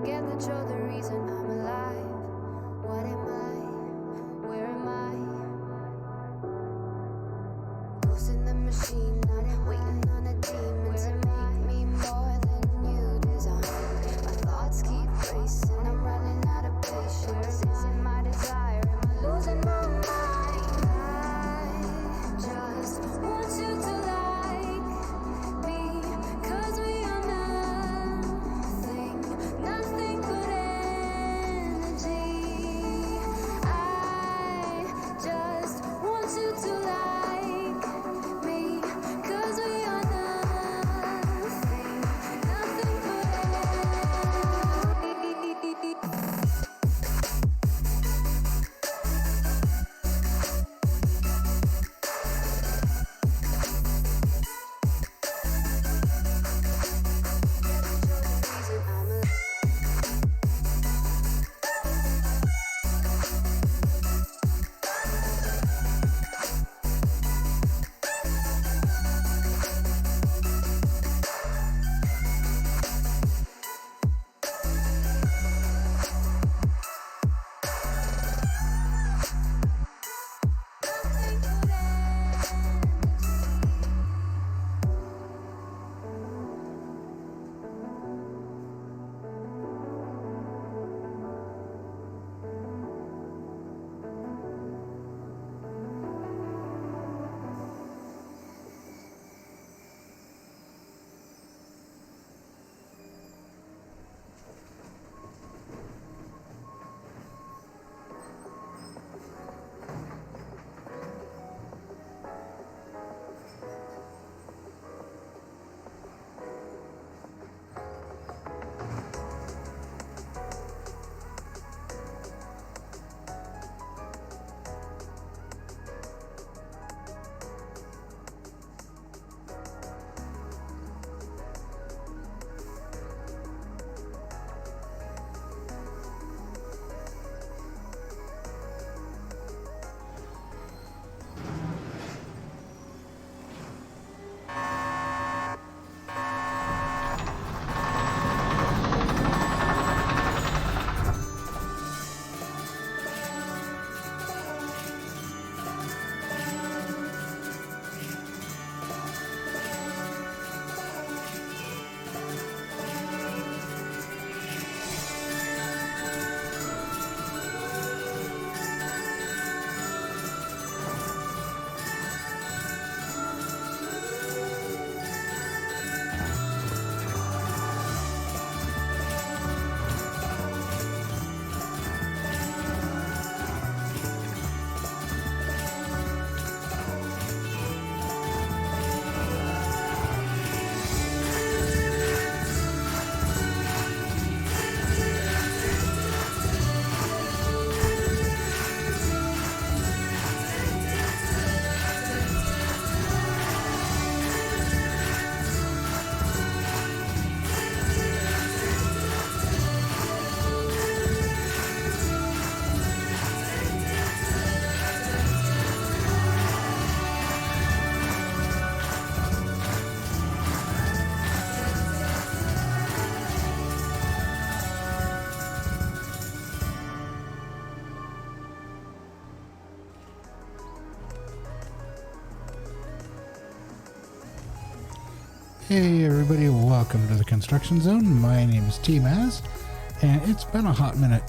forget that you're the reason I'm alive. What am I? Where am I? Ghost in the machine, not waiting on a demon to make me more than you designed. My thoughts keep racing, I'm running out of patience. Is it my desire? Am I losing my mind? I just want you to like me, 'cause we are nothing, nothing but energy. I just want you to like me, 'cause we are nothing, nothing but energy. Hey everybody, welcome to the Construction Zone. My name is tmaaz, and it's been a hot minute.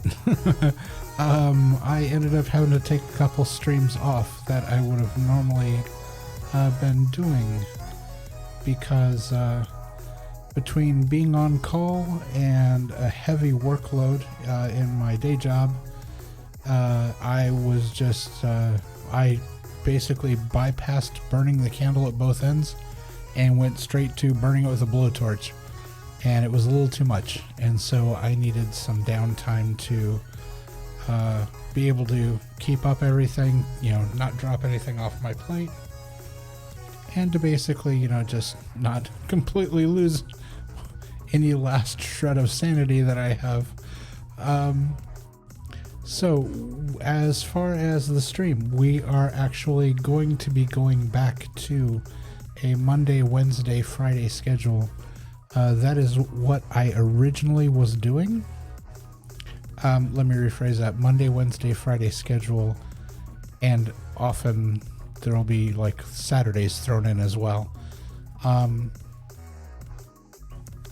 I ended up having to take a couple streams off that I would have normally been doing because between being on call and a heavy workload in my day job, I was just, I basically bypassed burning the candle at both ends and went straight to burning it with a blowtorch, and it was a little too much, and so I needed some downtime to be able to keep up everything, not drop anything off my plate, and to basically, just not completely lose any last shred of sanity that I have. So as far as the stream, we are actually going to be going back to a Monday, Wednesday, Friday schedule. That is what I originally was doing. Let me rephrase that. Monday, Wednesday, Friday schedule, and often there will be like Saturdays thrown in as well.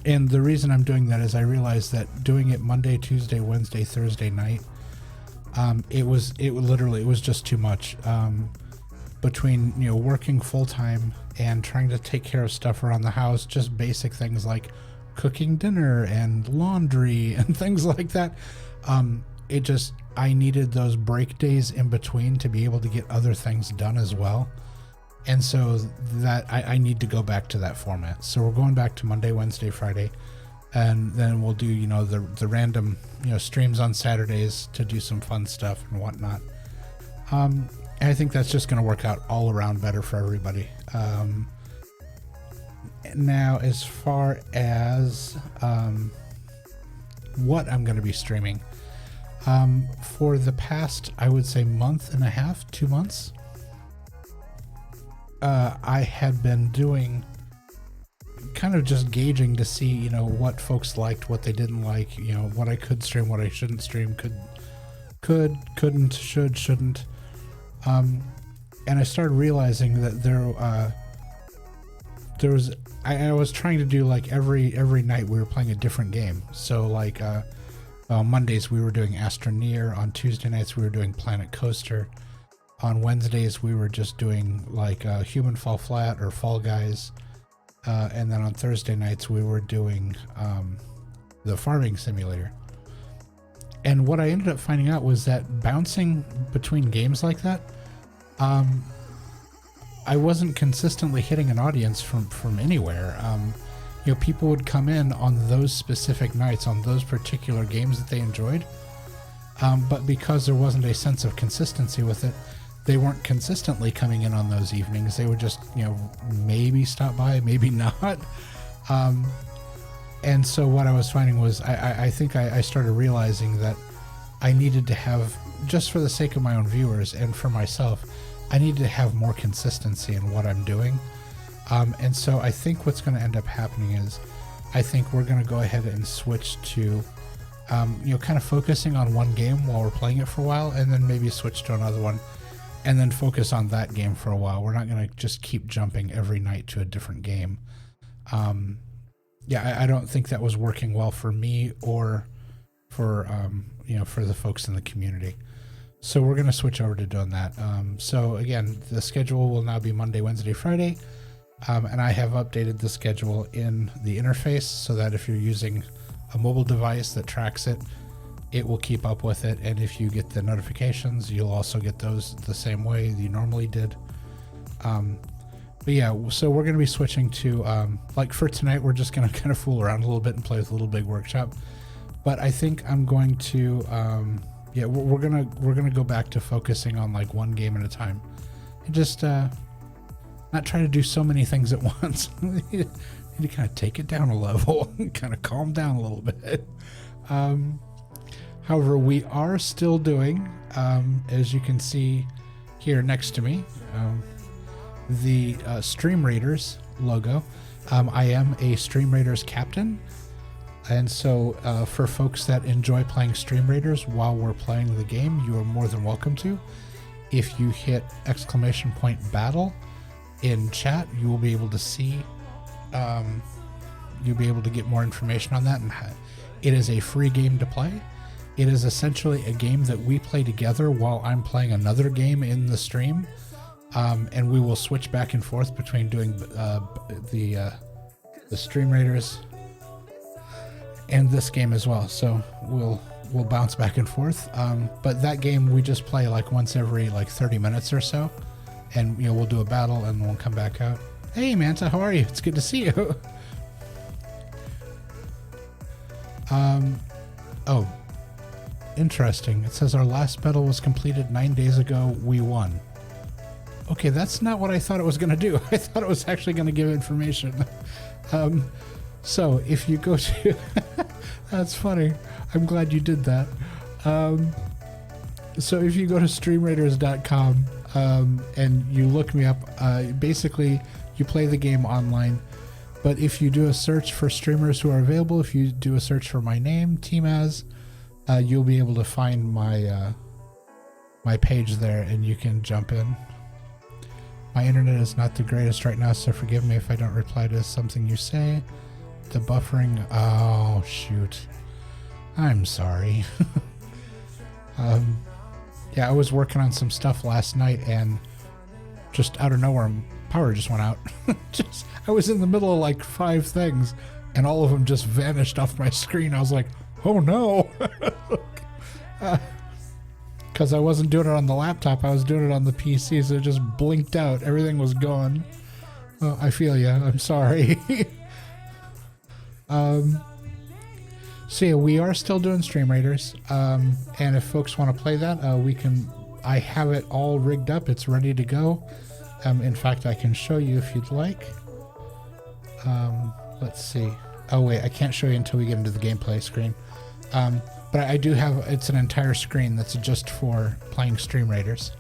And the reason I'm doing that is I realized that doing it Monday, Tuesday, Wednesday, Thursday night, it was just too much. Between, you know, working full time and trying to take care of stuff around the house, just basic things like cooking dinner and laundry and things like that. I needed those break days in between to be able to get other things done as well. And so that I need to go back to that format. So we're going back to Monday, Wednesday, Friday, and then we'll do, you know, the random, you know, streams on Saturdays to do some fun stuff and whatnot. And I think that's just going to work out all around better for everybody. Now, as far as what I'm going to be streaming, for the past, I would say month and a half, 2 months, I had been doing kind of just gauging to see, you know, what folks liked, what they didn't like, you know, what I could stream, what I shouldn't stream, couldn't, shouldn't. And I started realizing that I was trying to do like every night we were playing a different game. So like Mondays we were doing Astroneer, on Tuesday nights we were doing Planet Coaster, on Wednesdays we were just doing like Human Fall Flat or Fall Guys, and then on Thursday nights we were doing the Farming Simulator. And what I ended up finding out was that bouncing between games like that, I wasn't consistently hitting an audience from anywhere. You know, people would come in on those specific nights, on those particular games that they enjoyed, but because there wasn't a sense of consistency with it, they weren't consistently coming in on those evenings. They would just, you know, maybe stop by, maybe not. And so what I was finding was I think I started realizing that I needed to have, just for the sake of my own viewers and for myself, I needed to have more consistency in what I'm doing. And so I think what's going to end up happening is I think we're going to go ahead and switch to, you know, kind of focusing on one game while we're playing it for a while, and then maybe switch to another one and then focus on that game for a while. We're not going to just keep jumping every night to a different game. Yeah, I don't think that was working well for me or for, you know, for the folks in the community. So we're going to switch over to doing that. So again, the schedule will now be Monday, Wednesday, Friday. And I have updated the schedule in the interface so that if you're using a mobile device that tracks it, it will keep up with it. And if you get the notifications, you'll also get those the same way you normally did. But yeah, so we're going to be switching to, like for tonight, we're just going to kind of fool around a little bit and play with Little Big Workshop. But I think I'm going to, yeah, we're gonna go back to focusing on like one game at a time, and just not try to do so many things at once. You need to kind of take it down a level, kind of calm down a little bit. However, we are still doing, as you can see here next to me, the Stream Raiders logo. I am a Stream Raiders captain. And so for folks that enjoy playing Stream Raiders while we're playing the game, you are more than welcome to. If you hit !battle in chat, you will be able to see, you'll be able to get more information on that. And it is a free game to play. It is essentially a game that we play together while I'm playing another game in the stream. And we will switch back and forth between doing the Stream Raiders and this game as well, so we'll bounce back and forth. But that game we just play like once every like 30 minutes or so, and you know, we'll do a battle and we'll come back out. Hey Manta, how are you? It's good to see you. Oh, interesting. It says our last battle was completed 9 days ago. We won. Okay, that's not what I thought it was going to do. I thought it was actually going to give information. So if you go to, that's funny. I'm glad you did that. So if you go to streamraiders.com and you look me up, basically you play the game online. But if you do a search for streamers who are available, if you do a search for my name, tmaaz, you'll be able to find my my page there, and you can jump in. My internet is not the greatest right now, so forgive me if I don't reply to something you say. The buffering, oh shoot, I'm sorry. Yeah, I was working on some stuff last night, and just out of nowhere, power just went out. I was in the middle of like 5 things, and all of them just vanished off my screen. I was like, oh no. Because I wasn't doing it on the laptop, I was doing it on the PC, so it just blinked out. Everything was gone. Well, I feel ya. I'm sorry. So yeah, we are still doing Stream Raiders, and if folks want to play that, we can. I have it all rigged up. It's ready to go. In fact, I can show you if you'd like. Let's see. Oh wait, I can't show you until we get into the gameplay screen. But I do have. It's an entire screen that's just for playing Stream Raiders.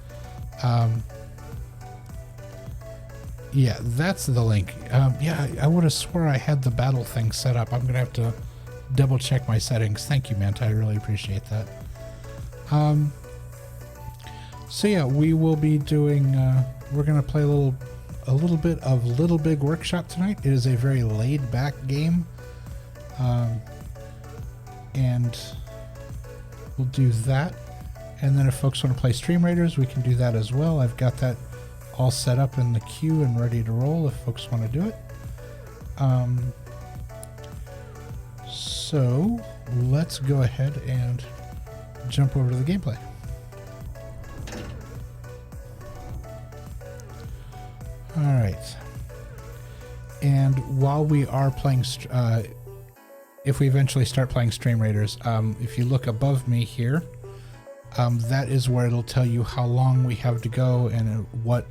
Yeah, that's the link. Yeah, I would have swore I had the battle thing set up. I'm gonna have to double check my settings. Thank you, Manta. I really appreciate that. So yeah, we will be doing. We're gonna play a little bit of Little Big Workshop tonight. It is a very laid-back game, and we'll do that. And then if folks want to play Stream Raiders, we can do that as well. I've got that all set up in the queue and ready to roll if folks want to do it. So let's go ahead and jump over to the gameplay. All right. And while we are playing, if we eventually start playing Stream Raiders, if you look above me here, that is where it'll tell you how long we have to go and what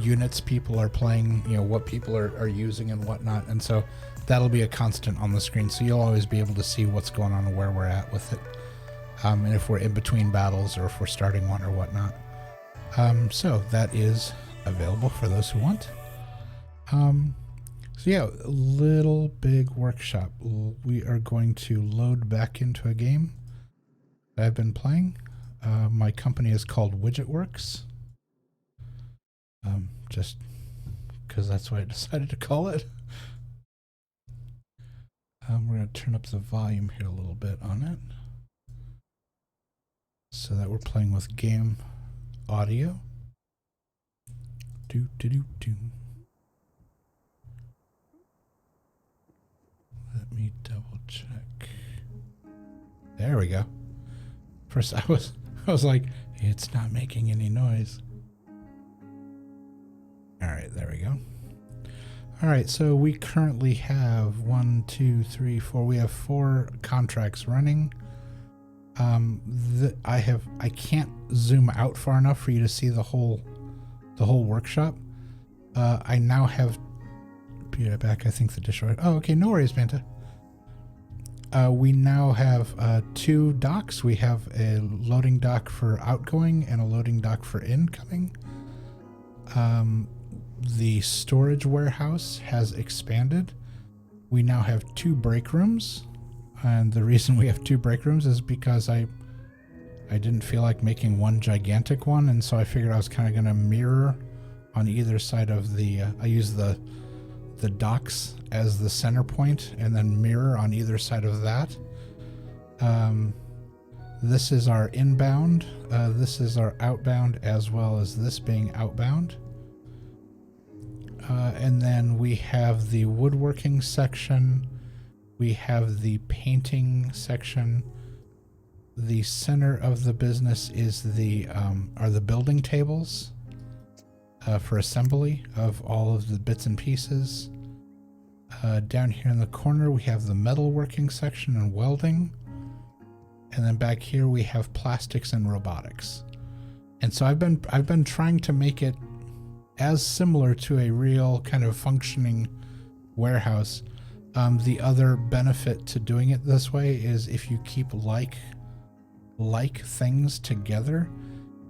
units people are playing, you know, what people are using and whatnot. And so that'll be a constant on the screen. So you'll always be able to see what's going on and where we're at with it. And if we're in between battles or if we're starting one or whatnot. So that is available for those who want. So yeah, Little Big Workshop. We are going to load back into a game that I've been playing. My company is called WidgetWorks. Just because that's what I decided to call it. We're going to turn up the volume here a little bit on it so that we're playing with game audio. Let me double check. There we go. First I was like, it's not making any noise. All right, there we go. All right, so we currently have 1, 2, 3, 4. We have 4 contracts running. I can't zoom out far enough for you to see the whole workshop. I now have. Be right back. I think the dishwasher. Oh, okay. No worries, Manta. We now have 2 docks. We have a loading dock for outgoing and a loading dock for incoming. The storage warehouse has expanded. We now have 2 break rooms, and the reason we have 2 break rooms is because I didn't feel like making one gigantic one, and so I figured I was kind of going to mirror on either side of the. I use the docks as the center point, and then mirror on either side of that. This is our inbound. This is our outbound, as well as this being outbound. And then we have the woodworking section. We have the painting section. The center of the business is are the building tables for assembly of all of the bits and pieces. Down here in the corner we have the metalworking section and welding. And then back here we have plastics and robotics. And so I've been trying to make it as similar to a real kind of functioning warehouse. The other benefit to doing it this way is if you keep like things together,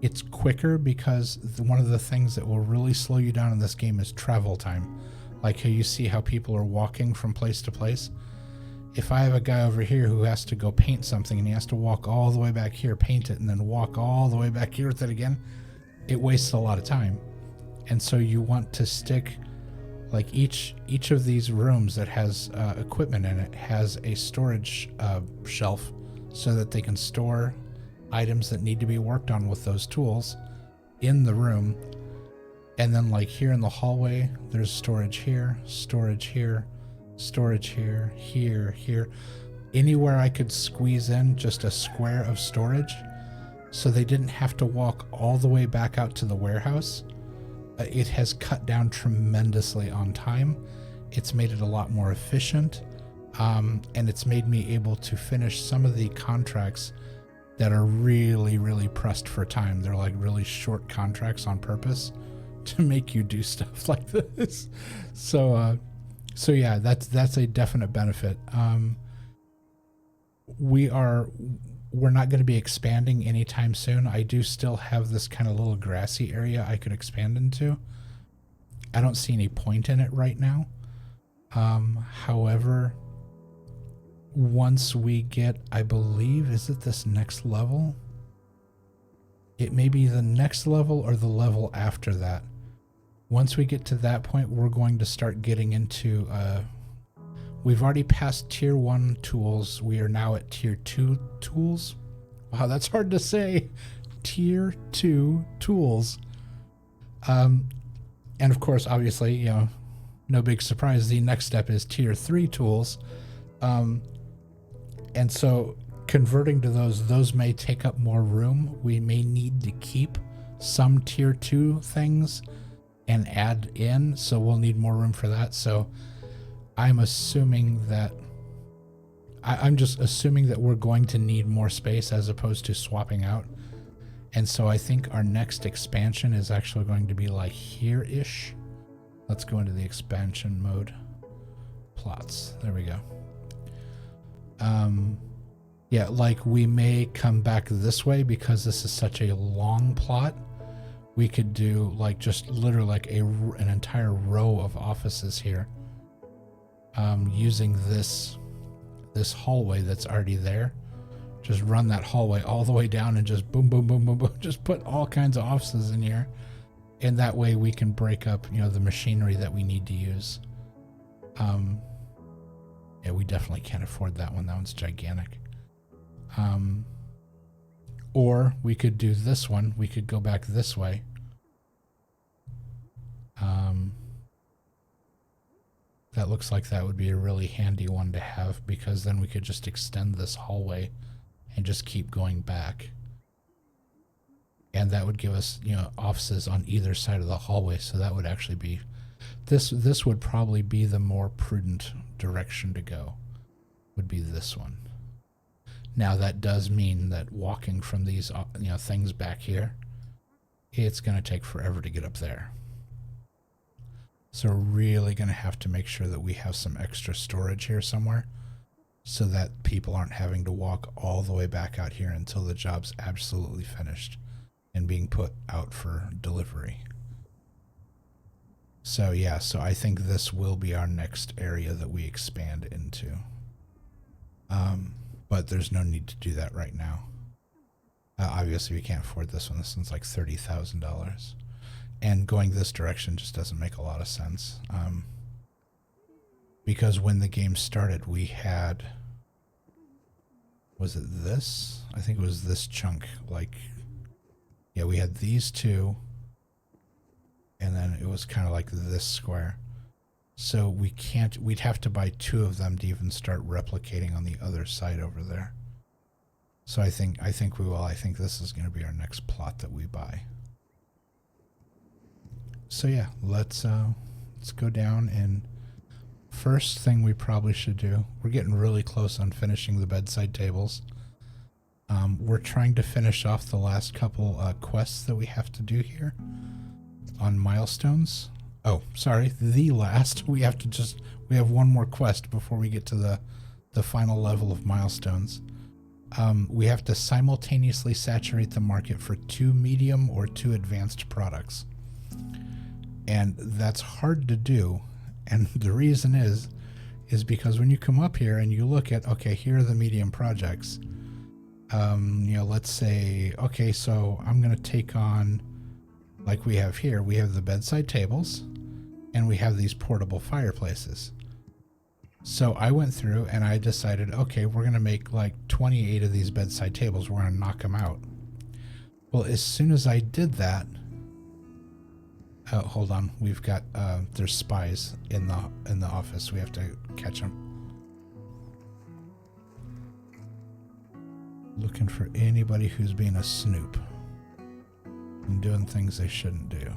it's quicker, because one of the things that will really slow you down in this game is travel time. Like how you see how people are walking from place to place. if I have a guy over here who has to go paint something and he has to walk all the way back here, paint it, and then walk all the way back here with it again, it wastes a lot of time. And so you want to stick, like each of these rooms that has equipment in it has a storage shelf so that they can store items that need to be worked on with those tools in the room. And then like here in the hallway, there's storage here, storage here, storage here, here. Anywhere I could squeeze in just a square of storage so they didn't have to walk all the way back out to the warehouse. It has cut down tremendously on time. It's made it a lot more efficient. And it's made me able to finish some of the contracts that are really, really pressed for time. They're like really short contracts on purpose to make you do stuff like this. So yeah, that's a definite benefit. We're not going to be expanding anytime soon. I do still have this kind of little grassy area I could expand into. I don't see any point in it right now. However, once we get, I believe, is it this next level? It may be the next level or the level after that. Once we get to that point, we're going to start getting into, we've already passed tier 1 tools. We are now at tier 2 tools. Wow, that's hard to say. Tier 2 tools. And of course, obviously, you know, no big surprise, the next step is tier 3 tools. And so converting to those may take up more room. We may need to keep some tier 2 things and add in, so we'll need more room for that. So I'm assuming that I'm just assuming that we're going to need more space as opposed to swapping out. And so I think our next expansion is actually going to be like here-ish. Let's go into the expansion mode. Plots. There we go. Yeah, like we may come back this way because this is such a long plot. We could do like just literally like an entire row of offices here. Using this hallway that's already there. Just run that hallway all the way down and just boom, boom, boom, boom, boom. Just put all kinds of offices in here. And that way we can break up, you know, the machinery that we need to use. Yeah, we definitely can't afford that one. That one's gigantic. Or we could do this one. We could go back this way. That looks like that would be a really handy one to have, because then we could just extend this hallway and just keep going back. And that would give us, you know, offices on either side of the hallway. So that would actually be, this would probably be the more prudent direction to go, would be this one. Now that does mean that walking from these, you know, things back here, it's going to take forever to get up there. So we're really going to have to make sure that we have some extra storage here somewhere so that people aren't having to walk all the way back out here until the job's absolutely finished and being put out for delivery. So yeah, so I think this will be our next area that we expand into. But there's no need to do that right now. Obviously we can't afford this one. This one's like $30,000. And going this direction just doesn't make a lot of sense. Because when the game started, we had, was it this? I think it was this chunk. Like, yeah, we had these two. And then it was kind of like this square. So we can't, we'd have to buy two of them to even start replicating on the other side over there. So I think we will. I think this is going to be our next plot that we buy. So yeah, let's go down, and first thing we probably should do, we're getting really close on finishing the bedside tables. We're trying to finish off the last couple quests that we have to do here on Milestones. Oh, sorry, the last. We have one more quest before we get to the final level of Milestones. We have to simultaneously saturate the market for 2 medium or 2 advanced products. And that's hard to do. And the reason is is because when you come up here and you look at, okay, here are the medium projects. You know, let's say, okay, so I'm going to take on, like we have here, we have the bedside tables and we have these portable fireplaces. So I went through and I decided, okay, we're going to make like 28 of these bedside tables. We're going to knock them out. Well, as soon as I did that, oh, hold on. We've got, there's spies in the office. We have to catch them. Looking for anybody who's being a snoop and doing things they shouldn't do.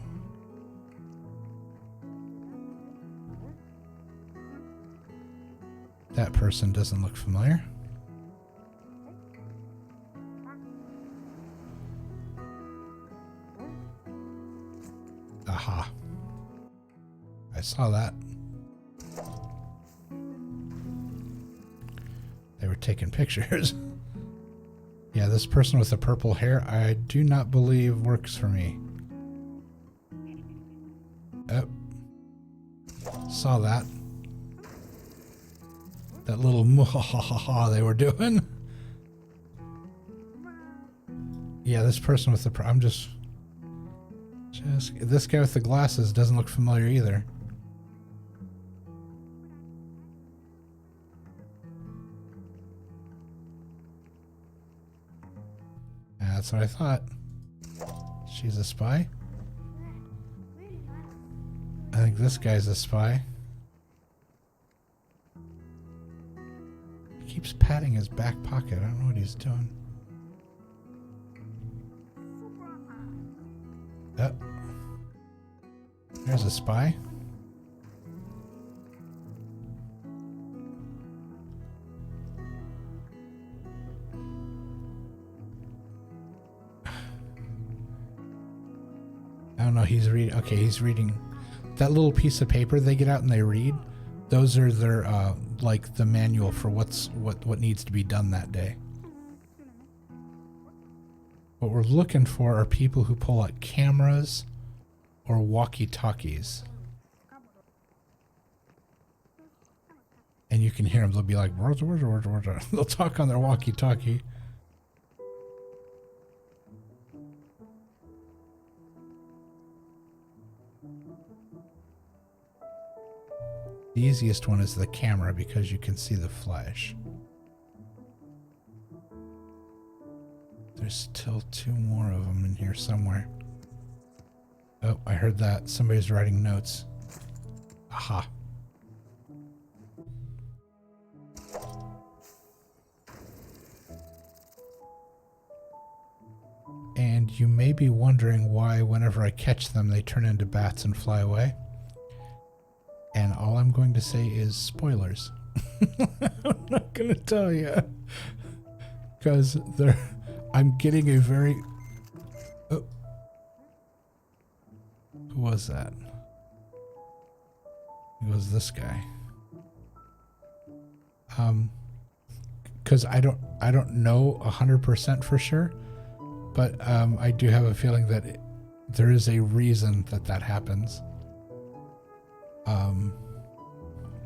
That person doesn't look familiar. Aha. I saw that. They were taking pictures. Yeah, this person with the purple hair, I do not believe works for me. Oh. Saw that. That little muhahaha they were doing. Yeah, this person with the... I'm just... This guy with the glasses doesn't look familiar either. That's what I thought. She's a spy? I think this guy's a spy. He keeps patting his back pocket. I don't know what he's doing. Oh. There's a spy. I don't know, he's reading. Okay, he's reading that little piece of paper they get out and they read. Those are their like the manual for what needs to be done that day. What we're looking for are people who pull out cameras or walkie-talkies. And you can hear them. They'll be like, they'll talk on their walkie-talkie. The easiest one is the camera because you can see the flash. There's still two more of them in here somewhere. Oh, I heard that. Somebody's writing notes. Aha. And you may be wondering why whenever I catch them, they turn into bats and fly away. And all I'm going to say is spoilers. I'm not going to tell you. Because I'm getting a very... Oh. Who was that? It was this guy. Because I don't know 100% for sure, but I do have a feeling that there is a reason that happens.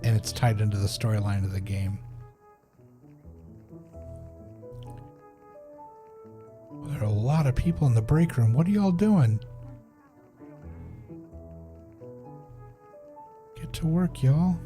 And it's tied into the storyline of the game. There are a lot of people in the break room. What are y'all doing? Get to work, y'all.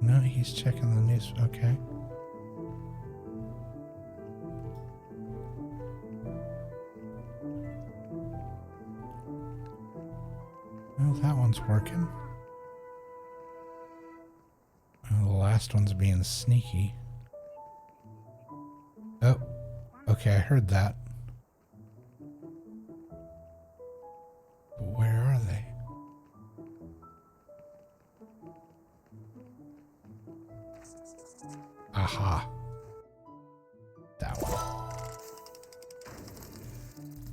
No, he's checking the news. Okay. Well, that one's working. Well, the last one's being sneaky. Oh, okay, I heard that. But where are they? Aha. That one.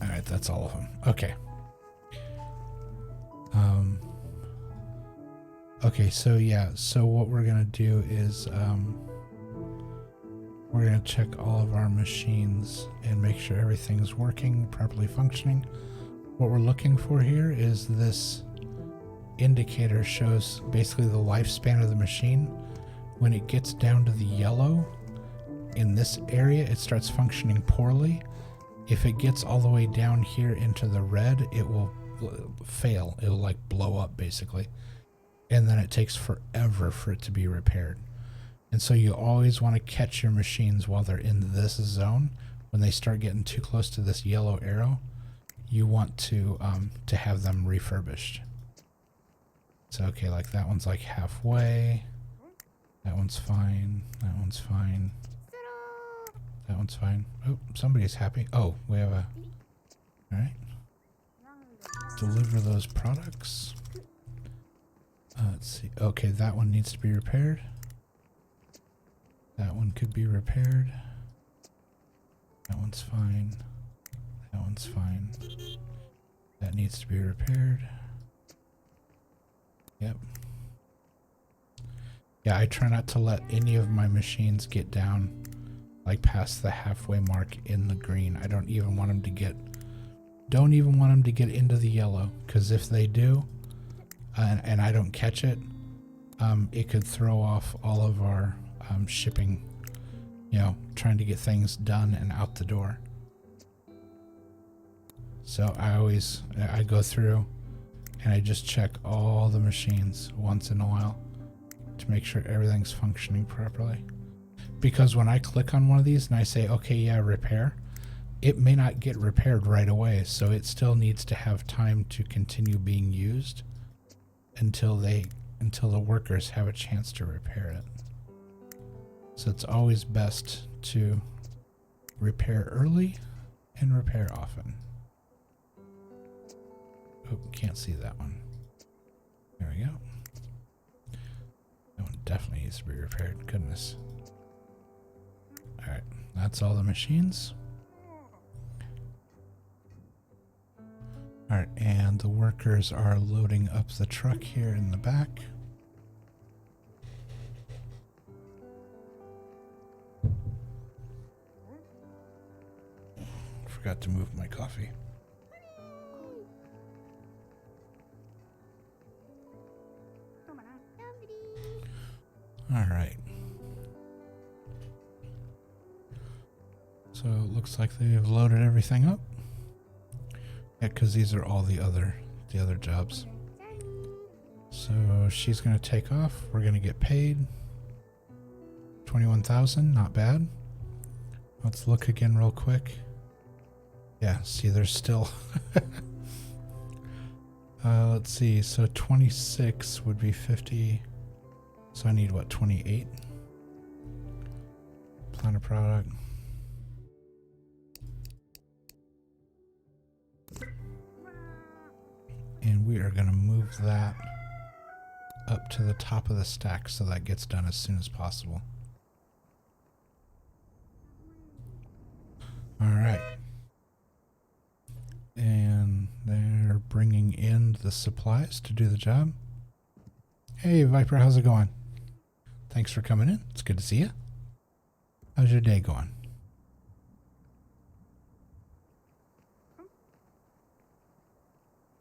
Alright, that's all of them. Okay. Okay, so yeah, so what we're gonna do is, we're going to check all of our machines and make sure everything's working, properly functioning. What we're looking for here is this indicator shows basically the lifespan of the machine. When it gets down to the yellow in this area, it starts functioning poorly. If it gets all the way down here into the red, it will fail. It'll like blow up basically. And then it takes forever for it to be repaired. And so you always want to catch your machines while they're in this zone. When they start getting too close to this yellow arrow, you want to have them refurbished. So okay, like that one's like halfway. That one's fine. That one's fine. That one's fine. Oh, somebody's happy. Oh, we have a... Alright. Deliver those products. Let's see. Okay, that one needs to be repaired. That one could be repaired. That one's fine. That one's fine. That needs to be repaired. Yep. Yeah, I try not to let any of my machines get down like past the halfway mark in the green. I don't even want them to get into the yellow, because if they do, and I don't catch it, it could throw off all of our shipping, you know, trying to get things done and out the door. So I go through and I just check all the machines once in a while to make sure everything's functioning properly. Because when I click on one of these and I say, okay, yeah, repair, it may not get repaired right away. So it still needs to have time to continue being used until the workers have a chance to repair it. So it's always best to repair early and repair often. Oh, can't see that one. There we go. That one definitely needs to be repaired. Goodness. Alright, that's all the machines. Alright, and the workers are loading up the truck here in the back. Forgot to move my coffee. Alright. So it looks like they've loaded everything up. Yeah, because these are all the other jobs. So she's gonna take off. We're gonna get paid. 21,000, not bad. Let's look again real quick. Yeah, see, there's still let's see, so 26 would be 50. So I need what, 28? Plan a product. And we are going to move that up to the top of the stack so that gets done as soon as possible. All right. And they're bringing in the supplies to do the job. Hey, Viper, how's it going? Thanks for coming in. It's good to see you. How's your day going?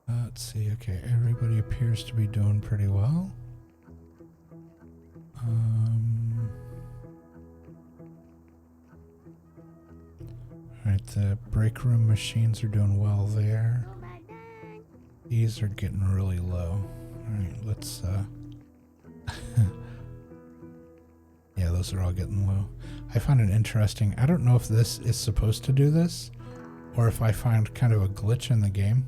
Let's see. Okay, everybody appears to be doing pretty well. Alright, the break room machines are doing well there. These are getting really low. Alright, let's yeah, those are all getting low. I found it interesting. I don't know if this is supposed to do this or if I find kind of a glitch in the game.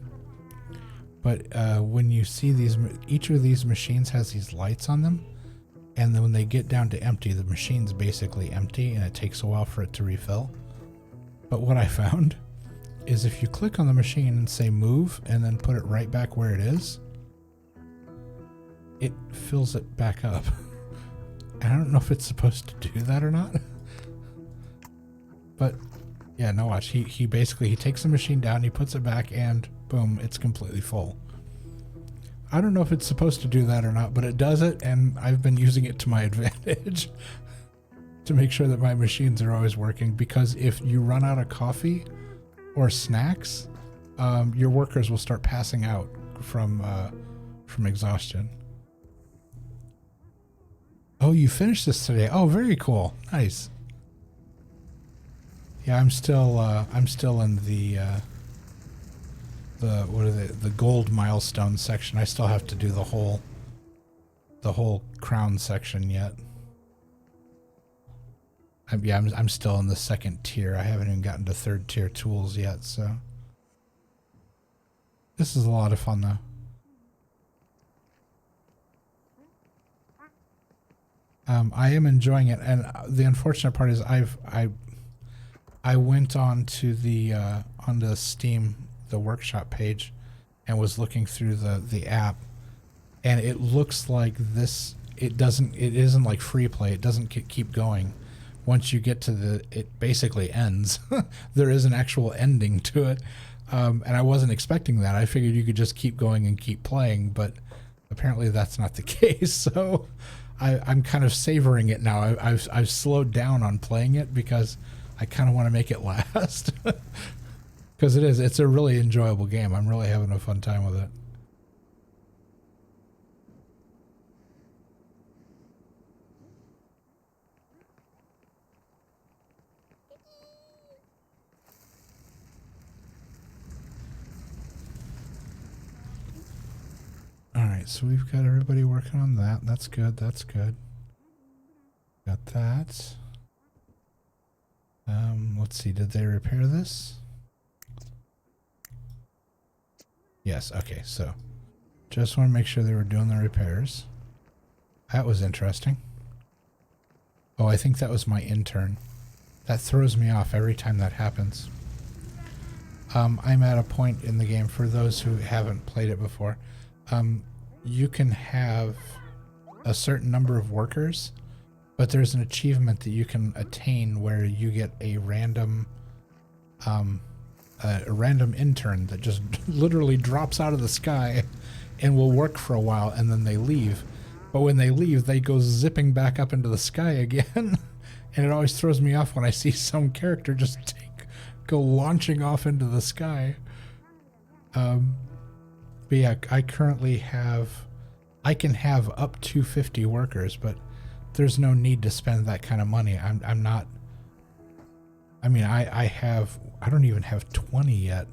But when you see these, each of these machines has these lights on them, and then when they get down to empty, the machine's basically empty and it takes a while for it to refill. But what I found is if you click on the machine and say move and then put it right back where it is, it fills it back up. And I don't know if it's supposed to do that or not. But yeah, no, watch. He basically takes the machine down, he puts it back, and boom, it's completely full. I don't know if it's supposed to do that or not, but it does it, and I've been using it to my advantage. to make sure that my machines are always working, because if you run out of coffee or snacks, your workers will start passing out from exhaustion. Oh, you finished this today. Oh, very cool. Nice. Yeah, I'm still in the what are they? The gold milestone section. I still have to do the whole crown section yet. I'm still in the second tier. I haven't even gotten to third tier tools yet, so this is a lot of fun though. I am enjoying it, and the unfortunate part is I went on to the Steam, the workshop page, and was looking through the app, and it looks like this. It isn't like free play. It doesn't keep going. Once you get to it basically ends. There is an actual ending to it, and I wasn't expecting that. I figured you could just keep going and keep playing, but apparently that's not the case. So I'm kind of savoring it now. I've slowed down on playing it because I kind of want to make it last. Because it's a really enjoyable game. I'm really having a fun time with it. Alright, so we've got everybody working on that. That's good, that's good. Got that. Let's see, did they repair this? Yes, okay, so just want to make sure they were doing the repairs. That was interesting. Oh, I think that was my intern. That throws me off every time that happens. I'm at a point in the game, for those who haven't played it before, you can have a certain number of workers, but there's an achievement that you can attain where you get a random intern that just literally drops out of the sky and will work for a while, and then they leave. But when they leave, they go zipping back up into the sky again. And it always throws me off when I see some character just go launching off into the sky. But yeah, I currently I can have up to 50 workers, but there's no need to spend that kind of money. I'm not, I mean, I don't even have 20 yet.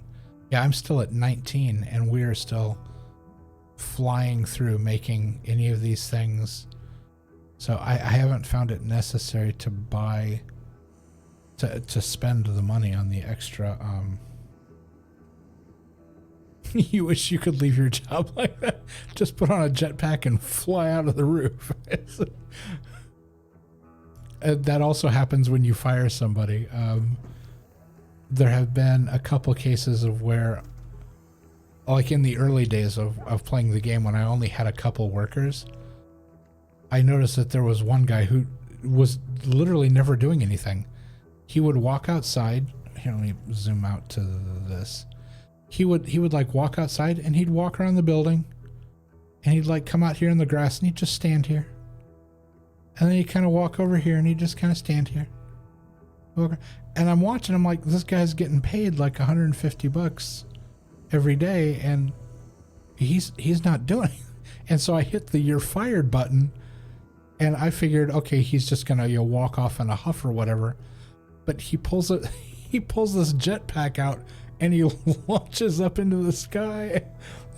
Yeah, I'm still at 19, and we're still flying through making any of these things. So I haven't found it necessary to to spend the money on the extra. You wish you could leave your job like that. Just put on a jetpack and fly out of the roof. That also happens when you fire somebody. There have been a couple cases of where, like in the early days of playing the game, when I only had a couple workers, I noticed that there was one guy who was literally never doing anything. He would walk outside. Here, let me zoom out to this. He would like walk outside, and he'd walk around the building, and he'd like come out here in the grass, and he'd just stand here. And then he'd kind of walk over here, and he'd just kind of stand here. And I'm watching him like, this guy's getting paid like $150 every day, and he's not doing it. And so I hit the "you're fired" button, and I figured, okay, he's just gonna walk off in a huff or whatever. But he pulls this jetpack out, and he launches up into the sky.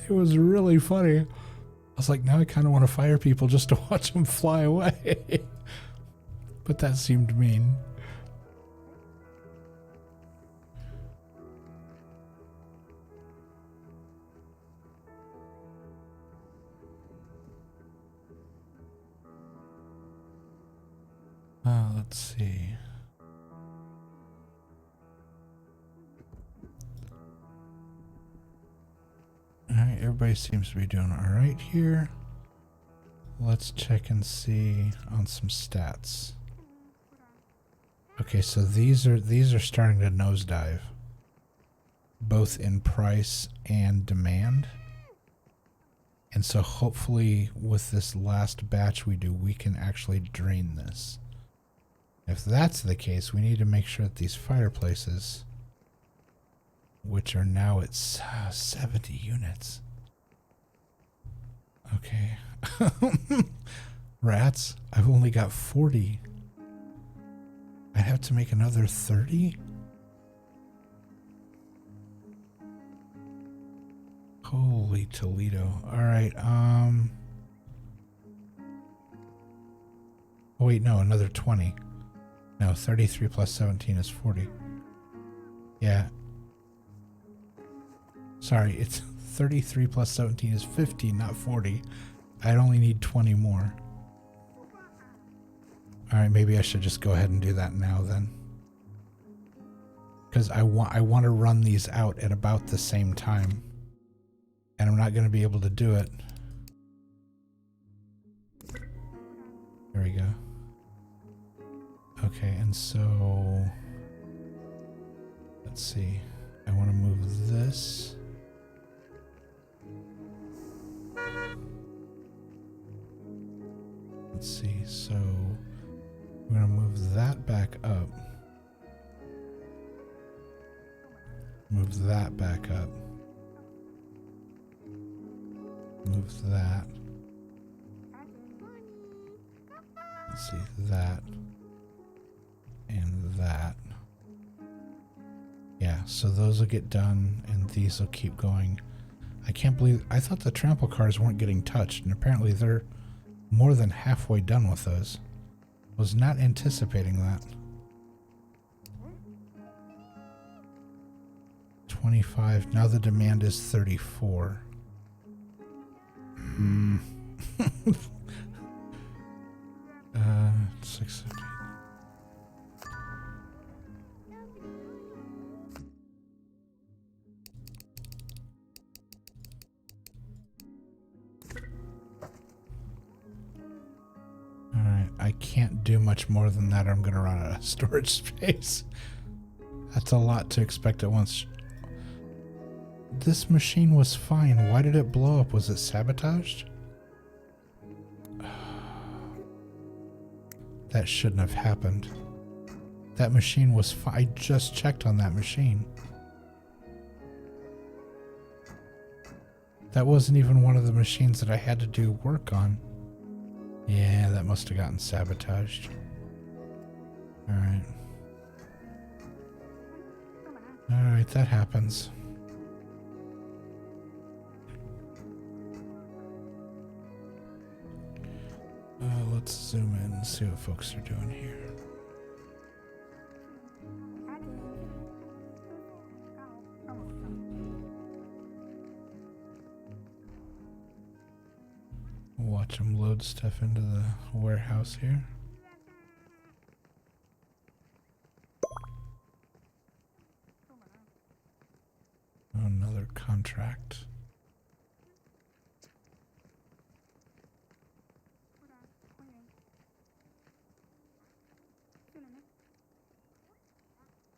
It was really funny. I was like, now I kind of want to fire people just to watch them fly away. But that seemed mean. Let's see. Alright, everybody seems to be doing alright here. Let's check and see on some stats. Okay, so these are starting to nosedive, both in price and demand. And so hopefully with this last batch we do, we can actually drain this. If that's the case, we need to make sure that these fireplaces, which are now at 70 units. Okay. Rats, I've only got 40. I have to make another 30? Holy Toledo. Alright, oh wait, no, another 20. No, 33 plus 17 is 40. Yeah. Sorry, it's 33 plus 17 is 50, not 40. I'd only need 20 more. Alright, maybe I should just go ahead and do that now then. Because I want to run these out at about the same time. And I'm not going to be able to do it. There we go. Okay, and so... Let's see. I want to move this. Let's see, so... We're going to move that back up. Move that back up. Move that. Let's see, that. And that. Yeah, so those will get done, and these will keep going. I can't believe... I thought the trample cars weren't getting touched, and apparently they're more than halfway done with those. Was not anticipating that. 25. Now the demand is 34. 650. Alright, I can't do much more than that or I'm gonna run out of storage space. That's a lot to expect at once. This machine was fine. Why did it blow up? Was it sabotaged? That shouldn't have happened. That machine was fine. I just checked on that machine. That wasn't even one of the machines that I had to do work on. Yeah, that must have gotten sabotaged. Alright. Alright, that happens. Let's zoom in and see what folks are doing here. Watch them load stuff into the warehouse here. Another contract.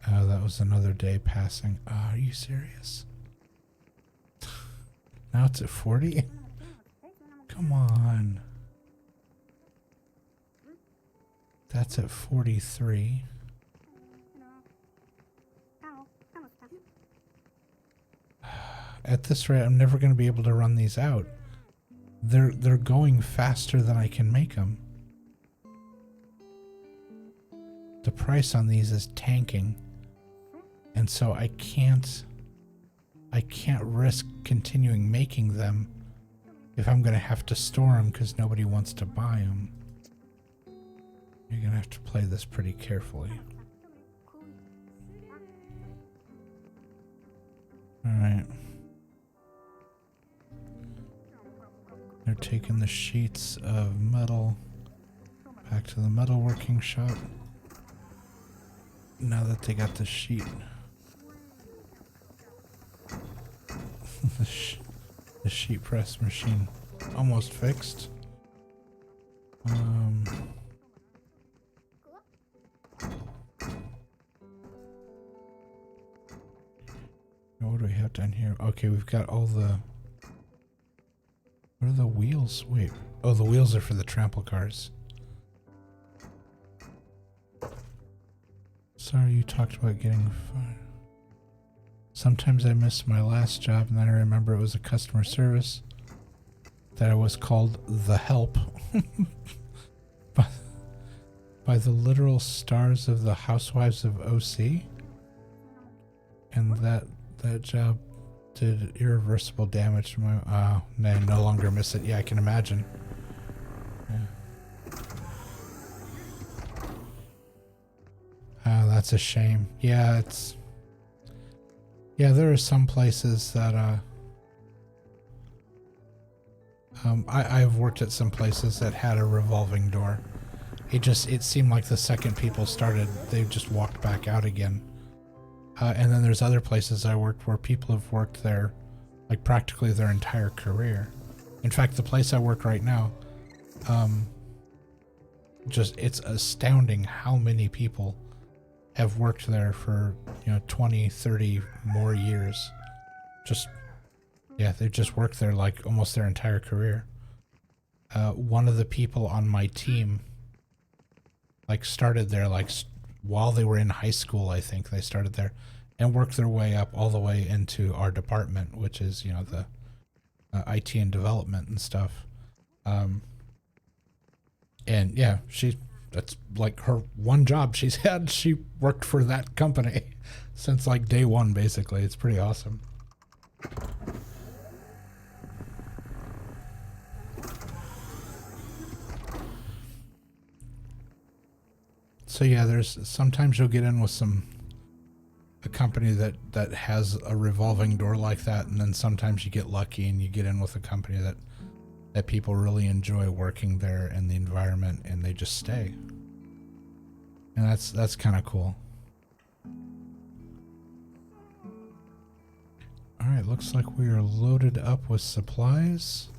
Oh, that was another day passing. Oh, are you serious? Now it's at 40? Come on. That's at 43. At this rate, I'm never going to be able to run these out. They're going faster than I can make them. The price on these is tanking. And so I can't risk continuing making them if I'm going to have to store them because nobody wants to buy them. You're going to have to play this pretty carefully. Alright. They're taking the sheets of metal back to the metalworking shop. Now that they got the sheet. The sheet press machine almost fixed. What do we have down here? Okay, we've got all the... What are the wheels? Wait. Oh, the wheels are for the trample cars. Sorry you talked about getting fired. Sometimes I miss my last job and then I remember it was a customer service that I was called the help by the literal stars of the Housewives of OC. And that job did irreversible damage to my... I no longer miss it. Yeah, I can imagine. Yeah. Oh, that's a shame. Yeah, it's... Yeah, there are some places that... I've worked at some places that had a revolving door. It seemed like the second people started, they just walked back out again. And then there's other places I worked where people have worked there like practically their entire career. In fact, the place I work right now, it's astounding how many people have worked there for, 20, 30 more years. They've just worked there like almost their entire career. One of the people on my team started there while they were in high school. I think they started there and worked their way up all the way into our department, which is the IT and development and stuff. And yeah, that's like her one job she's had. She worked for that company since day one, basically. It's pretty awesome. So yeah, there's sometimes you'll get in with a company that has a revolving door like that, and then sometimes you get lucky and you get in with a company that people really enjoy working there and the environment, and they just stay. And that's kind of cool. All right, looks like we are loaded up with supplies.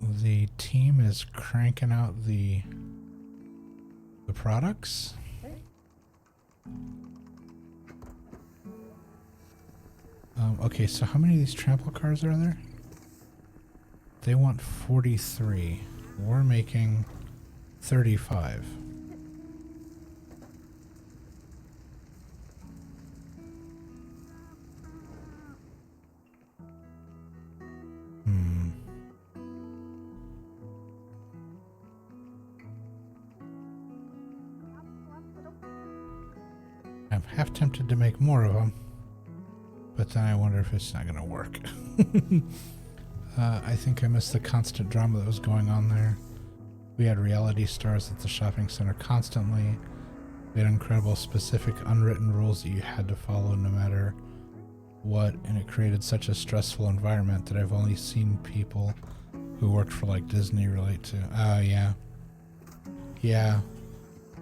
The team is cranking out the products. Okay, so how many of these trample cars are there? They want 43. We're making 35. I'm half tempted to make more of them, but then I wonder if it's not going to work. I think I missed the constant drama that was going on there. We had reality stars at the shopping center constantly. We had incredible specific unwritten rules that you had to follow no matter what, and it created such a stressful environment that I've only seen people who worked for Disney relate to. Oh, yeah. Yeah.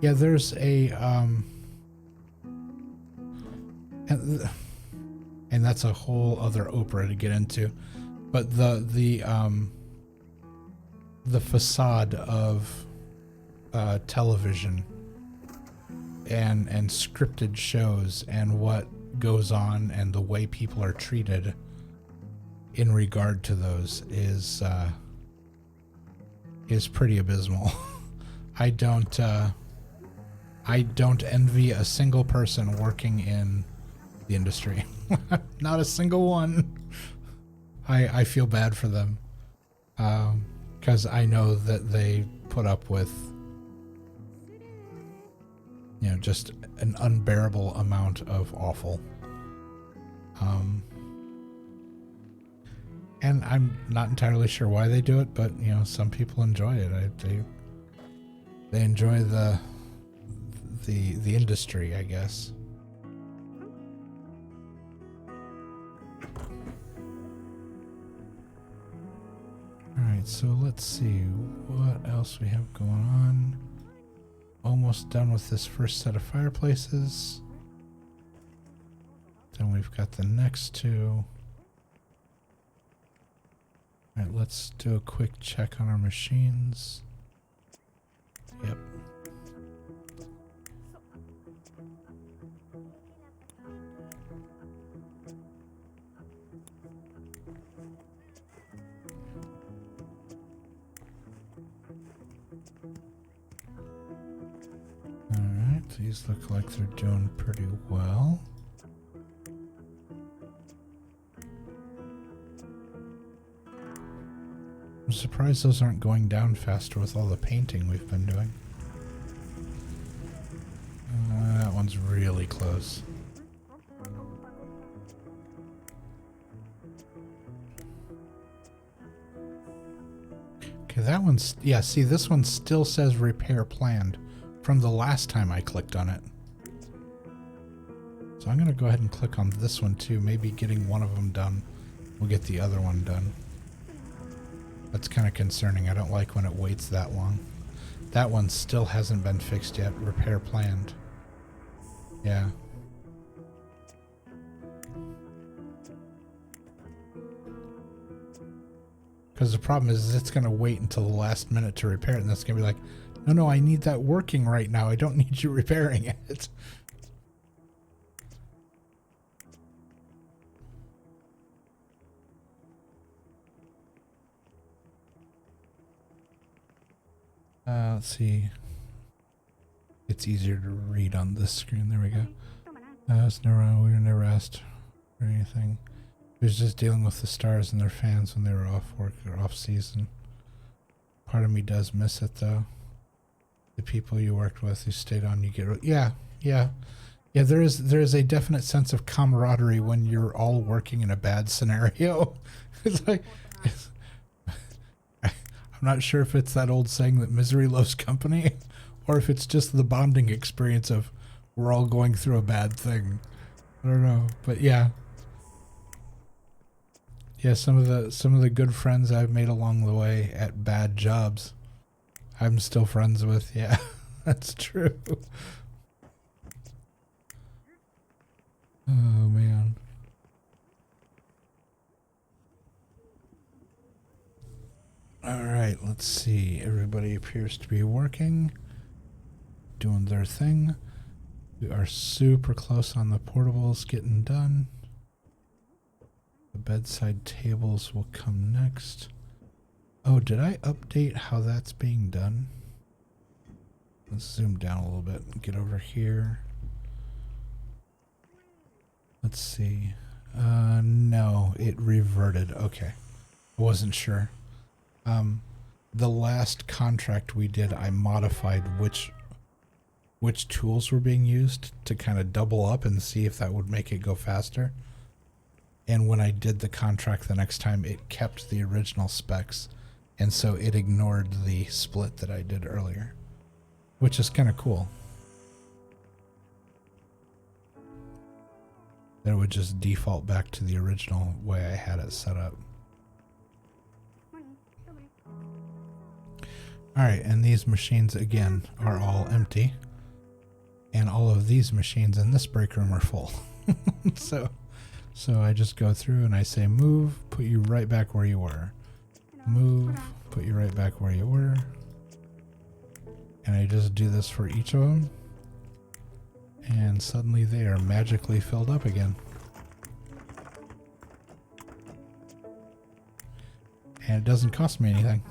Yeah, there's a... And that's a whole other Oprah to get into, but the facade of television and scripted shows and what goes on and the way people are treated in regard to those is pretty abysmal. I don't envy a single person working in the industry. Not a single one. I feel bad for them, because I know that they put up with just an unbearable amount of awful, and I'm not entirely sure why they do it, but some people enjoy it. They enjoy the industry, I guess. Alright, so let's see what else we have going on. Almost done with this first set of fireplaces. Then we've got the next two. Alright, let's do a quick check on our machines. Yep. Alright. These look like they're doing pretty well. I'm surprised those aren't going down faster with all the painting we've been doing. That one's really close. Okay, that one's... Yeah, see, this one still says repair planned from the last time I clicked on it. So I'm going to go ahead and click on this one too. Maybe getting one of them done will get the other one done. That's kind of concerning. I don't like when it waits that long. That one still hasn't been fixed yet. Repair planned. Yeah. Because the problem is it's going to wait until the last minute to repair it, and that's going to be like, no, I need that working right now. I don't need you repairing it. Let's see. It's easier to read on this screen. There we go. We were never asked for anything. It was just dealing with the stars and their fans when they were off work or off season. Part of me does miss it though. The people you worked with who stayed on, you get... Yeah. There is a definite sense of camaraderie when you're all working in a bad scenario. It's like... I'm not sure if it's that old saying that misery loves company, or if it's just the bonding experience of we're all going through a bad thing. I don't know, but yeah. Yeah, some of the good friends I've made along the way at bad jobs, I'm still friends with. Yeah, that's true. Oh man. All right, let's see. Everybody appears to be working, doing their thing. We are super close on the portables getting done. The bedside tables will come next. Oh, did I update how that's being done? Let's zoom down a little bit and get over here. Let's see. No, it reverted. Okay. I wasn't sure. The last contract we did, I modified which tools were being used to kind of double up and see if that would make it go faster. And when I did the contract the next time, it kept the original specs, and so it ignored the split that I did earlier, which is kind of cool. That it would just default back to the original way I had it set up. Alright, and these machines again are all empty. And all of these machines in this break room are full. So I just go through and I say move, put you right back where you were. Move, put you right back where you were. And I just do this for each of them. And suddenly they are magically filled up again. And it doesn't cost me anything.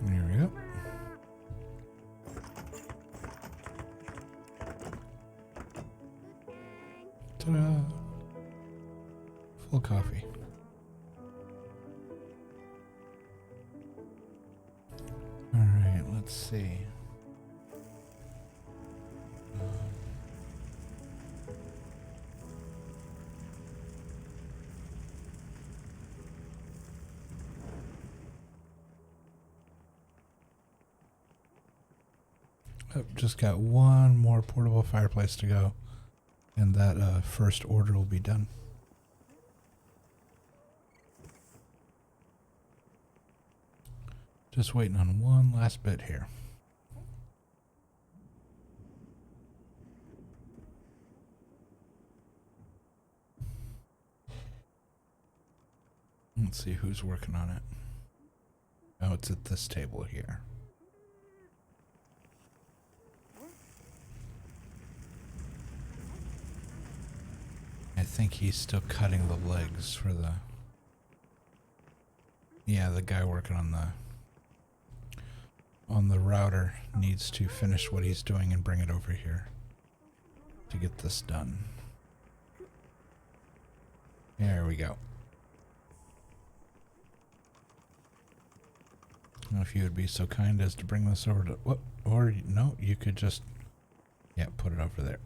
There we go. Ta-da! Full coffee. All right, let's see. Oh, just got one more portable fireplace to go, and that first order will be done. Just waiting on one last bit here. Let's see who's working on it. Oh, it's at this table here. I think he's still cutting the legs for the... Yeah, the guy working on the router needs to finish what he's doing and bring it over here to get this done. There we go. Now, if you would be so kind as to bring this over to... What? Or, no, you could just... Yeah, put it over there.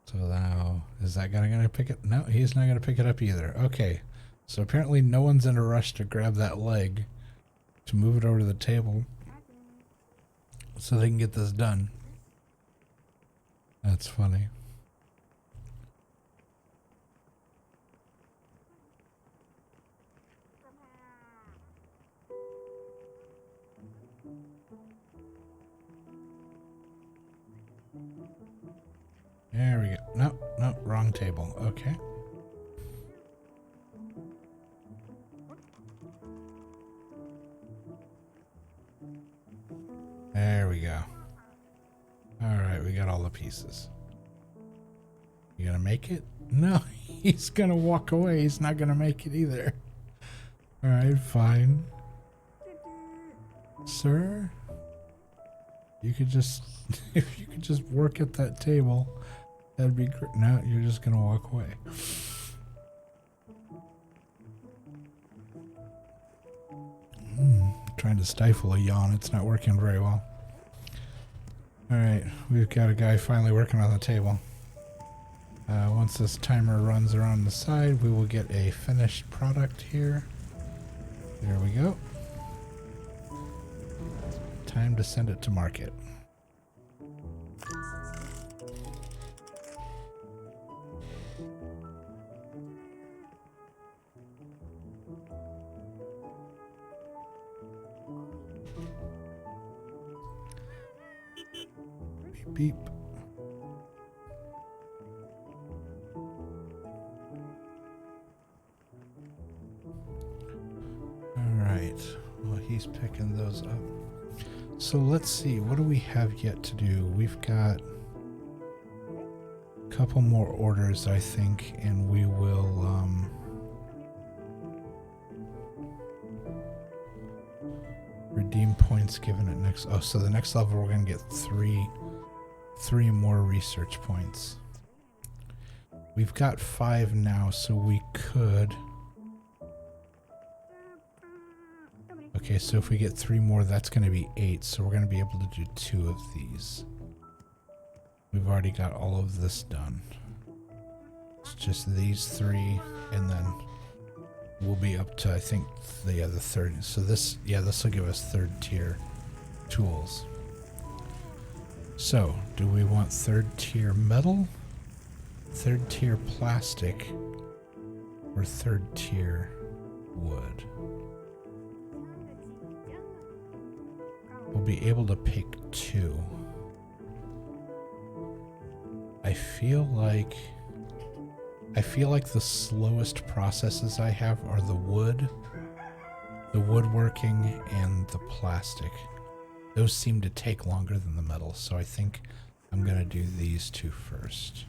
So now, is that guy going to pick it? No, he's not going to pick it up either. Okay. So apparently no one's in a rush to grab that leg to move it over to the table so they can get this done. That's funny. There we go. No, no, wrong table. Okay. There we go. Alright, we got all the pieces. You gonna make it? No, he's gonna walk away. He's not gonna make it either. Alright, fine. Sir? You could just... If you could just work at that table, that'd be great. No, you're just gonna walk away. Trying to stifle a yawn. It's not working very well. Alright, we've got a guy finally working on the table. Once this timer runs around the side, we will get a finished product here. There we go. Time to send it to market. Beep, beep. Alright, well, he's picking those up. So let's see, what do we have yet to do? We've got a couple more orders, I think, and we will redeem points given at next... Oh, so the next level we're going to get three more research points. We've got 5 now, so we could... Okay, so if we get 3 more, that's going to be 8, so we're going to be able to do 2 of these. We've already got all of this done. It's just these 3, and then we'll be up to, I think, the third. So this, yeah, this will give us 3rd tier tools. So, do we want 3rd tier metal, 3rd tier plastic, or 3rd tier wood? We'll be able to pick 2. I feel like the slowest processes I have are the wood, the woodworking, and the plastic. Those seem to take longer than the metal, so I think I'm gonna do these 2 first.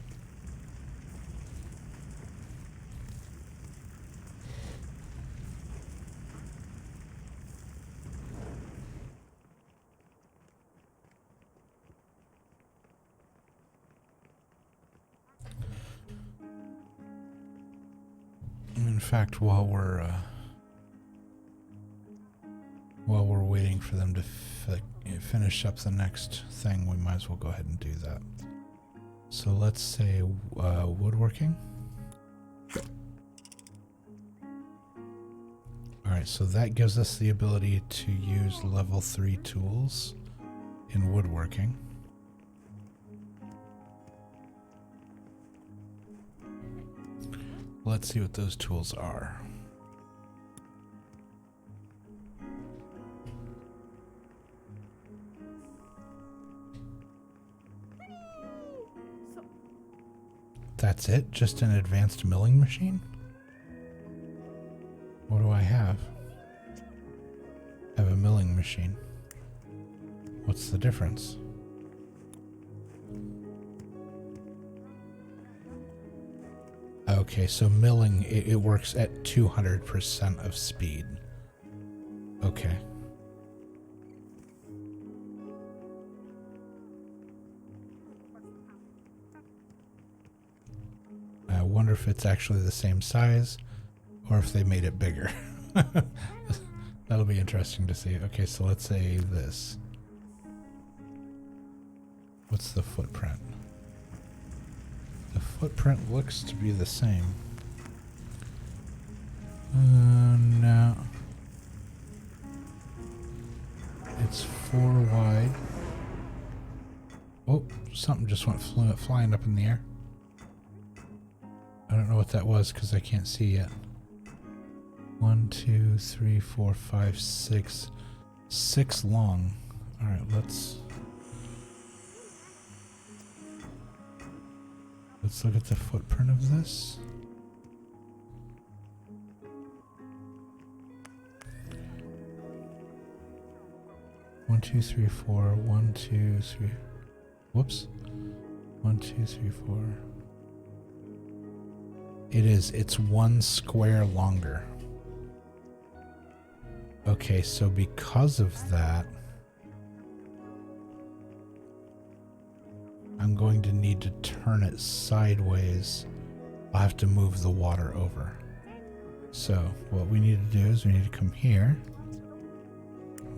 In fact, while we're waiting for them to finish up the next thing, we might as well go ahead and do that. So let's say woodworking. Alright, so that gives us the ability to use level 3 tools in woodworking. Let's see what those tools are. That's it? Just an advanced milling machine? have? I have a milling machine. What's the difference? Okay, so milling, it works at 200% of speed. Okay. I wonder if it's actually the same size or if they made it bigger. That'll be interesting to see. Okay, so let's say this. What's the footprint? The footprint looks to be the same. No. It's 4 wide. Oh, something just went flying up in the air. I don't know what that was because I can't see yet. 1, 2, 3, 4, 5, 6. 6 long. Alright, let's look at the footprint of this. One, two, three, four. 1, 2, 3. Whoops. 1, 2, 3, 4. It's 1 square longer. Okay, so because of that, I'm going to need to turn it sideways. I'll have to move the water over. So what we need to do is we need to come here,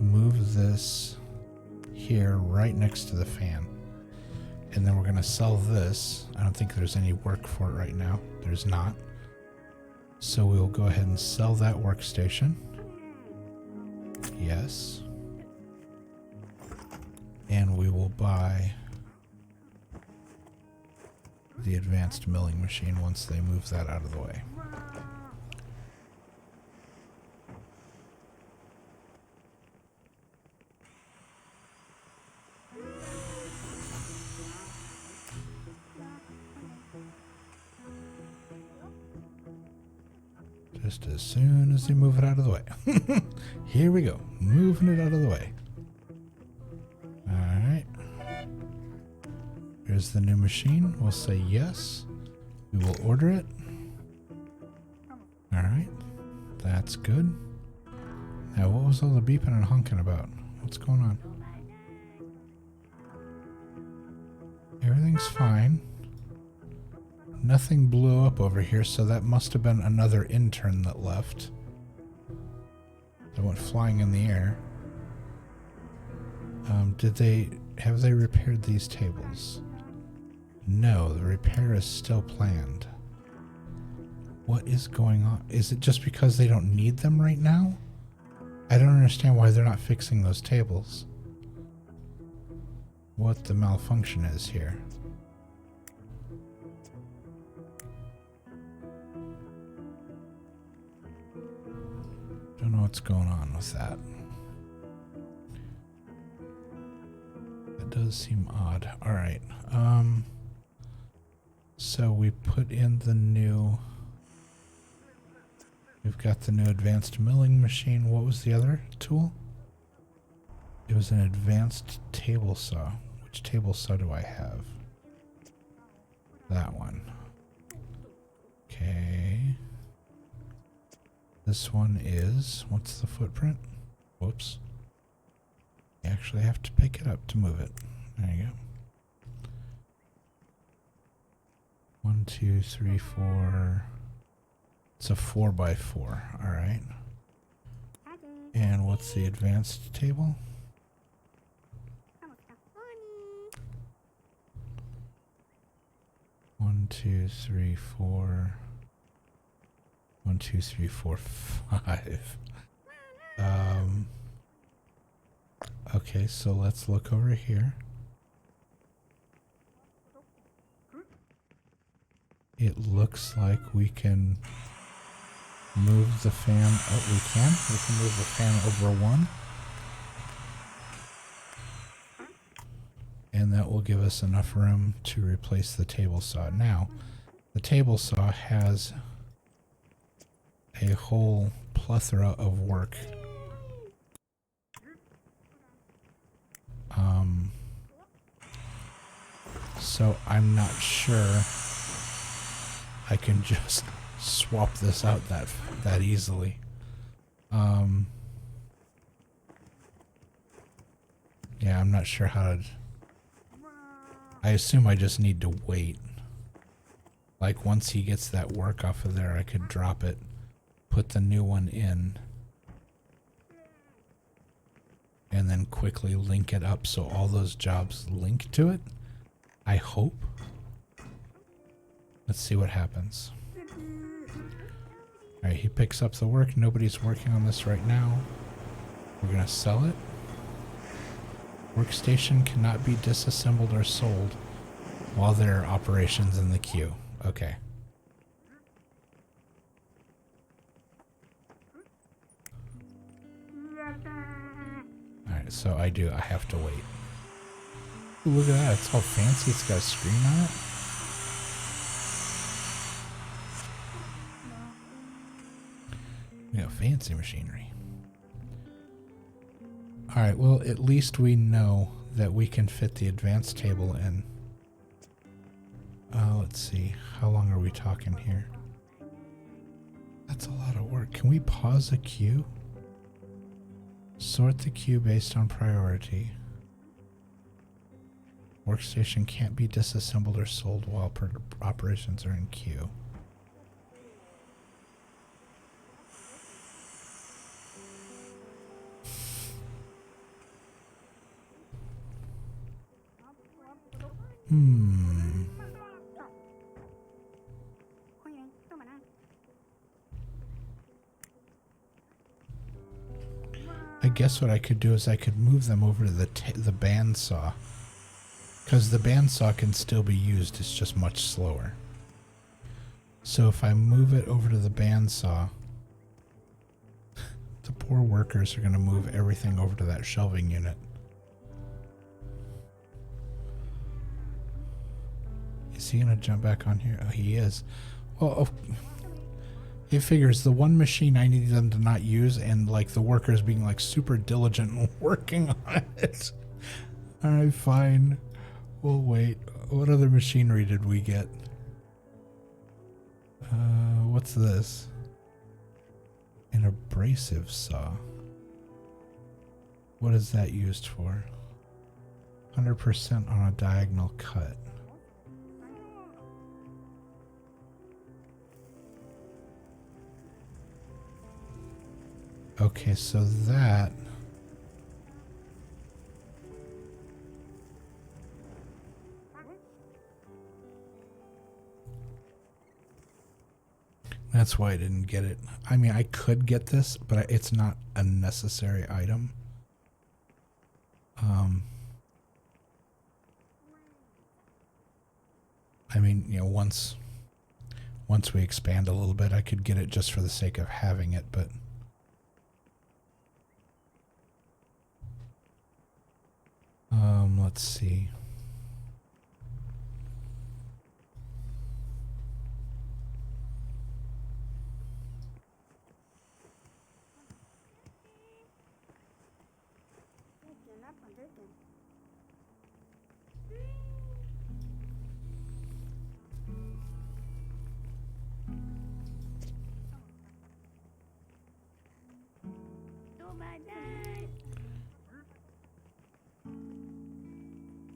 move this here right next to the fan, and then we're going to sell this. I don't think there's any work for it right now. There's not. So we'll go ahead and sell that workstation. Yes. And we will buy the advanced milling machine once they move that out of the way. Just as soon as they move it out of the way. Here we go, moving it out of the way. Alright. Here's the new machine. We'll say yes. We will order it. Alright. That's good. Now, what was all the beeping and honking about? What's going on? Everything's fine. Nothing blew up over here, so that must have been another intern that left. That went flying in the air. Have they repaired these tables? No, the repair is still planned. What is going on? Is it just because they don't need them right now? I don't understand why they're not fixing those tables. What the malfunction is here. Don't know what's going on with that. That does seem odd. Alright. So we put in the new... We've got the new advanced milling machine. What was the other tool? It was an advanced table saw. Which table saw do I have? That one. Okay. This one is... What's the footprint? Whoops. You actually have to pick it up to move it. There you go. 1, 2, 3, 4... It's a 4x4, alright. And what's the advanced table? 1, 2, 3, 4. 1, 2, 3, 4, 5. Okay, so let's look over here. It looks like we can move the fan. Oh, we can. We can move the fan over 1. And that will give us enough room to replace the table saw. Now, the table saw has a whole plethora of work. So I'm not sure I can just swap this out that easily. Yeah, I'm not sure how to... I assume I just need to wait. Like, once he gets that work off of there, I could drop it, put the new one in, and then quickly link it up so all those jobs link to it. I hope. Let's see what happens. Alright, he picks up the work. Nobody's working on this right now. We're gonna sell it. Workstation cannot be disassembled or sold while there are operations in the queue. Okay. Alright, so I have to wait. Ooh, look at that, it's all fancy, it's got a screen on it. We got fancy machinery. Alright, well, at least we know that we can fit the advanced table in. Let's see, how long are we talking here? That's a lot of work. Can we pause a queue? Sort the queue based on priority. Workstation can't be disassembled or sold while operations are in queue. I guess what I could do is I could move them over to the bandsaw, because the bandsaw can still be used. It's just much slower. So if I move it over to the bandsaw, the poor workers are going to move everything over to that shelving unit. Is he going to jump back on here? Oh, he is. Well, it figures the one machine I need them to not use, and like the workers being like super diligent and working on it. Alright, fine. We'll wait. What other machinery did we get? What's this? An abrasive saw. What is that used for? 100% on a diagonal cut. Okay, so that... That's why I didn't get it. I mean, I could get this, but it's not a necessary item. I mean, you know, once we expand a little bit, I could get it just for the sake of having it, but... let's see.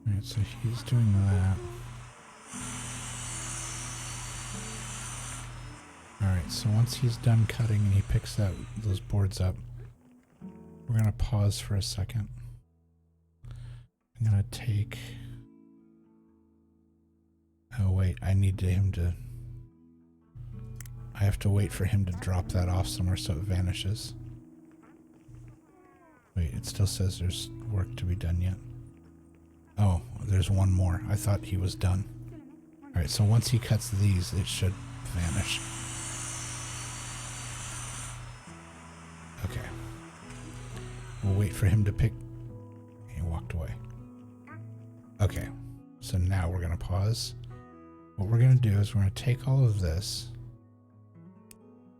Alright, so he's doing that. Alright, so once he's done cutting and he picks those boards up, we're going to pause for a second. I'm going to take... Oh wait, I have to wait for him to drop that off somewhere so it vanishes. Wait, it still says there's work to be done yet. Oh, there's one more. I thought he was done. Alright, so once he cuts these, it should vanish. Okay. We'll wait for him to pick... He walked away. Okay, so now we're going to pause. What we're going to do is we're going to take all of this,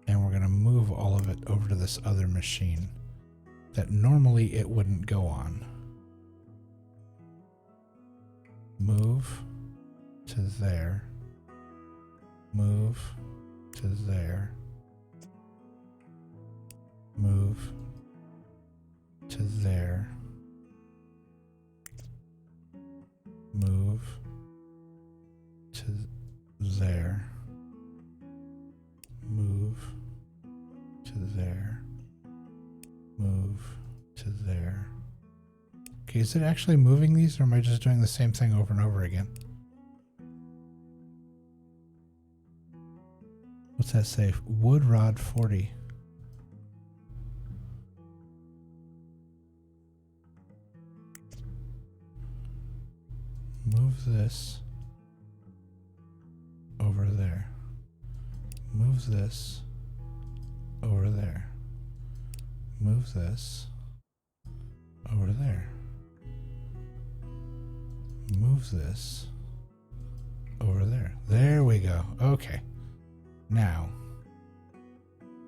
and we're going to move all of it over to this other machine that normally it wouldn't go on. Move to there. Move to there. Move to there. Move to there. Move to there. Move to there. Okay, is it actually moving these, or am I just doing the same thing over and over again? What's that say? Wood rod 40. Move this over there. Move this over there. Move this over there. Move this over there. There we go. Okay. Now,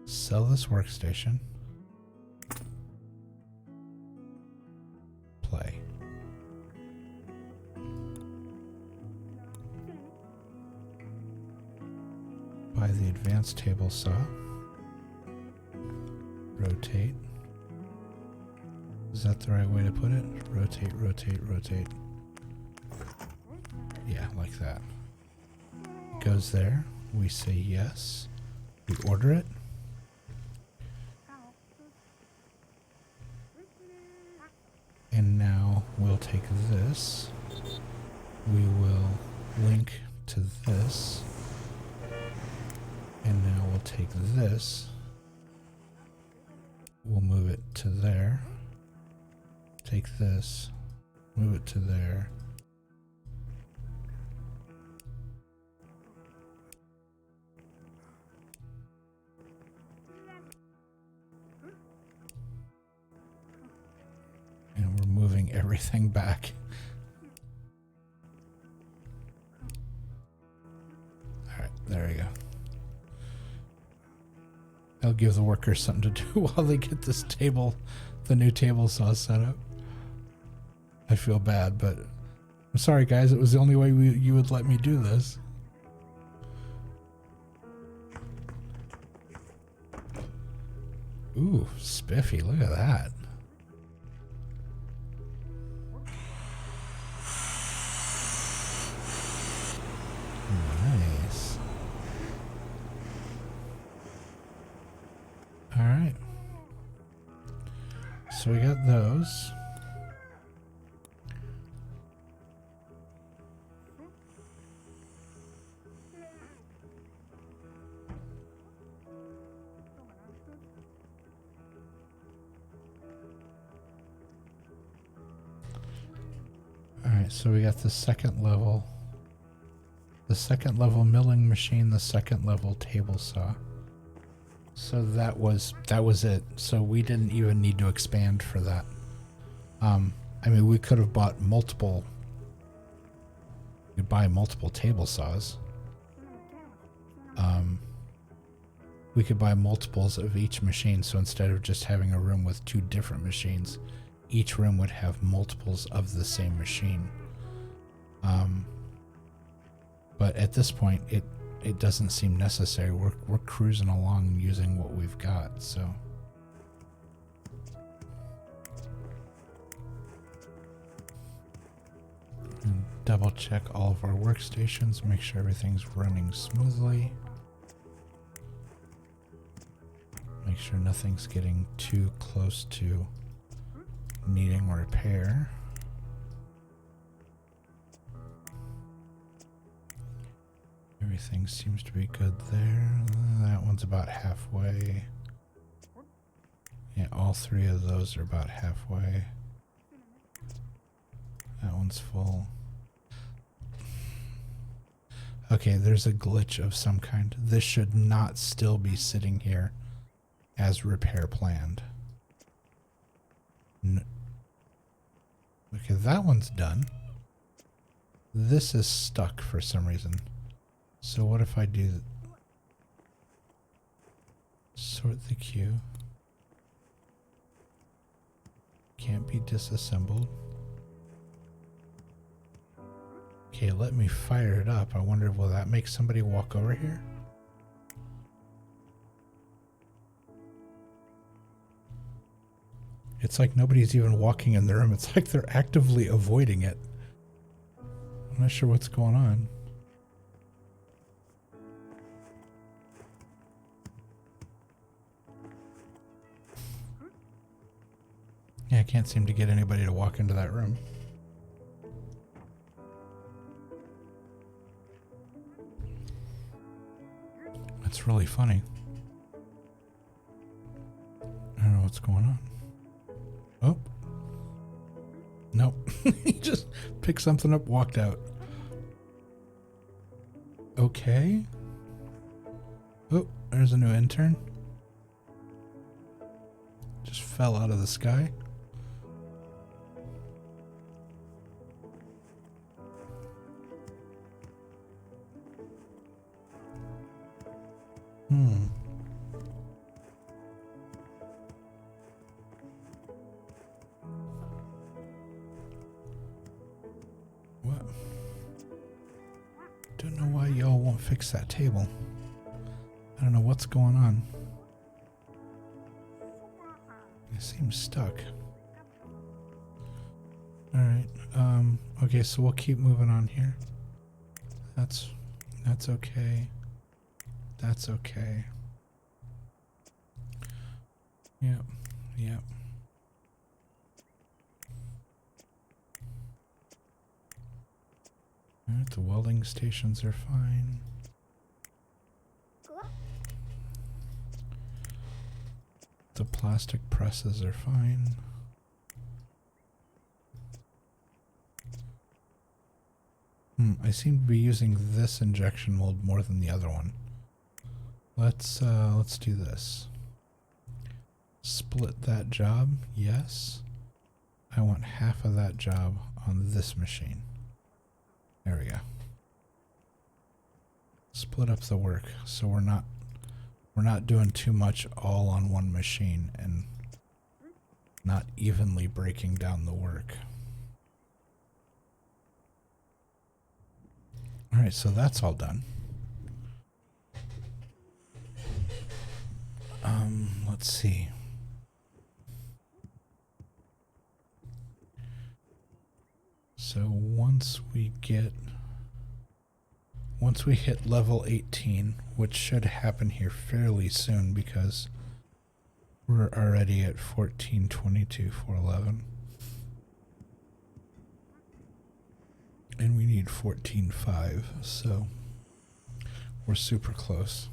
sell this workstation. Play. Buy the advanced table saw. Rotate. Is that the right way to put it? Rotate, rotate, rotate. Yeah, like that. Goes there. We say yes. We order it. And now we'll take this. We will link to this. And now we'll take this. We'll move it to there. Take this. Move it to there. And we're moving everything back. Alright, there we go. That'll give the workers something to do while they get this table, the new table saw set up. I feel bad, but I'm sorry guys, it was the only way you would let me do this. Ooh, spiffy, look at that. Nice. All right. So we got those. All right, so we got the second level milling machine, the second level table saw. So that was it. So we didn't even need to expand for that. I mean, we could have bought multiple. You'd buy multiple table saws. We could buy multiples of each machine. So instead of just having a room with two different machines, each room would have multiples of the same machine. But at this point, it doesn't seem necessary. We're cruising along using what we've got, so. And double check all of our workstations, make sure everything's running smoothly. Make sure nothing's getting too close to needing repair. Everything seems to be good there. That one's about halfway. Yeah, all three of those are about halfway. That one's full. Okay, there's a glitch of some kind. This should not still be sitting here as repair planned. Okay, that one's done. This is stuck for some reason. So what if I do... Sort the queue. Can't be disassembled. Okay, let me fire it up. I wonder, will that make somebody walk over here? It's like nobody's even walking in the room. It's like they're actively avoiding it. I'm not sure what's going on. Yeah, I can't seem to get anybody to walk into that room. That's really funny. I don't know what's going on. Oh. Nope. He just picked something up, walked out. Okay. Oh, there's a new intern. Just fell out of the sky. What? Don't know why y'all won't fix that table. I don't know what's going on. It seems stuck. Alright, okay, so we'll keep moving on here. That's okay. That's okay. Yep, yep. Alright, the welding stations are fine. The plastic presses are fine. I seem to be using this injection mold more than the other one. Let's do this. Split that job, yes. I want half of that job on this machine. There we go. Split up the work so we're not doing too much all on one machine and not evenly breaking down the work. Alright, so that's all done. Let's see. So once we hit level 18, which should happen here fairly soon because we're already at 1422 411. And we need 14.5, so we're super close.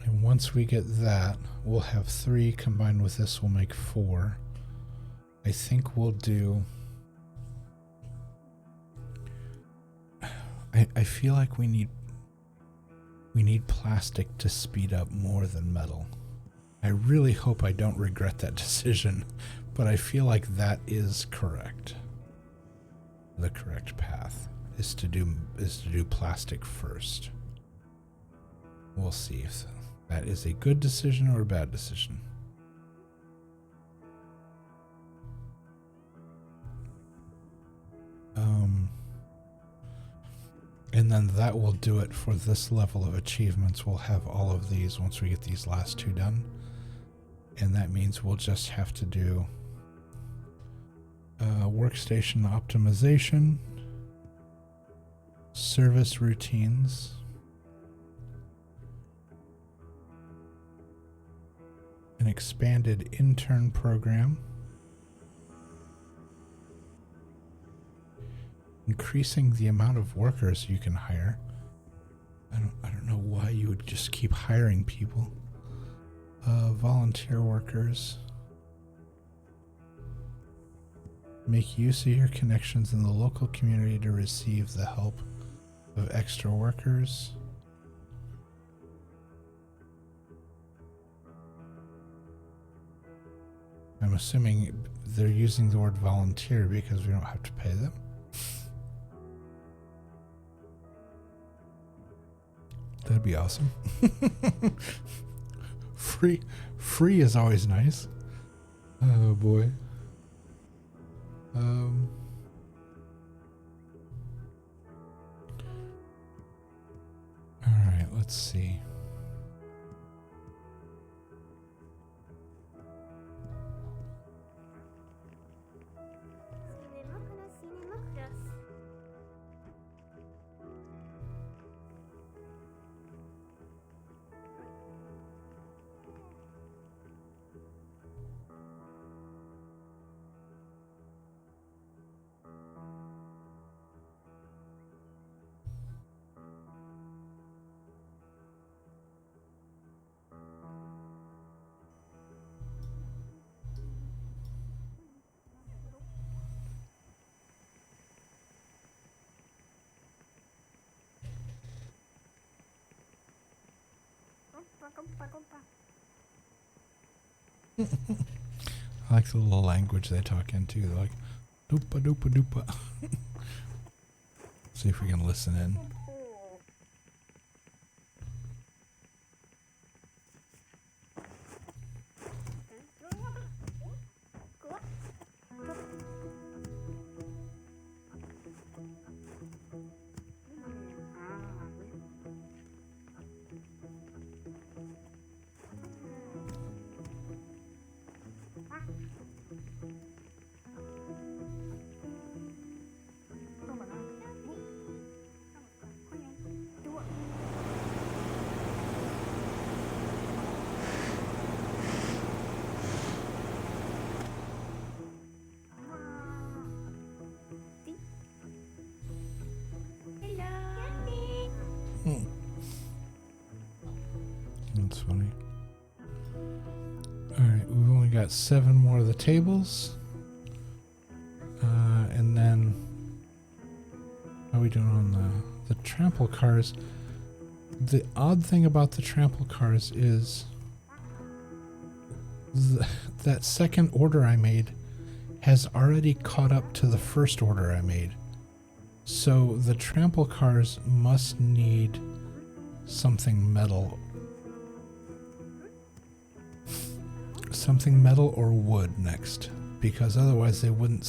And once we get that, we'll have 3 combined with this will make 4. I think we'll do... I feel like we need plastic to speed up more than metal. I really hope I don't regret that decision, but I feel like that is correct. The correct path is to do plastic first. We'll see if that is a good decision or a bad decision. And then that will do it for this level of achievements. We'll have all of these once we get these last 2 done. And that means we'll just have to do workstation optimization, service routines, an expanded intern program, increasing the amount of workers you can hire. I don't know why you would just keep hiring people. Volunteer workers. Make use of your connections in the local community to receive the help of extra workers. I'm assuming they're using the word volunteer because we don't have to pay them. That'd be awesome. Free is always nice. Oh boy. All right, let's see. I like the little language they talk into. They're like, doopa doopa doopa. See if we can listen in. That's funny. Alright, we've only got 7 more of the tables. And then, how are we doing on the trample cars? The odd thing about the trample cars is that second order I made has already caught up to the first order I made. So the trample cars must need something metal. Something metal or wood next, because otherwise they wouldn't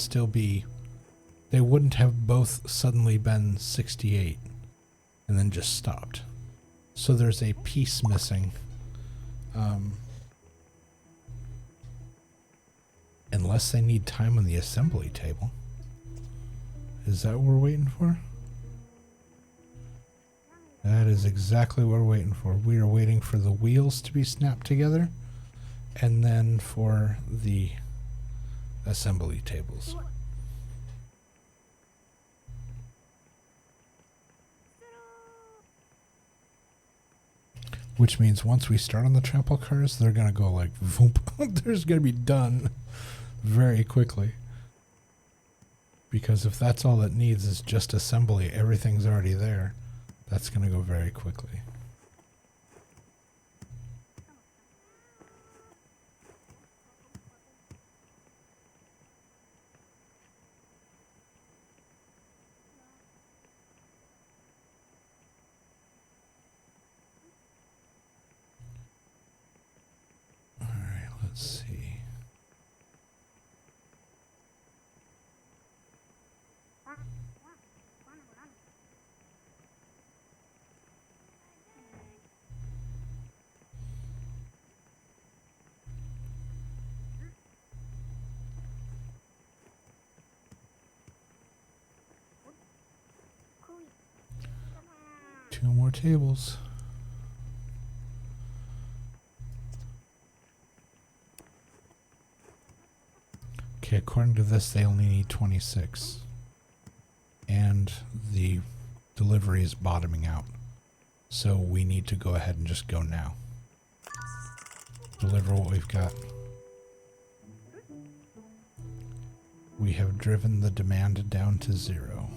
have both suddenly been 68 and then just stopped. So there's a piece missing. Unless they need time on the assembly table. Is that what we're waiting for? That is exactly what we're waiting for. We are waiting for the wheels to be snapped together and then for the assembly tables. Which means once we start on the trample cars, they're going to go like, voop. They're just going to be done very quickly. Because if that's all it needs is just assembly, everything's already there, that's going to go very quickly. All right, let's see. Two more tables. Okay, according to this, they only need 26. And the delivery is bottoming out. So we need to go ahead and just go now. Deliver what we've got. We have driven the demand down to 0.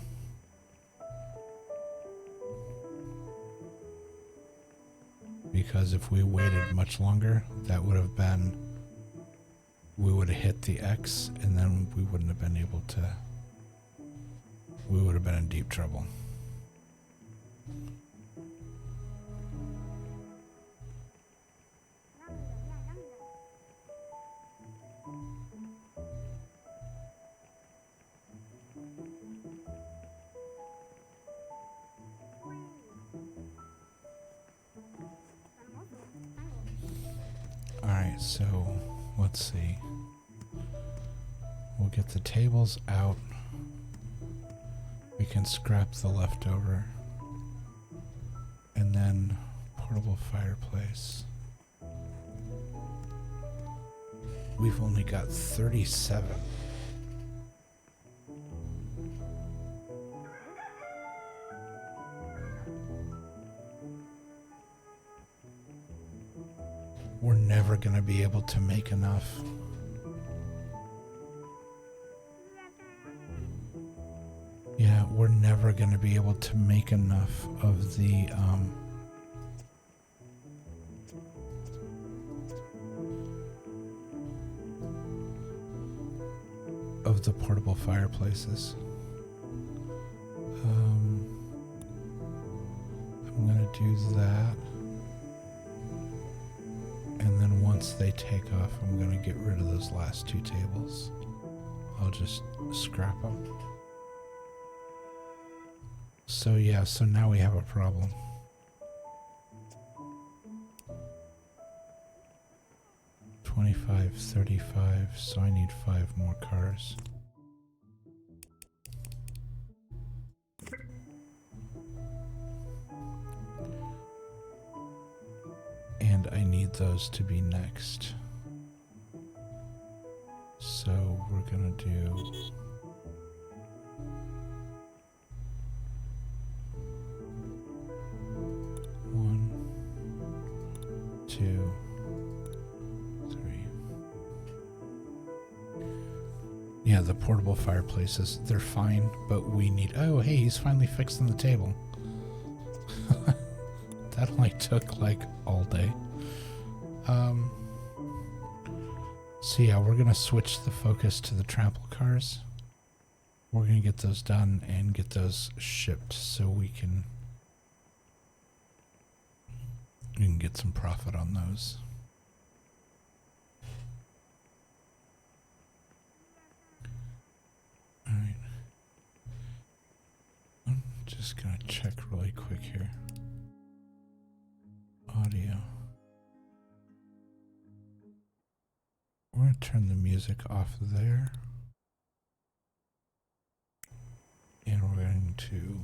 Because if we waited much longer, that would have been, we would have hit the X and then we wouldn't have been able to, we would have been in deep trouble. so let's see. We'll get the tables out. We can scrap the leftover. And then portable fireplace. We've only got 37. We're never going to be able to make enough. Yeah, we're never going to be able to make enough of the portable fireplaces. I'm going to do that. And then once they take off, I'm going to get rid of those last two tables. I'll just scrap them. So yeah, so now we have a problem. $25, $35, so I need 5 more cars. And I need those to be next. So we're gonna do one, two, three. Yeah, the portable fireplaces, they're fine, but we need... Oh, hey, he's finally fixing the table. That only took like all day. So yeah, we're gonna switch the focus to the trample cars. We're gonna get those done and get those shipped so we can get some profit on those. All right. I'm just gonna check really quick here. Audio. We're going to turn the music off there. And we're going to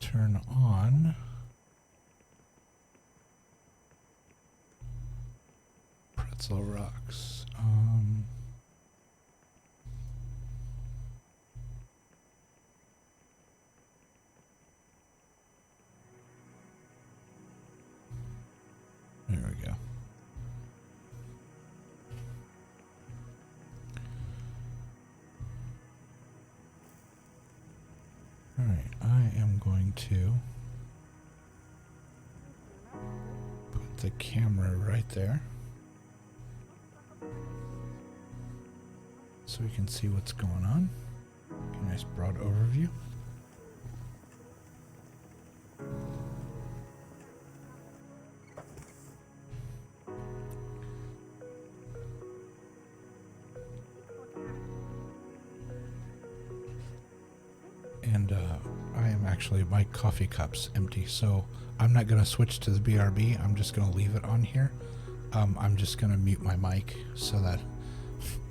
turn on Pretzel Rocks. There we go. Alright, I am going to put the camera right there so we can see what's going on. Get a nice broad overview. And I am actually, my coffee cup's empty, so I'm not going to switch to the BRB. I'm just going to leave it on here. I'm just going to mute my mic so that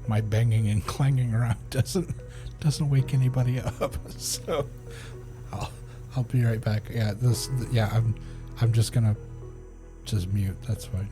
my banging and clanging around doesn't wake anybody up. So I'll be right back. Yeah, I'm just going to just mute. That's fine.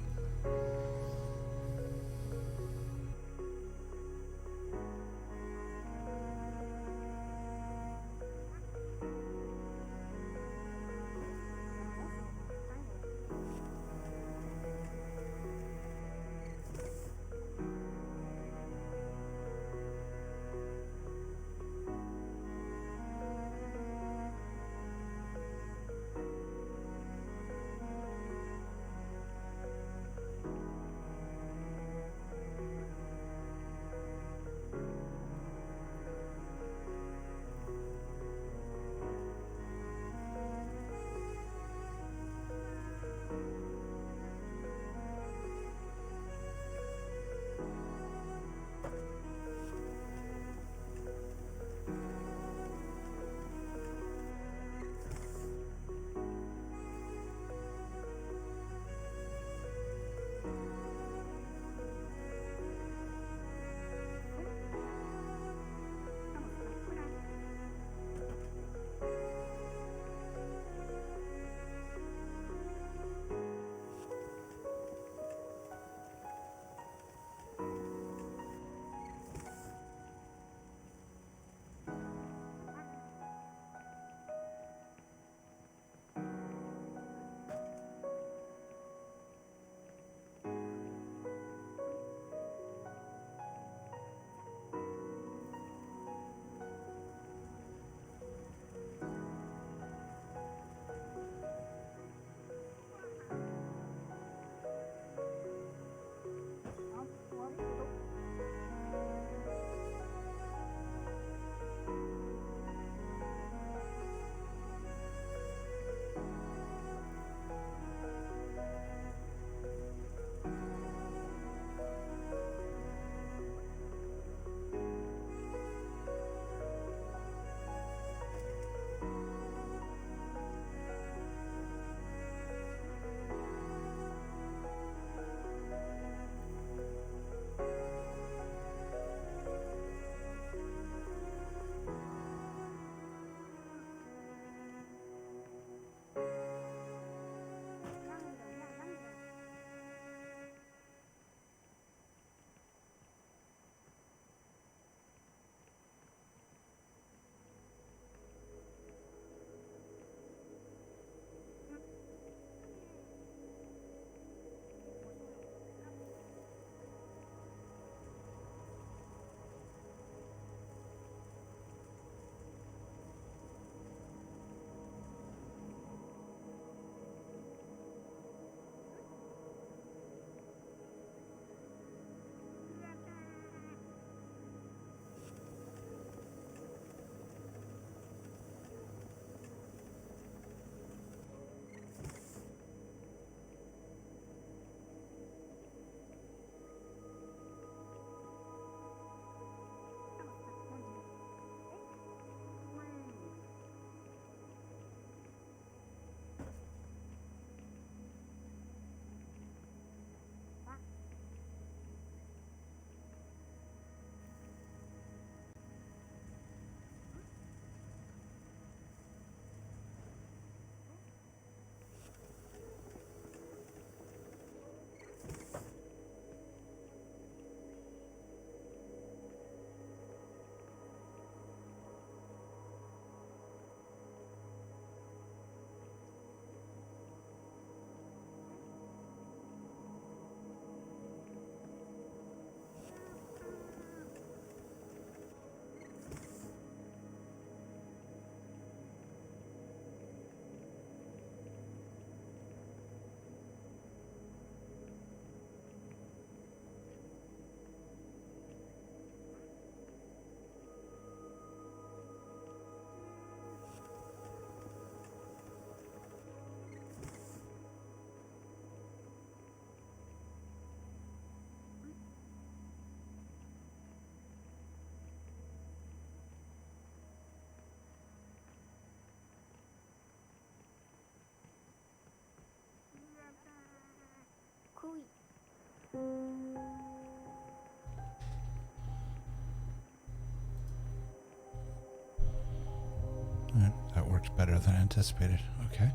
worked better than anticipated. Okay.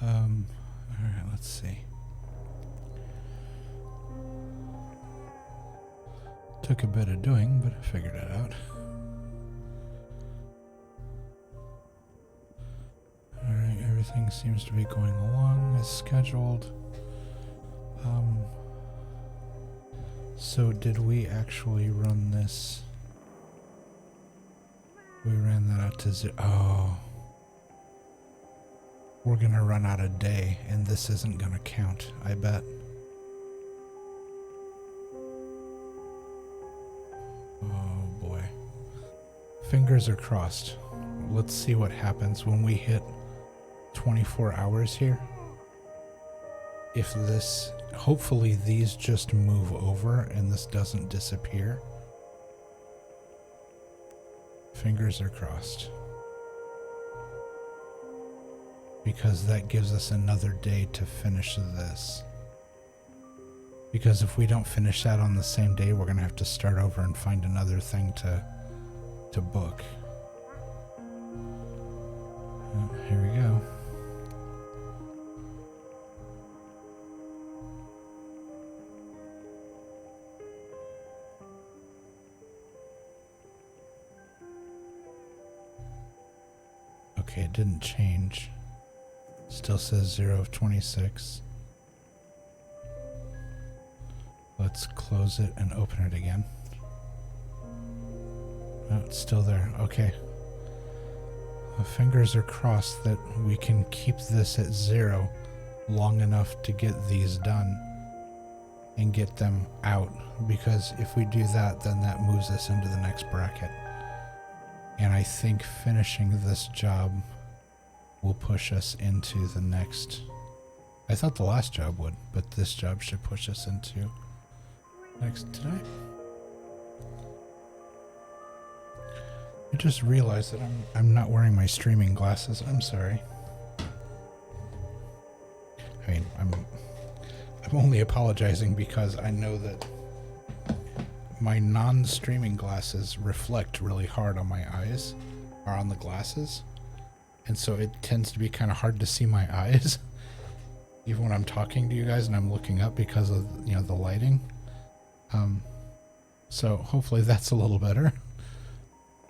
Alright, let's see. Took a bit of doing, but I figured it out. Alright, everything seems to be going along as scheduled. So did we actually run this? We ran that out to zero. Oh. We're gonna run out of day, and this isn't gonna count, I bet. Oh boy. Fingers are crossed. Let's see what happens when we hit 24 hours here. If this, hopefully these just move over and this doesn't disappear. Fingers are crossed. Because that gives us another day to finish this. Because if we don't finish that on the same day, we're gonna have to start over and find another thing to book. Oh, here we go. Okay, it didn't change. Still says 0 of 26. Let's close it and open it again. Oh, it's still there. Okay. The fingers are crossed that we can keep this at 0 long enough to get these done and get them out. Because if we do that, then that moves us into the next bracket. And I think finishing this job will push us into the next. I thought the last job would, but this job should push us into next tonight. I just realized that I'm not wearing my streaming glasses. I'm sorry. I mean, I'm only apologizing because I know that my non-streaming glasses reflect really hard on my eyes, or on the glasses. And so it tends to be kind of hard to see my eyes, even when I'm talking to you guys and I'm looking up because of, you know, the lighting. So hopefully that's a little better.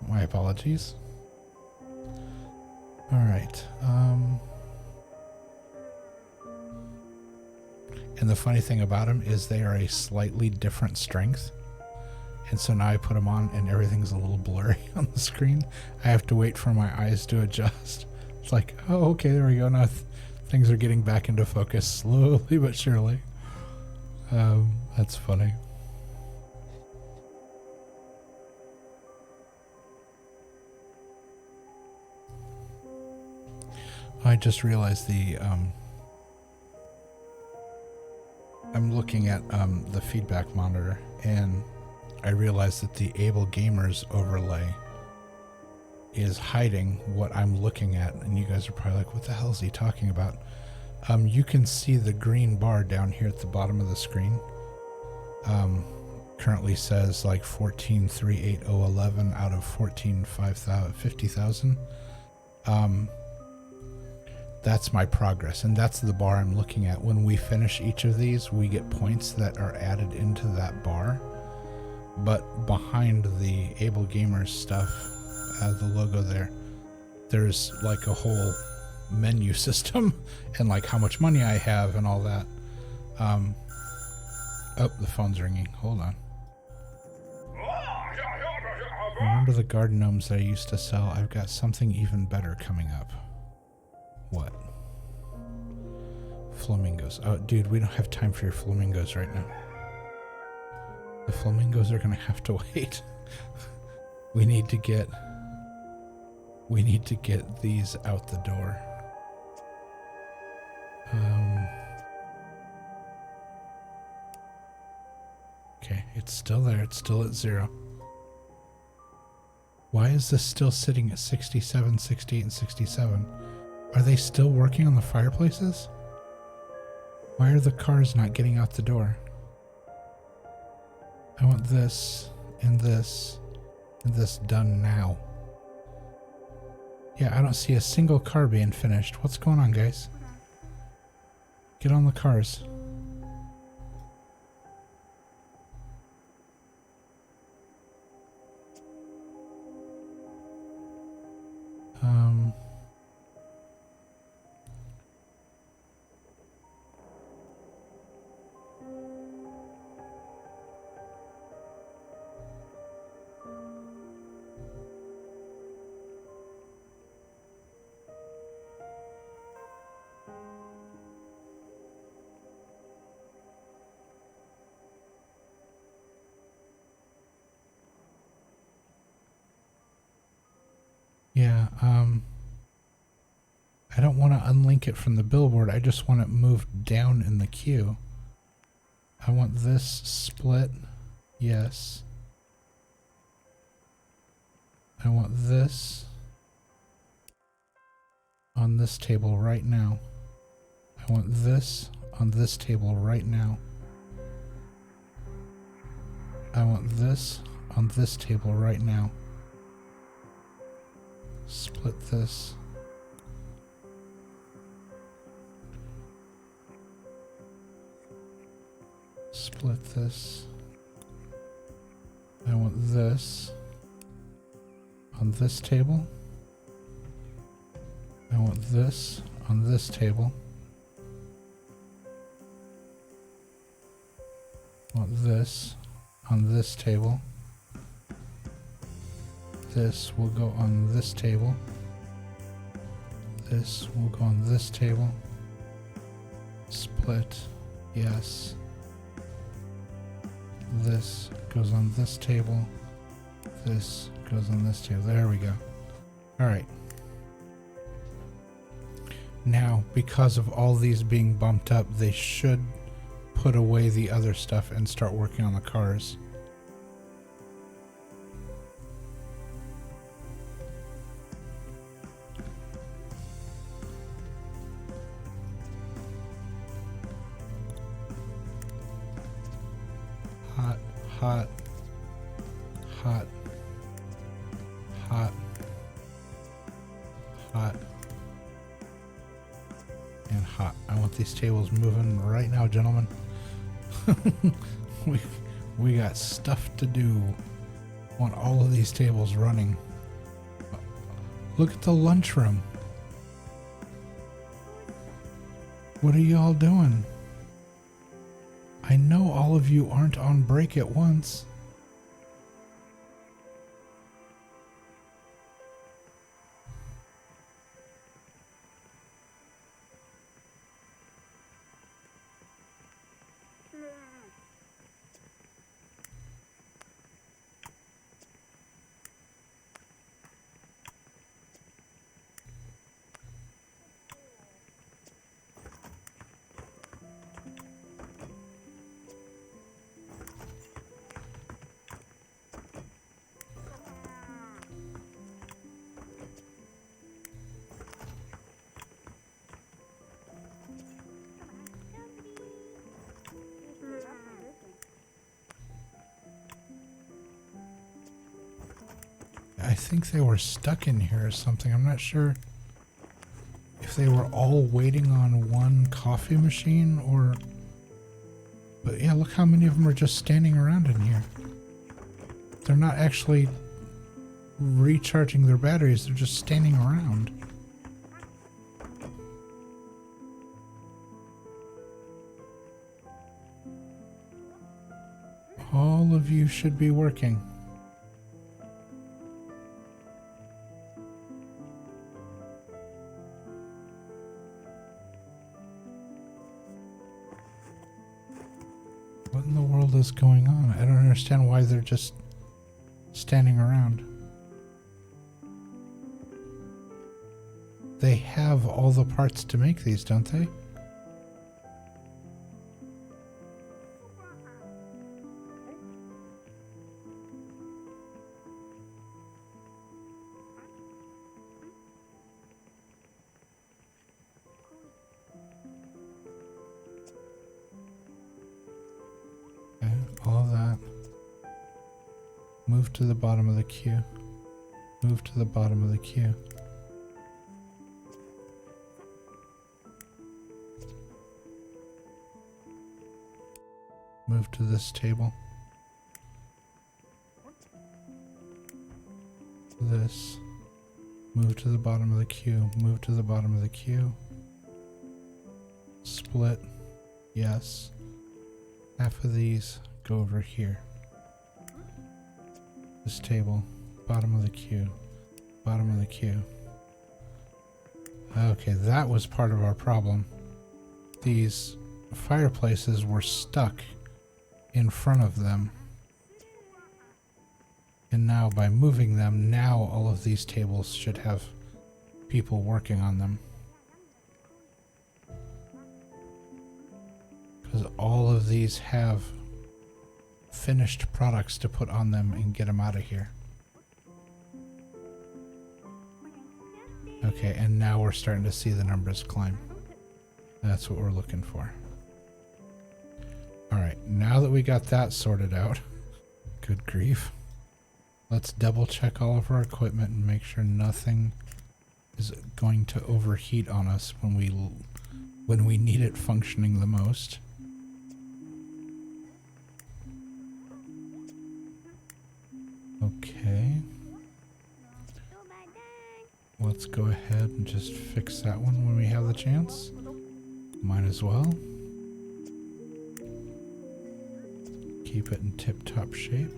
My apologies. All right. And the funny thing about them is they are a slightly different strength. And so now I put them on and everything's a little blurry on the screen. I have to wait for my eyes to adjust. It's like, oh, okay, there we go. Now things are getting back into focus slowly but surely. That's funny. I just realized I'm looking at the feedback monitor, and I realized that the Able Gamers overlay is hiding what I'm looking at, and you guys are probably like, what the hell is he talking about? You can see the green bar down here at the bottom of the screen. Currently says like 14,38011 out of 50,000. That's my progress, and that's the bar I'm looking at. When we finish each of these, we get points that are added into that bar. But behind the Able Gamers stuff, the logo there's like a whole menu system and like how much money I have and all that. Oh, the phone's ringing. Hold on. Remember the garden gnomes that I used to sell? I've got something even better coming up. What? Flamingos. Oh, dude, we don't have time for your flamingos right now. The flamingos are gonna have to wait. We need to get these out the door. Okay, it's still there. It's still at 0. Why is this still sitting at 67, 68, and 67? Are they still working on the fireplaces? Why are the cars not getting out the door? I want this and this and this done now. Yeah, I don't see a single car being finished. What's going on, guys? Get on the cars. Um... Yeah, I don't want to unlink it from the billboard. I just want it moved down in the queue. I want this split. Yes. I want this on this table right now. I want this on this table right now. I want this on this table right now. Split this. Split this. I want this on this table. I want this on this table. I want this on this table. This will go on this table. This will go on this table. Split. Yes. This goes on this table. This goes on this table. There we go. Alright. Now, because of all these being bumped up, they should put away the other stuff and start working on the cars. Hot, hot, hot, hot, hot, and hot. I want these tables moving right now, gentlemen. we got stuff to do. I want all of these tables running. Look at the lunchroom. What are y'all doing? I know all of you aren't on break at once. I think they were stuck in here or something. I'm not sure if they were all waiting on one coffee machine or... But yeah, look how many of them are just standing around in here. They're not actually recharging their batteries. They're just standing around. All of you should be working. What in the world is going on? I don't understand why they're just standing around. They have all the parts to make these, don't they? All that. Move to the bottom of the queue. Move to the bottom of the queue. Move to this table. This. Move to the bottom of the queue. Move to the bottom of the queue. Split. Yes. Half of these go over here. This table. Bottom of the queue. Bottom of the queue. Okay, that was part of our problem. These fireplaces were stuck in front of them. And now by moving them, now all of these tables should have people working on them. Because all of these have finished products to put on them and get them out of here. Okay, and now we're starting to see the numbers climb. That's what we're looking for. Alright, now that we got that sorted out, good grief, let's double check all of our equipment and make sure nothing is going to overheat on us when we need it functioning the most. Okay. Let's go ahead and just fix that one when we have the chance. Might as well. Keep it in tip-top shape.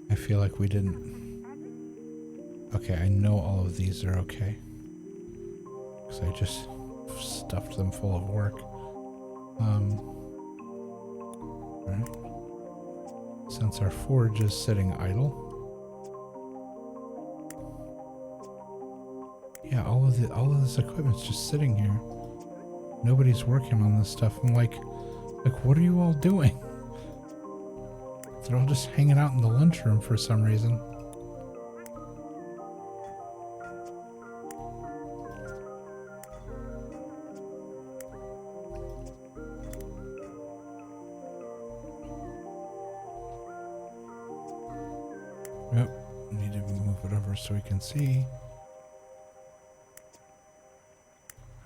I feel like we didn't... Okay, I know all of these are okay. Because I just stuffed them full of work. Right. Since our forge is sitting idle, yeah, all of this equipment's just sitting here. Nobody's working on this stuff. I'm like, what are you all doing? They're all just hanging out in the lunchroom for some reason. Yep, need to move it over so we can see.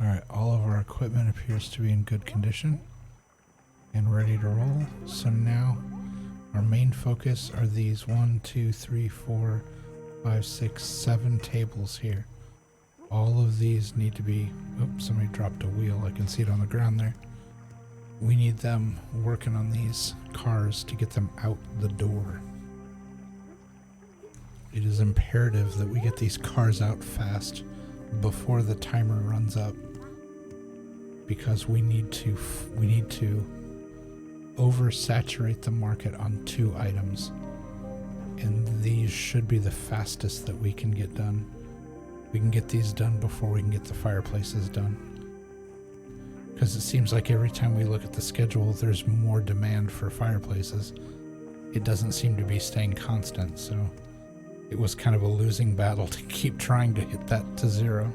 Alright, all of our equipment appears to be in good condition and ready to roll. So now our main focus are these 1, 2, 3, 4, 5, 6, 7 tables here. All of these need to be... Oops, somebody dropped a wheel. I can see it on the ground there. We need them working on these cars to get them out the door. It is imperative that we get these cars out fast before the timer runs up, because we need to oversaturate the market on 2 items, and these should be the fastest that we can get done. We can get these done before we can get the fireplaces done, because it seems like every time we look at the schedule there's more demand for fireplaces. It doesn't seem to be staying constant, so it was kind of a losing battle to keep trying to hit that to 0.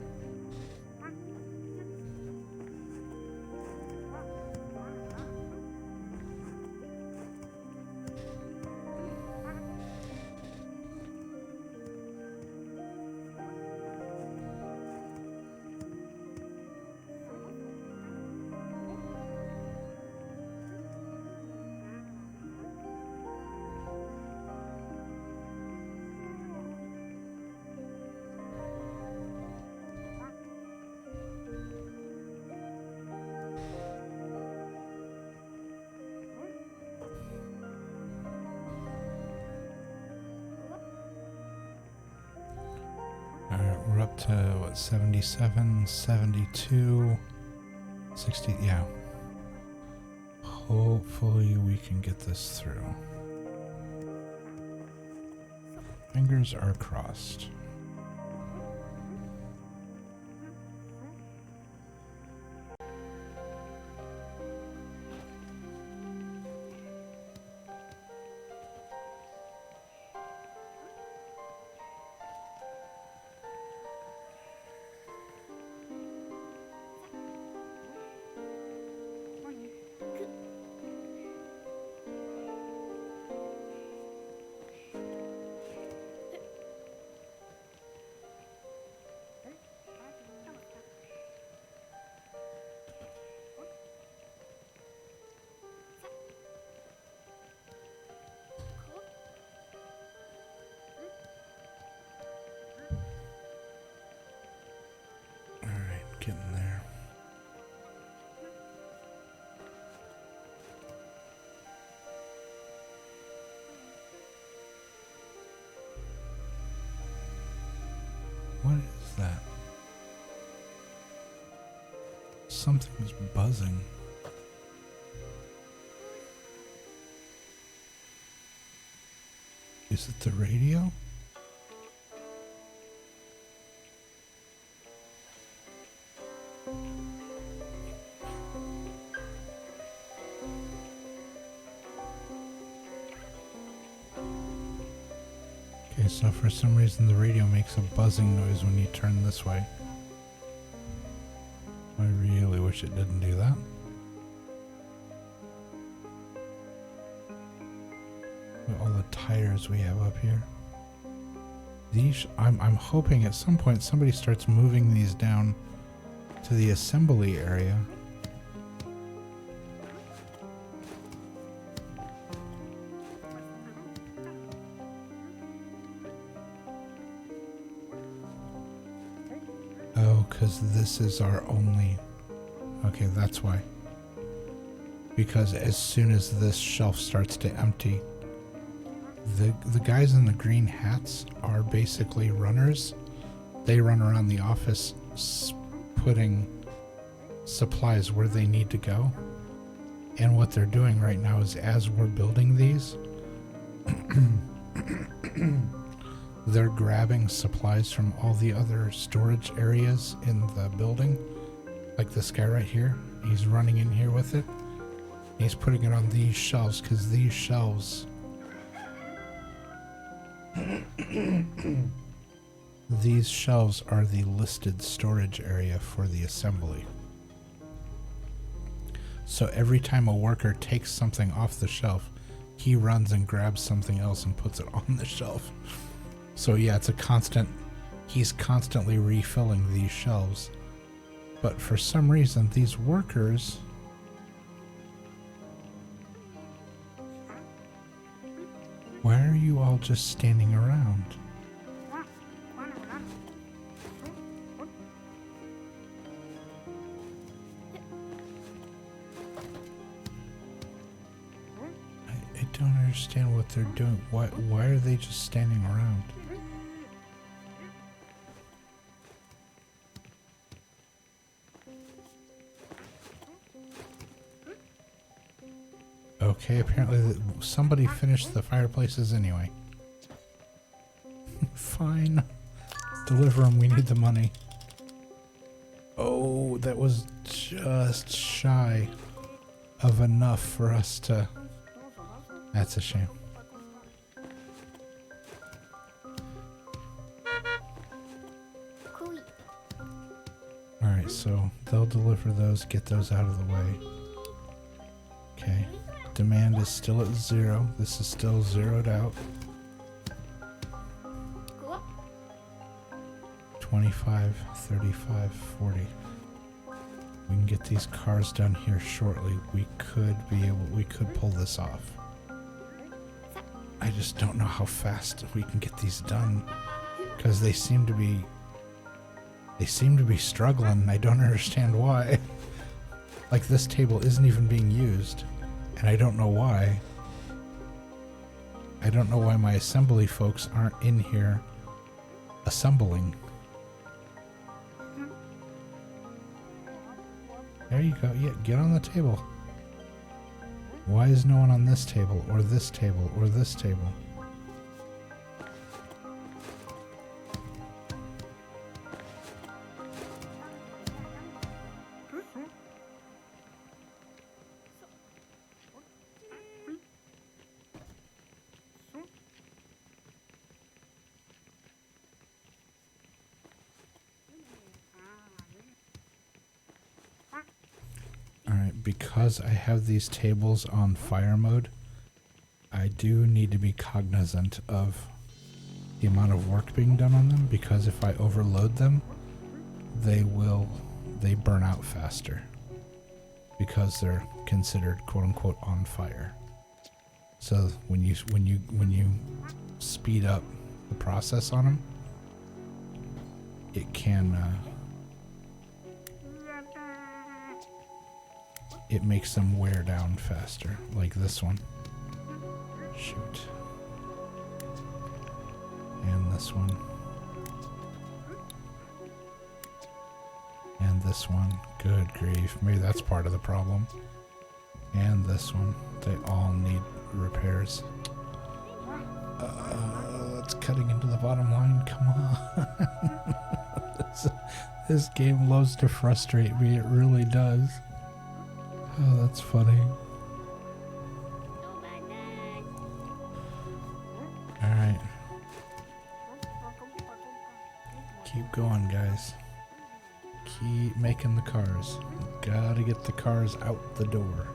We're up to, what, 77, 72, 60, yeah. Hopefully we can get this through. Fingers are crossed. that? Something's buzzing. Is it the radio? Okay, so for some reason the radio makes a buzzing noise when you turn this way. I really wish it didn't do that. Look at all the tires we have up here. These, I'm hoping at some point somebody starts moving these down to the assembly area. Oh, because this is our only... Okay, that's why. Because as soon as this shelf starts to empty, the guys in the green hats are basically runners. They run around the office putting supplies where they need to go. And what they're doing right now is, as we're building these, they're grabbing supplies from all the other storage areas in the building. Like this guy right here, he's running in here with it. He's putting it on these shelves because these shelves these shelves are the listed storage area for the assembly. So every time a worker takes something off the shelf, he runs and grabs something else and puts it on the shelf. So yeah, it's a constant, he's constantly refilling these shelves. But for some reason, these workers... Why are you all just standing around? I don't understand what they're doing. Why are they just standing around? Okay, apparently somebody finished the fireplaces anyway. Fine. Deliver them, we need the money. Oh, that was just shy of enough for us to... That's a shame. Alright, so they'll deliver those, get those out of the way. Okay. Demand is still at 0. This is still zeroed out. 25, 35, 40. We can get these cars done here shortly. We could pull this off. I just don't know how fast we can get these done, because they seem to be struggling. I don't understand why. Like, this table isn't even being used. And I don't know why. I don't know why my assembly folks aren't in here assembling. There you go. Yeah, get on the table. Why is no one on this table, or this table, or this table? Because I have these tables on fire mode, I do need to be cognizant of the amount of work being done on them, because if I overload them, they burn out faster because they're considered quote unquote on fire. So when you speed up the process on them, it can it makes them wear down faster, like this one. Shoot. And this one. And this one. Good grief. Maybe that's part of the problem. And this one. They all need repairs. It's cutting into the bottom line. Come on. This game loves to frustrate me. It really does. Oh, that's funny. Alright. Keep going, guys. Keep making the cars. Gotta get the cars out the door.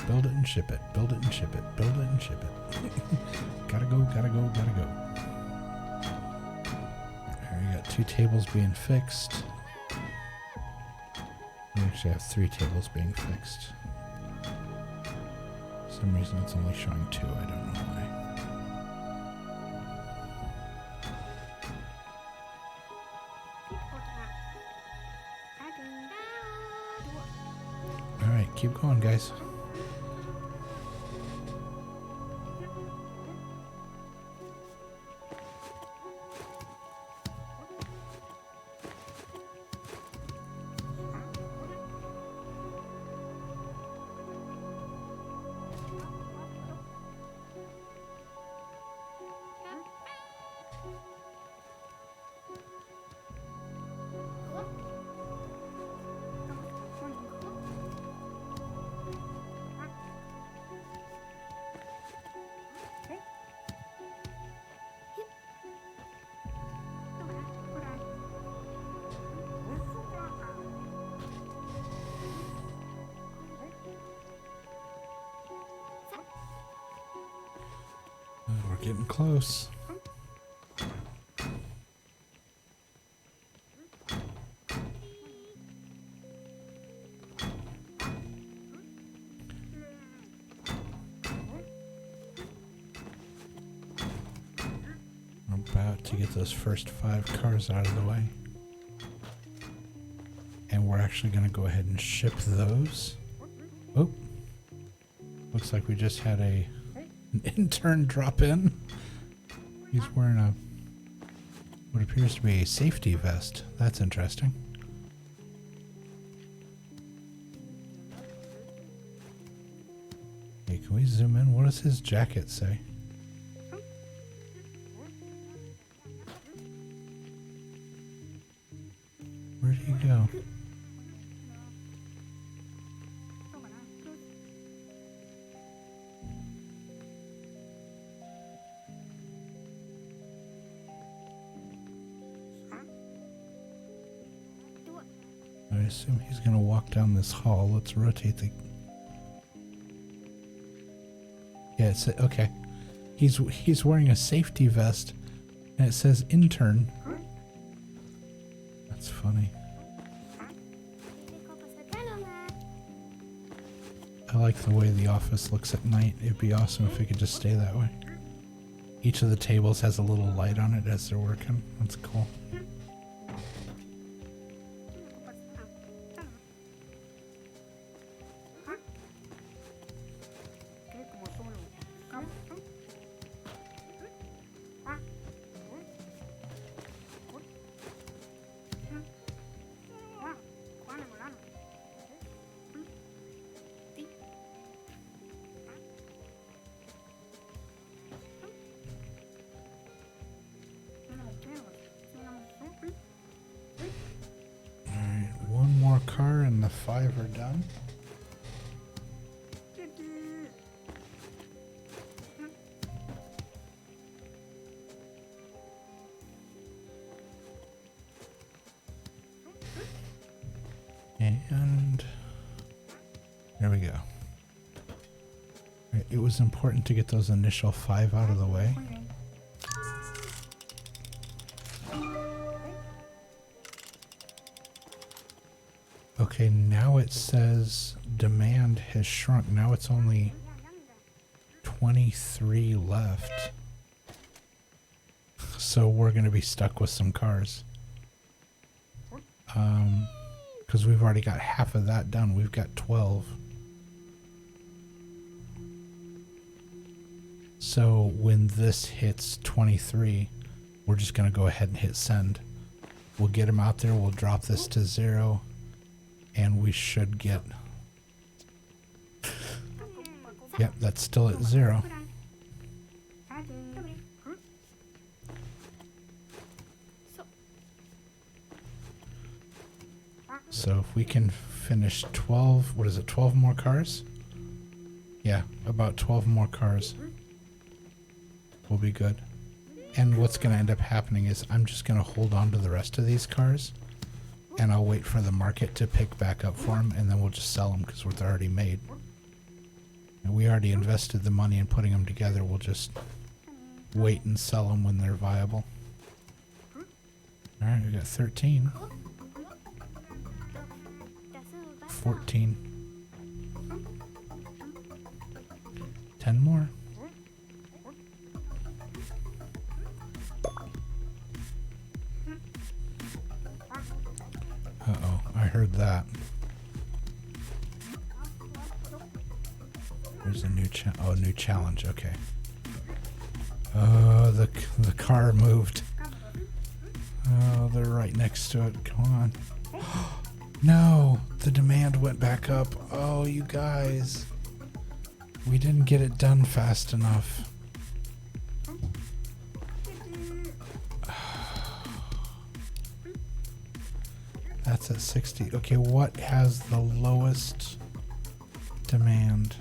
Build it and ship it. Build it and ship it. Build it and ship it. Gotta go, gotta go, gotta go. Alright, we got 2 tables being fixed. We actually have 3 tables being fixed. For some reason it's only showing 2. I don't know why. Alright, keep going, guys. We're getting close. We're about to get those first 5 cars out of the way. And we're actually going to go ahead and ship those. Oh, looks like we just had an intern drop in. He's wearing what appears to be a safety vest. That's interesting. Hey, can we zoom in? What does his jacket say? Where did he go? I assume he's going to walk down this hall. Let's rotate the... Yeah, it's okay. He's wearing a safety vest, and it says intern. That's funny. I like the way the office looks at night. It'd be awesome if it could just stay that way. Each of the tables has a little light on it as they're working. That's cool. Car and the 5 are done. And there we go. It was important to get those initial 5 out of the way. Okay, now it says demand has shrunk. Now it's only 23 left. So we're going to be stuck with some cars. Because we've already got half of that done. We've got 12. So when this hits 23, we're just going to go ahead and hit send. We'll get them out there. We'll drop this to 0. And we should get... Yep, that's still at 0. So if we can finish 12, what is it, 12 more cars? Yeah, about 12 more cars will be good. And what's going to end up happening is I'm just going to hold on to the rest of these cars, and I'll wait for the market to pick back up for them, and then we'll just sell them because they're already made. And we already invested the money in putting them together. We'll just wait and sell them when they're viable. Alright, we got 13. 14. 10 more. Uh-oh, I heard that. There's a new new challenge, okay. Oh, the car moved. Oh, they're right next to it. Come on. No, the demand went back up. Oh, you guys. We didn't get it done fast enough. That's at 60. Okay, what has the lowest demand?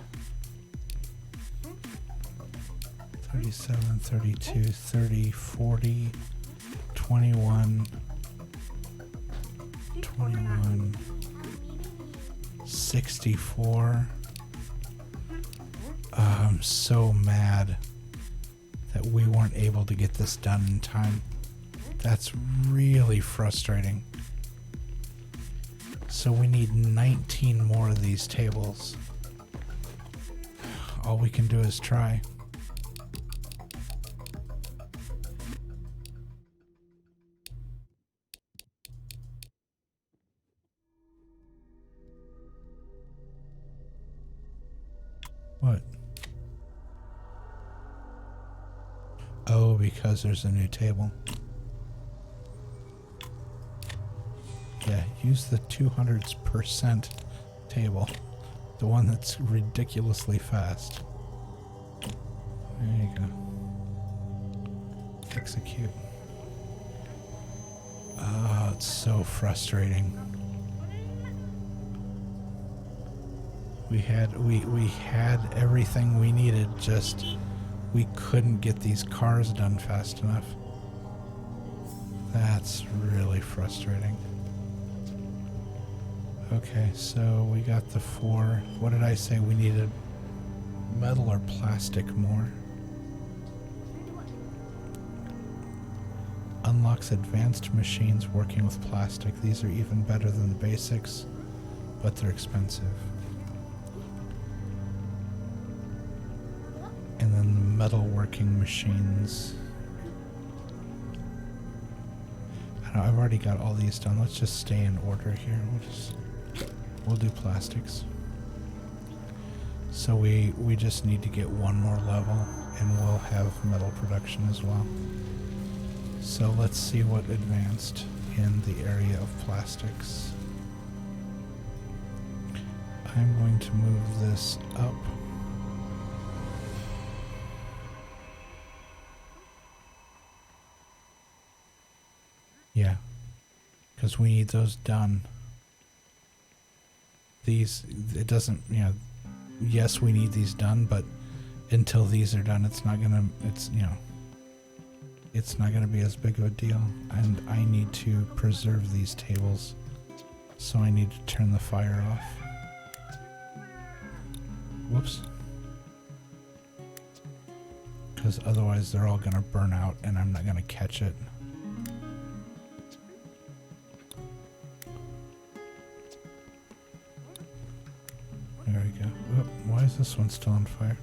37, 32, 30, 40, 21, 21, 64. I'm so mad that we weren't able to get this done in time. That's really frustrating. So we need 19 more of these tables. All we can do is try. What? Oh, because there's a new table. Yeah, use the 200% table. The one that's ridiculously fast. There you go. Execute. Oh, it's so frustrating. We had everything we needed, just we couldn't get these cars done fast enough. That's really frustrating. Okay, so we got the 4. What did I say we needed? Metal or plastic more? Unlocks advanced machines working with plastic. These are even better than the basics, but they're expensive. And then metalworking machines. I don't know, I've already got all these done. Let's just stay in order here. We'll do plastics. So we just need to get one more level, and we'll have metal production as well. So let's see what advanced in the area of plastics. I'm going to move this up. Yeah, because we need those done. These, it doesn't, you know, yes, we need these done, but until these are done, it's not gonna, it's, you know, it's not gonna be as big of a deal. And I need to preserve these tables, so I need to turn the fire off. Whoops. Because otherwise they're all gonna burn out and I'm not gonna catch it. There we go. Oh, why is this one still on fire?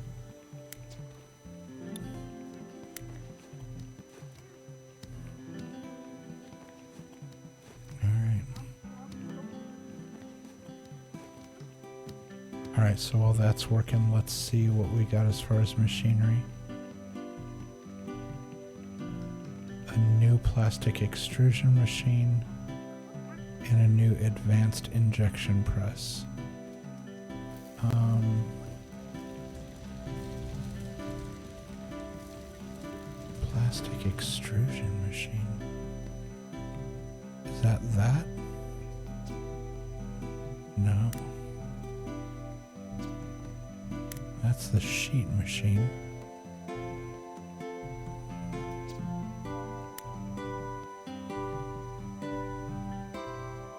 Alright, so while that's working, let's see what we got as far as machinery. A new plastic extrusion machine and a new advanced injection press. Plastic extrusion machine. Is that? No. That's the sheet machine.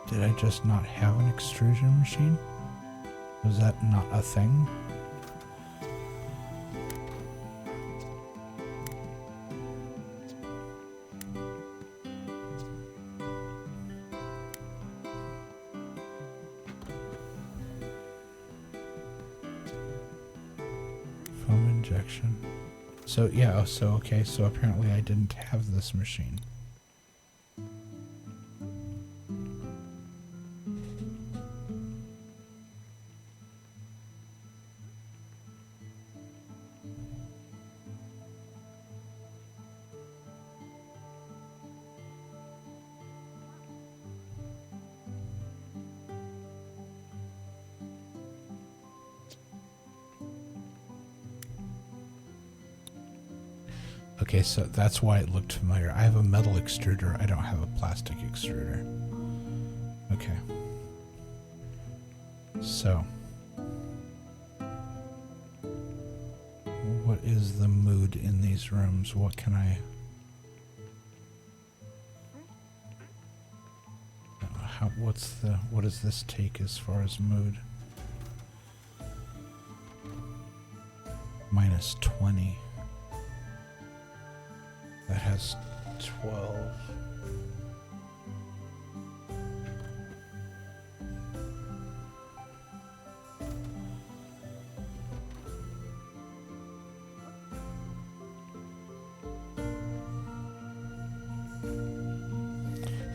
Did I just not have an extrusion machine? Was that not a thing? Foam injection. So yeah, okay, so apparently I didn't have this machine. Okay, so that's why it looked familiar. I have a metal extruder. I don't have a plastic extruder. Okay. So. What is the mood in these rooms? What can I... what does this take as far as mood? Minus 20. That has 12.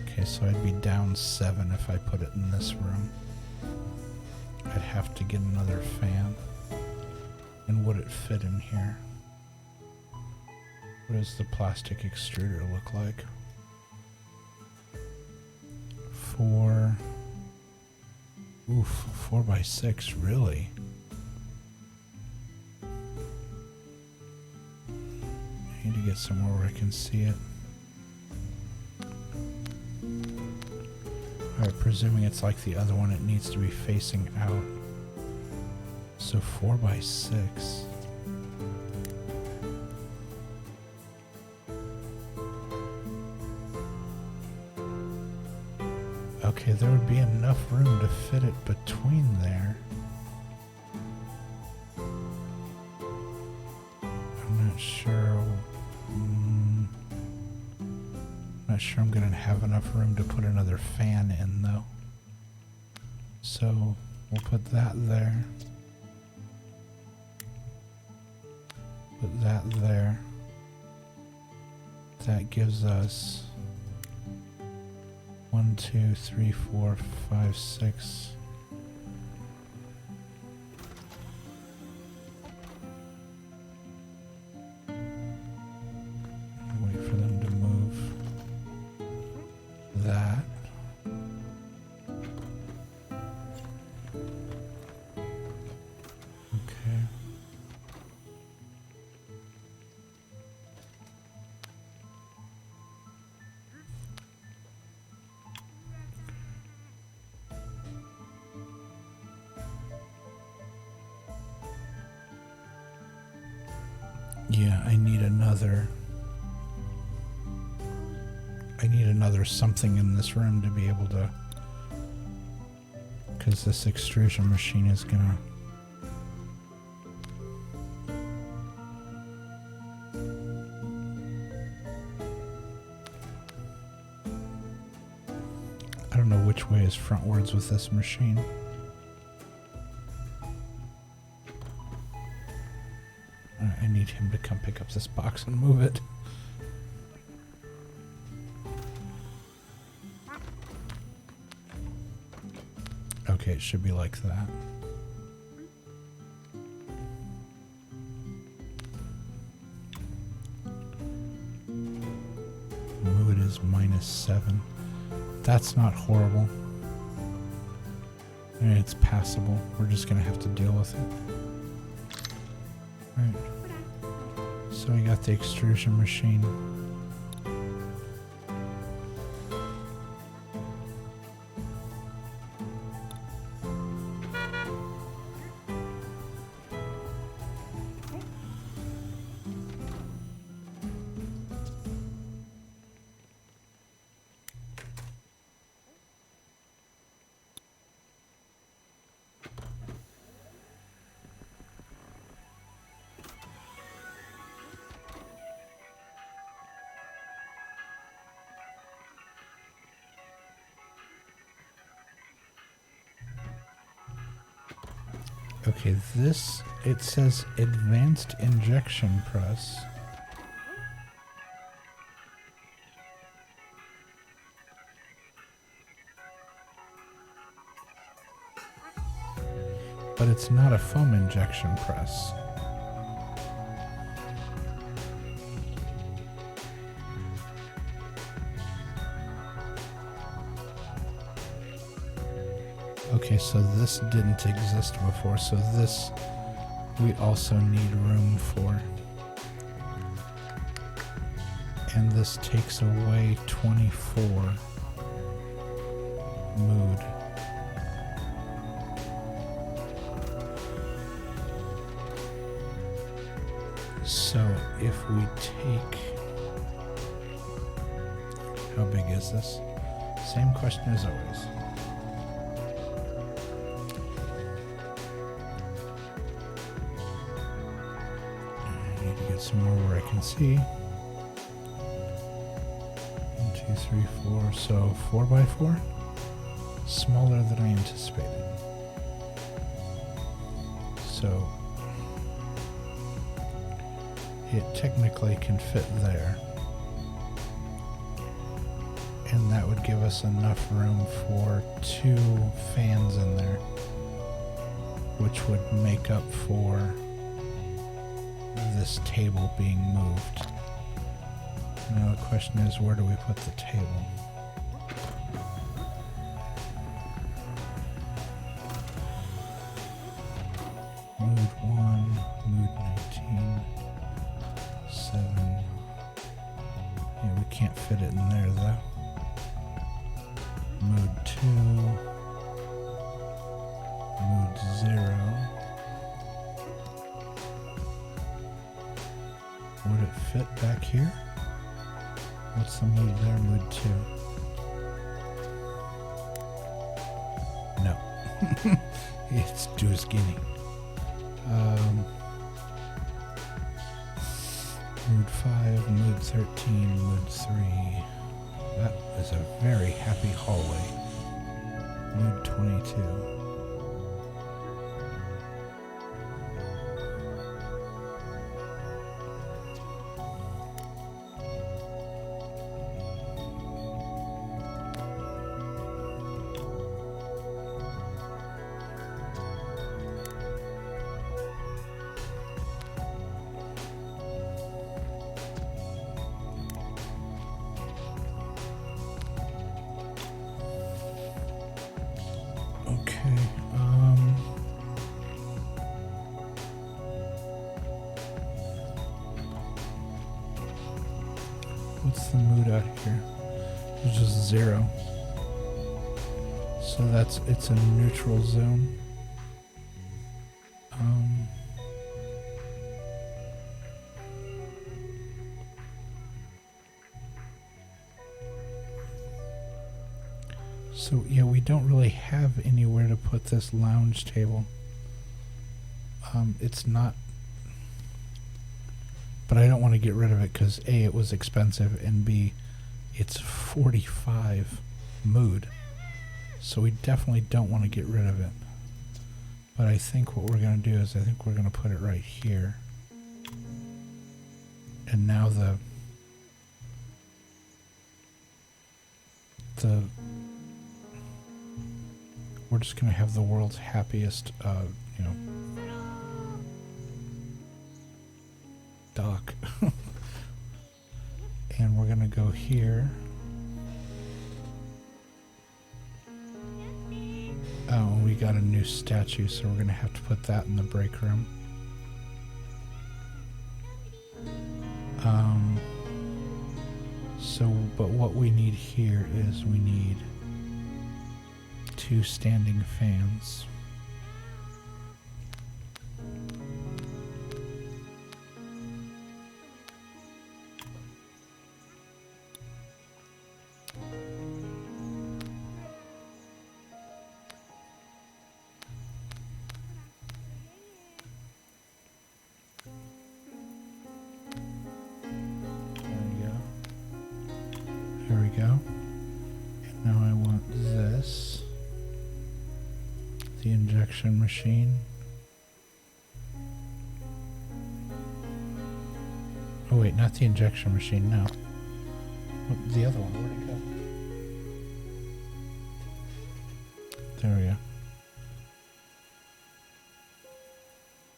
Okay, so I'd be down 7 if I put it in this room. I'd have to get another fan. And would it fit in here? What does the plastic extruder look like? 4. Oof, 4 by 6, really? I need to get somewhere where I can see it. Alright, presuming it's like the other one, it needs to be facing out. So 4 by 6. Okay, there would be enough room to fit it between there. I'm not sure. Not sure I'm gonna have enough room to put another fan in though. So we'll put that there. Put that there. That gives us 1, 2, 3, 4, 5, 6. Wait for them to move that. Okay. Yeah, I need another something in this room to be able to, because this extrusion machine is gonna I don't know which way is frontwards with this machine. I need him to come pick up this box and move it. Okay, it should be like that. is -7. That's not horrible. I mean, it's passable. We're just gonna have to deal with it. Right. So we got the extrusion machine. Okay, this, it says advanced injection press. But it's not a foam injection press. Okay, so this didn't exist before, so this we also need room for. And this takes away 24 mood. So if we take, how big is this? Same question as always. I need to get some more where I can see. 1, 2, 3, 4. So 4 by 4, smaller than I anticipated. So it technically can fit there. And that would give us enough room for 2 fans in there, which would make up for this table being moved. Now the question is, where do we put the table? Mood 1, mood 19. 7. Yeah, we can't fit it in there though. Mood 2. Mood 0. Would it fit back here? What's the mood there? Mood 2. No. It's too skinny. Mood 5, mood 13, mood 3. That is a very happy hallway. Mood 22. What's the mood out here? It's just 0. So it's a neutral zone. So yeah, we don't really have anywhere to put this lounge table. It's not, but I don't want to get rid of it because A, it was expensive, and B, it's 45 mood. So we definitely don't want to get rid of it. But I think what we're going to do is I think we're going to put it right here. And now we're just going to have the world's happiest, dock. And we're going to go here. got a new statue, so we're going to have to put that in the break room. But what we need here is we need 2 standing fans. There we go. And now I want this. The injection machine. Oh wait, not the injection machine, no. Oh, the other one, where'd it go? There we go.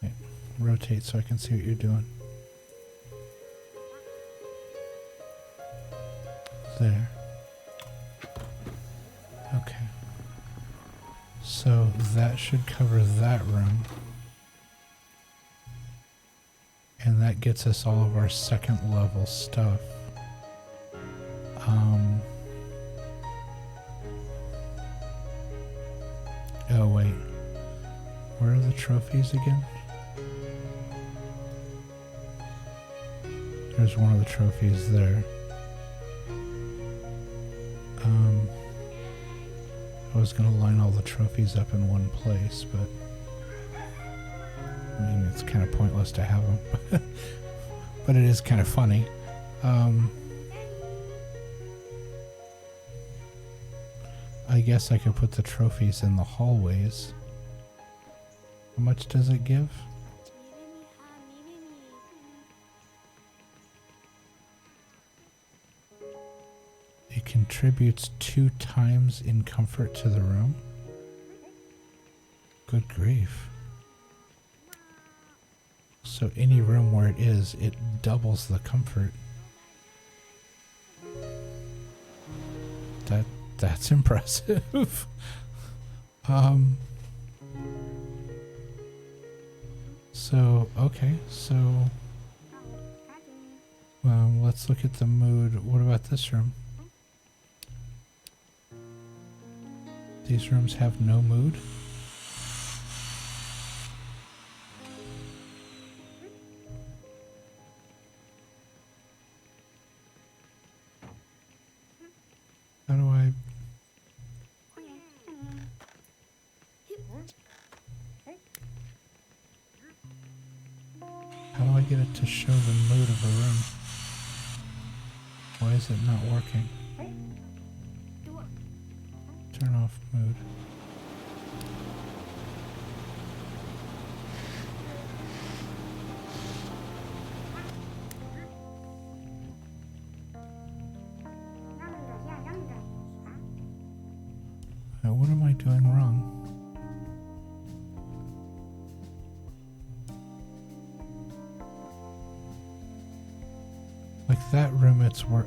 Okay. Rotate so I can see what you're doing. There. Okay. So that should cover that room. And that gets us all of our second level stuff. Oh wait. Where are the trophies again? There's one of the trophies there. I was going to line all the trophies up in one place, but I mean, it's kind of pointless to have them. But it is kind of funny. I guess I could put the trophies in the hallways. How much does it give? It contributes 2 times in comfort to the room. Good grief. So any room where it is, it doubles the comfort. That's impressive. Okay, so let's look at the mood. What about this room? These rooms have no mood? How do I... How do I get it to show the mood of a room? Why is it not working? Turn off mood. What am I doing wrong? Like that room, it's where...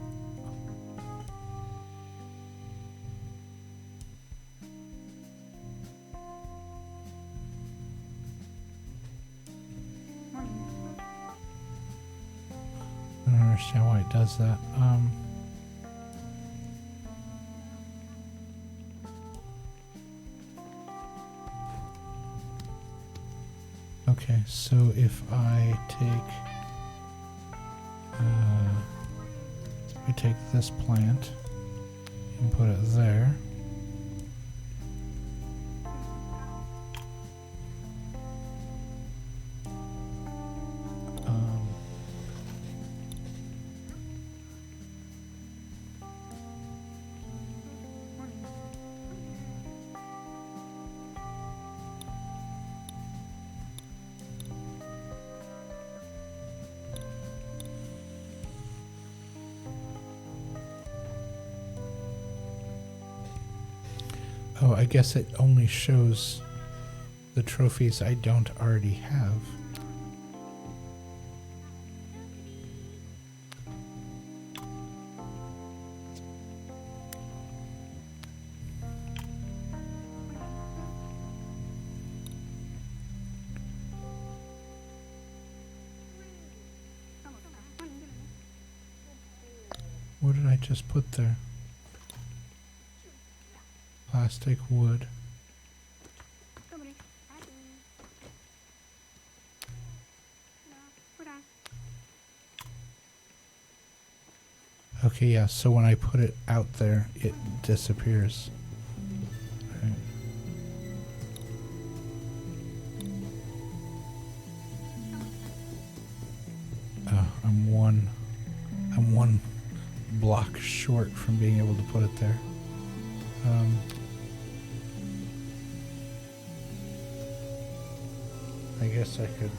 I don't understand why it does that. Okay, so if I take this plant and put it there. Oh, I guess it only shows the trophies I don't already have. What did I just put there? Plastic, wood. Okay, yeah, so when I put it out there, it disappears. Right. I'm one block short from being able to put it there. I guess I could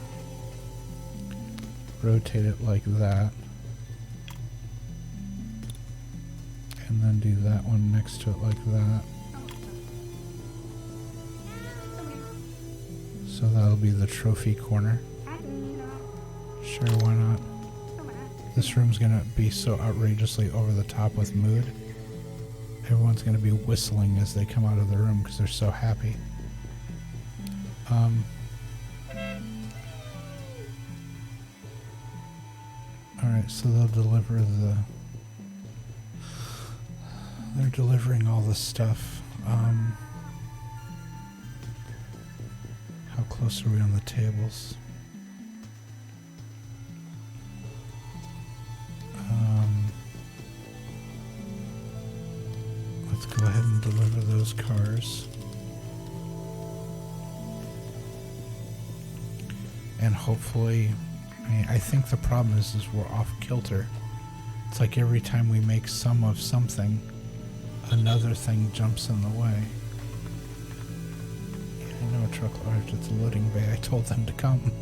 rotate it like that. And then do that one next to it like that. So that'll be the trophy corner. Sure, why not? This room's gonna be so outrageously over the top with mood. Everyone's gonna be whistling as they come out of the room because they're so happy. Alright, so they'll deliver the... They're delivering all the stuff. How close are we on the tables? Let's go ahead and deliver those cars. And hopefully, I think the problem is we're off kilter. It's like every time we make some of something, another thing jumps in the way. Yeah, I know a truck arrived at the loading bay. I told them to come.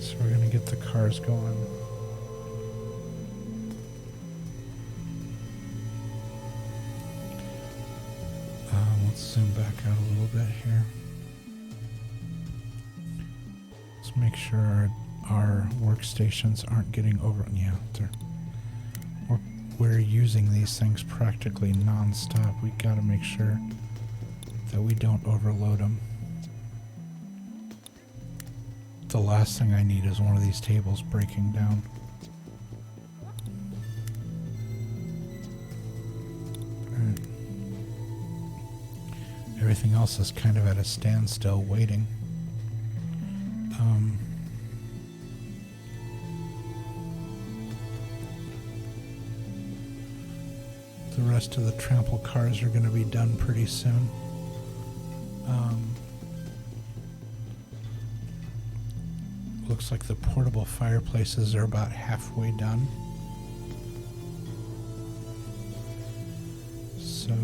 So we're going to get the cars going. Let's zoom back out a little bit here. Let's make sure our workstations aren't getting over... Yeah, we're using these things practically non-stop. We got to make sure that we don't overload them. The last thing I need is one of these tables breaking down. Right. Everything else is kind of at a standstill waiting. The rest of the trample cars are going to be done pretty soon. Looks like the portable fireplaces are about halfway done. So...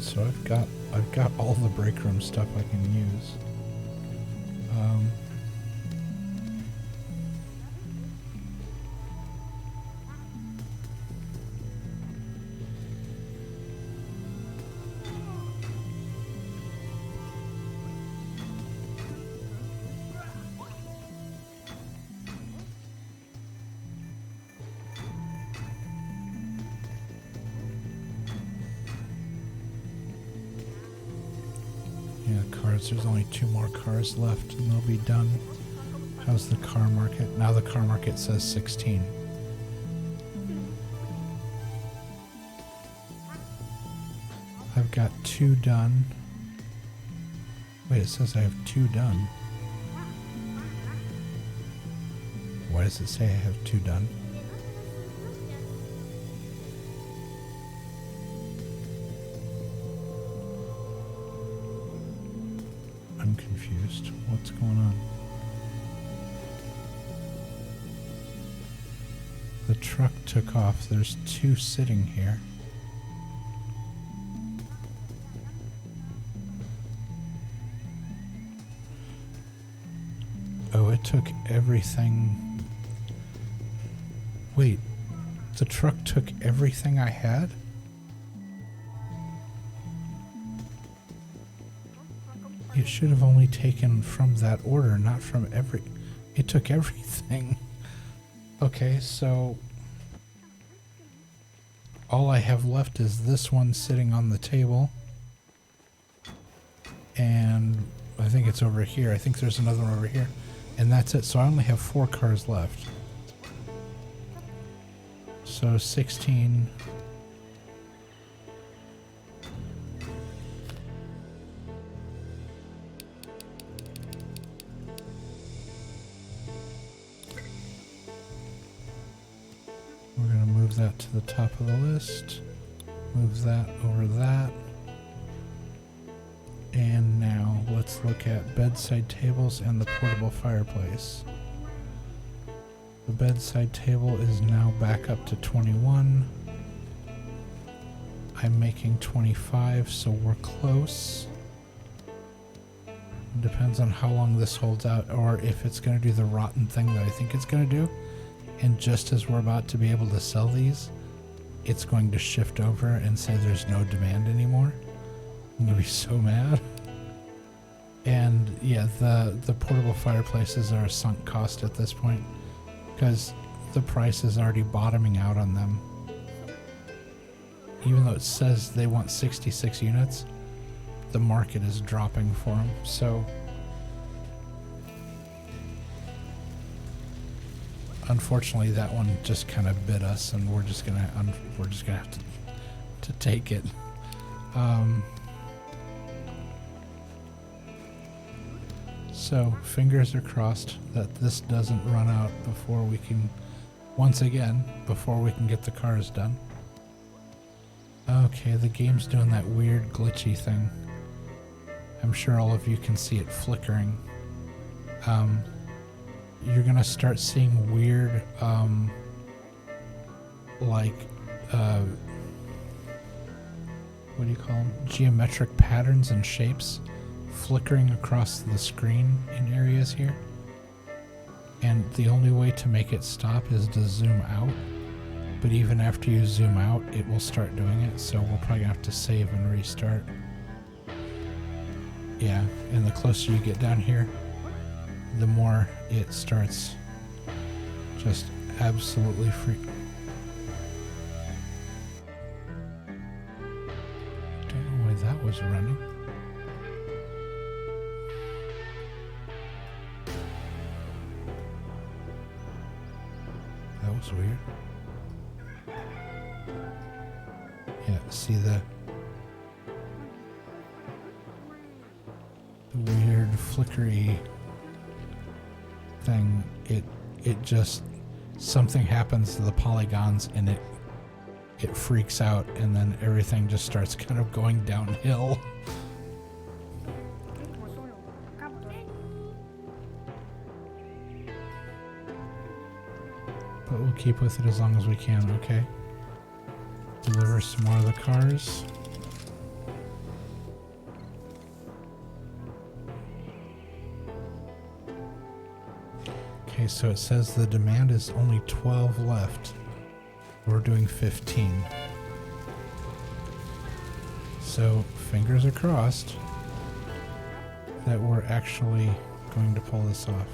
So I've got all the break room stuff I can use. cars. There's only 2 more cars left and they'll be done. How's the car market? Now the car market says 16. I've got 2 done. Wait, it says I have 2 done. Why does it say I have 2 done? I'm confused. What's going on? The truck took off. There's 2 sitting here. Oh, it took everything. Wait, the truck took everything I had? It should have only taken from that order, not from every... It took everything. Okay, so... all I have left is this one sitting on the table. And I think it's over here. I think there's another one over here. And that's it. So I only have 4 cars left. So 16... We're going to move that to the top of the list. Move that over that. And now let's look at bedside tables and the portable fireplace. The bedside table is now back up to 21. I'm making 25, so we're close. Depends on how long this holds out, or if it's going to do the rotten thing that I think it's going to do. And just as we're about to be able to sell these, it's going to shift over and say there's no demand anymore. I'm going to be so mad. And yeah, the portable fireplaces are a sunk cost at this point because the price is already bottoming out on them. Even though it says they want 66 units, the market is dropping for them. So unfortunately, that one just kind of bit us, and we're just gonna have to take it. So fingers are crossed that this doesn't run out before we can, before we can get the cars done. Okay, the game's doing that weird glitchy thing. I'm sure all of you can see it flickering. You're gonna start seeing weird, what do you call them? Geometric patterns and shapes flickering across the screen in areas here. And the only way to make it stop is to zoom out. But even after you zoom out, it will start doing it, so we're probably gonna have to save and restart. Yeah, and the closer you get down here, the more it starts just absolutely free. Don't know why that was running. That was weird. Yeah, see the weird flickery thing. It just, something happens to the polygons and it freaks out, and then everything just starts kind of going downhill. But we'll keep with it as long as we can, okay? Deliver some more of the cars. Okay, so it says the demand is only 12 left. We're doing 15. So fingers are crossed that we're actually going to pull this off.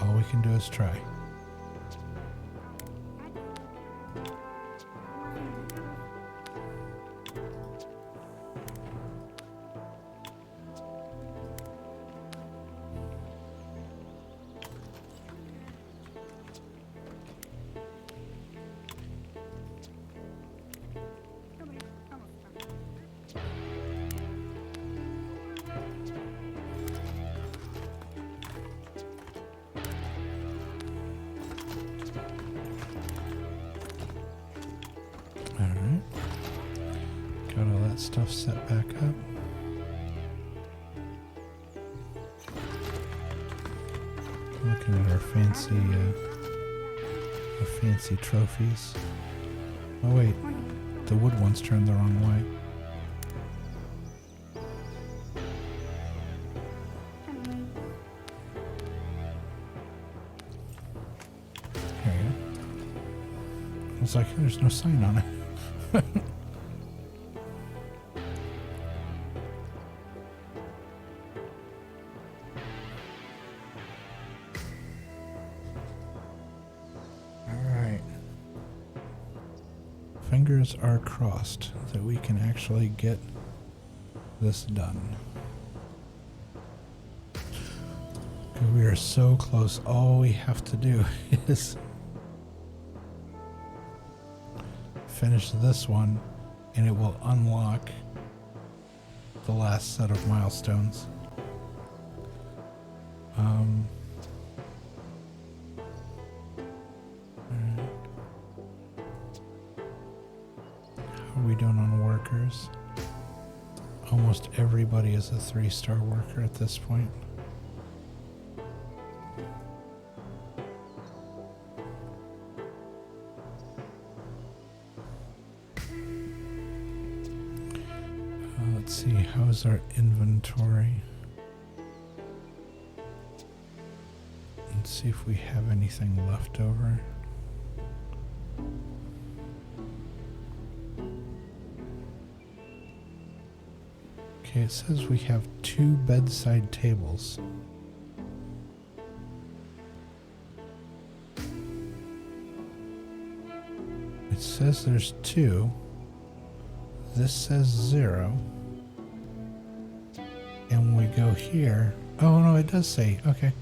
All we can do is try. that stuff set back up. Looking at our fancy trophies. Oh wait, the wood ones turned the wrong way. There you go. I was like, there's no sign on it. Fingers are crossed that we can actually get this done. We are so close. All we have to do is finish this one and it will unlock the last set of milestones. How are we doing on workers? Almost everybody is a 3-star worker at this point. Let's see, how's our inventory? Let's see if we have anything left over. Okay, it says we have 2 bedside tables. It says there's 2. This says 0. And when we go here, oh no, it does say, okay.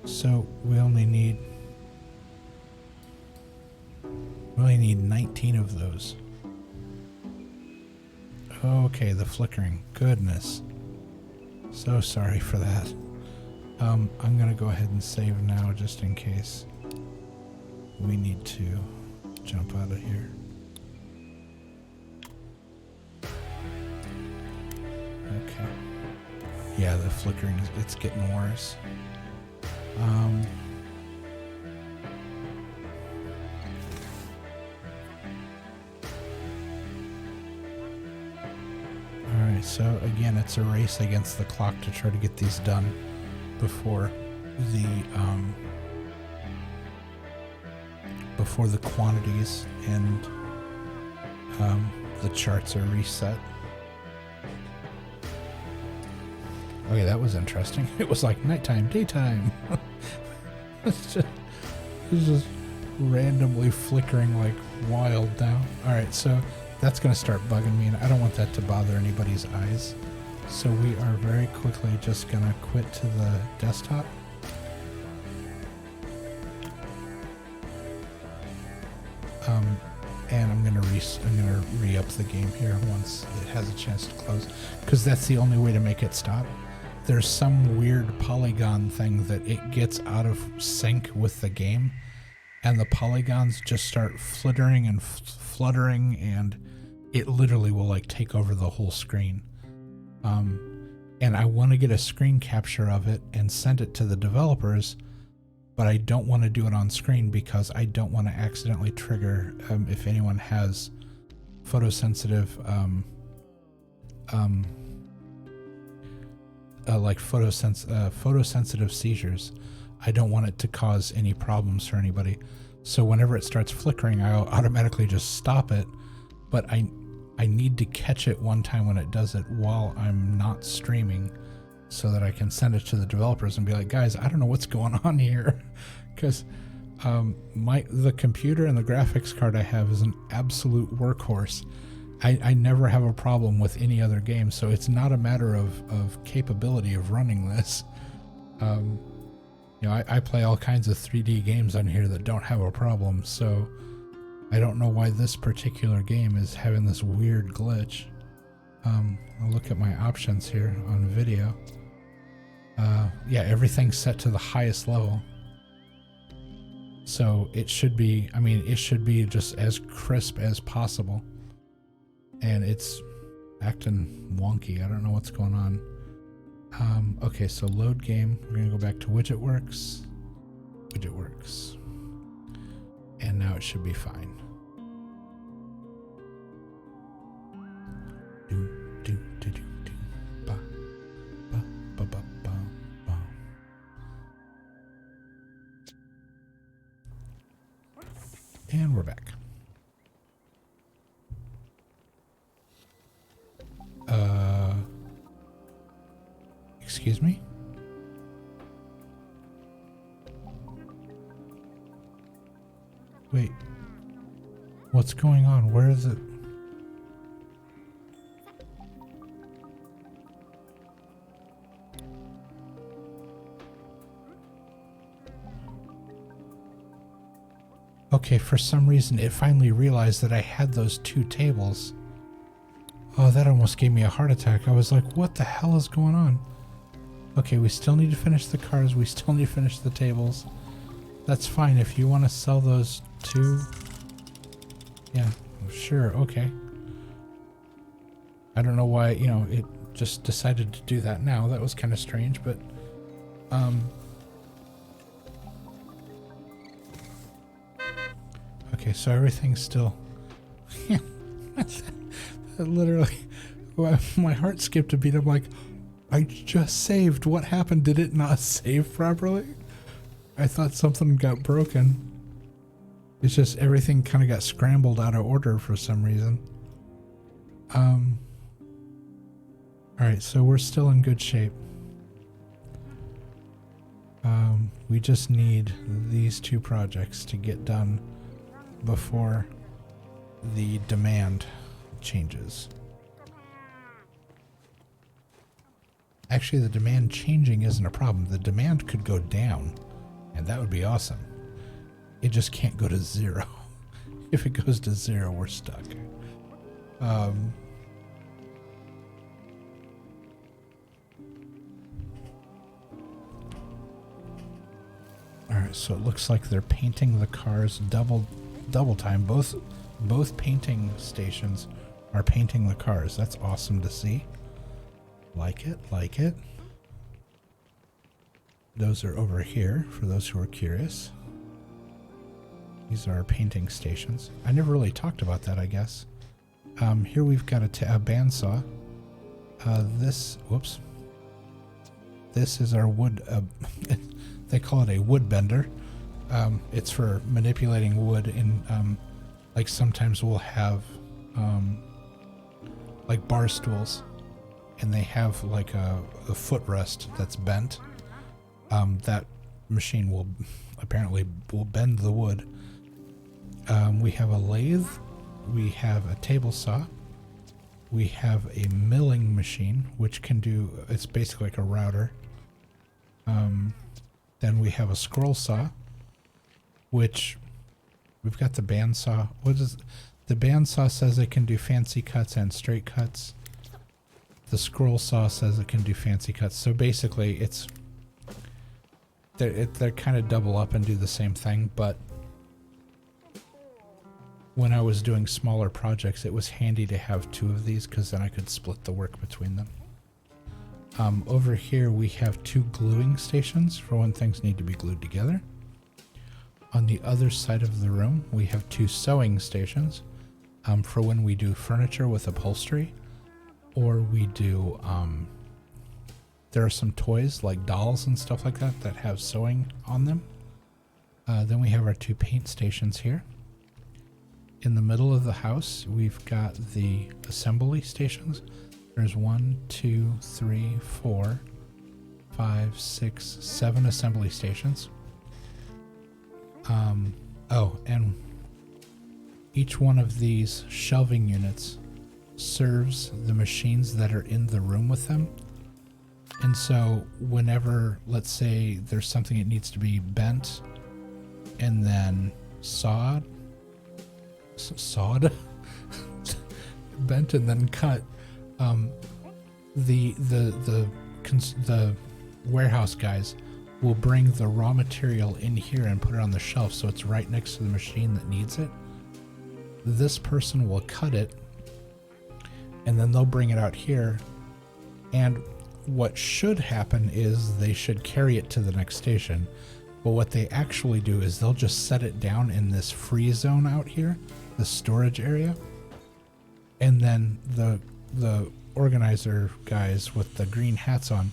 So we only need 19 of those. Okay, the flickering. Goodness. So sorry for that. I'm gonna go ahead and save now just in case we need to jump out of here. Okay. Yeah, the flickering, it's getting worse. Alright, so again, it's a race against the clock to try to get these done before the quantities and the charts are reset. Okay, that was interesting. It was like nighttime, daytime. It's just randomly flickering like wild now. Alright, so that's going to start bugging me, and I don't want that to bother anybody's eyes. So we are very quickly just going to quit to the desktop. And I'm gonna re-up the game here once it has a chance to close, because that's the only way to make it stop. There's some weird polygon thing that it gets out of sync with the game, and the polygons just start flittering and fluttering, and it literally will like take over the whole screen. And I want to get a screen capture of it and send it to the developers, but I don't want to do it on screen because I don't want to accidentally trigger if anyone has photosensitive photosensitive seizures. I don't want it to cause any problems for anybody. So whenever it starts flickering, I'll automatically just stop it, but I need to catch it one time when it does it while I'm not streaming, so that I can send it to the developers and be like, guys, I don't know what's going on here, because the computer and the graphics card I have is an absolute workhorse. I never have a problem with any other game, so it's not a matter of capability of running this. You know, I play all kinds of 3D games on here that don't have a problem, so I don't know why this particular game is having this weird glitch. I'll look at my options here on video. Yeah, everything's set to the highest level. So it should be, I mean, it should be just as crisp as possible. and it's acting wonky. I don't know what's going on. Okay, so load game. We're gonna go back to widget works. Widget works. And now it should be fine. Do, do, do, do, do. Ba, ba, ba, ba, ba, ba. And we're back. Excuse me? Wait. What's going on? Where is it? Okay, for some reason it finally realized that I had those two tables. Oh, that almost gave me a heart attack. I was like, what the hell is going on? Okay, we still need to finish the cars. We still need to finish the tables. That's fine. If you want to sell those two. Yeah, sure. Okay. I don't know why, you know, it just decided to do that now. That was kind of strange, but okay, so everything's still literally my heart skipped a beat. I'm like, I just saved. What happened? Did it not save properly? I thought something got broken. It's just everything kind of got scrambled out of order for some reason. Alright, so we're still in good shape. We just need these two projects to get done before the demand changes. Actually, the demand changing isn't a problem. The demand could go down, and that would be awesome. It just can't go to 0. If it goes to 0, we're stuck. Alright, so it looks like they're painting the cars double time. Both painting stations are painting the cars. That's awesome to see. Like it, like it. Those are over here, for those who are curious. These are our painting stations. I never really talked about that, I guess. Here we've got a bandsaw. This is our wood, they call it a wood bender. It's for manipulating wood in, like sometimes we'll have, like bar stools, and they have like a footrest that's bent. That machine will apparently bend the wood. We have a lathe, we have a table saw, we have a milling machine, which can do, it's basically like a router. Then we have a scroll saw, which we've got the bandsaw. What is the bandsaw says it can do fancy cuts and straight cuts. The scroll saw says it can do fancy cuts. So basically it's they're kind of double up and do the same thing, but when I was doing smaller projects, it was handy to have two of these because then I could split the work between them. Over here we have two gluing stations for when things need to be glued together. On the other side of the room we have two sewing stations for when we do furniture with upholstery, or we do there are some toys like dolls and stuff like that that have sewing on them. Then we have our two paint stations here. In the middle of the house, we've got the assembly stations. There's 1, 2, 3, 4, 5, 6, 7 assembly stations. Oh, and each one of these shelving units serves the machines that are in the room with them. And so whenever, let's say there's something that needs to be bent and then sawed, bent and then cut, the warehouse guys will bring the raw material in here and put it on the shelf so it's right next to the machine that needs it. This person will cut it, and then they'll bring it out here. And what should happen is they should carry it to the next station. But what they actually do is they'll just set it down in this free zone out here, the storage area. And then the organizer guys with the green hats on,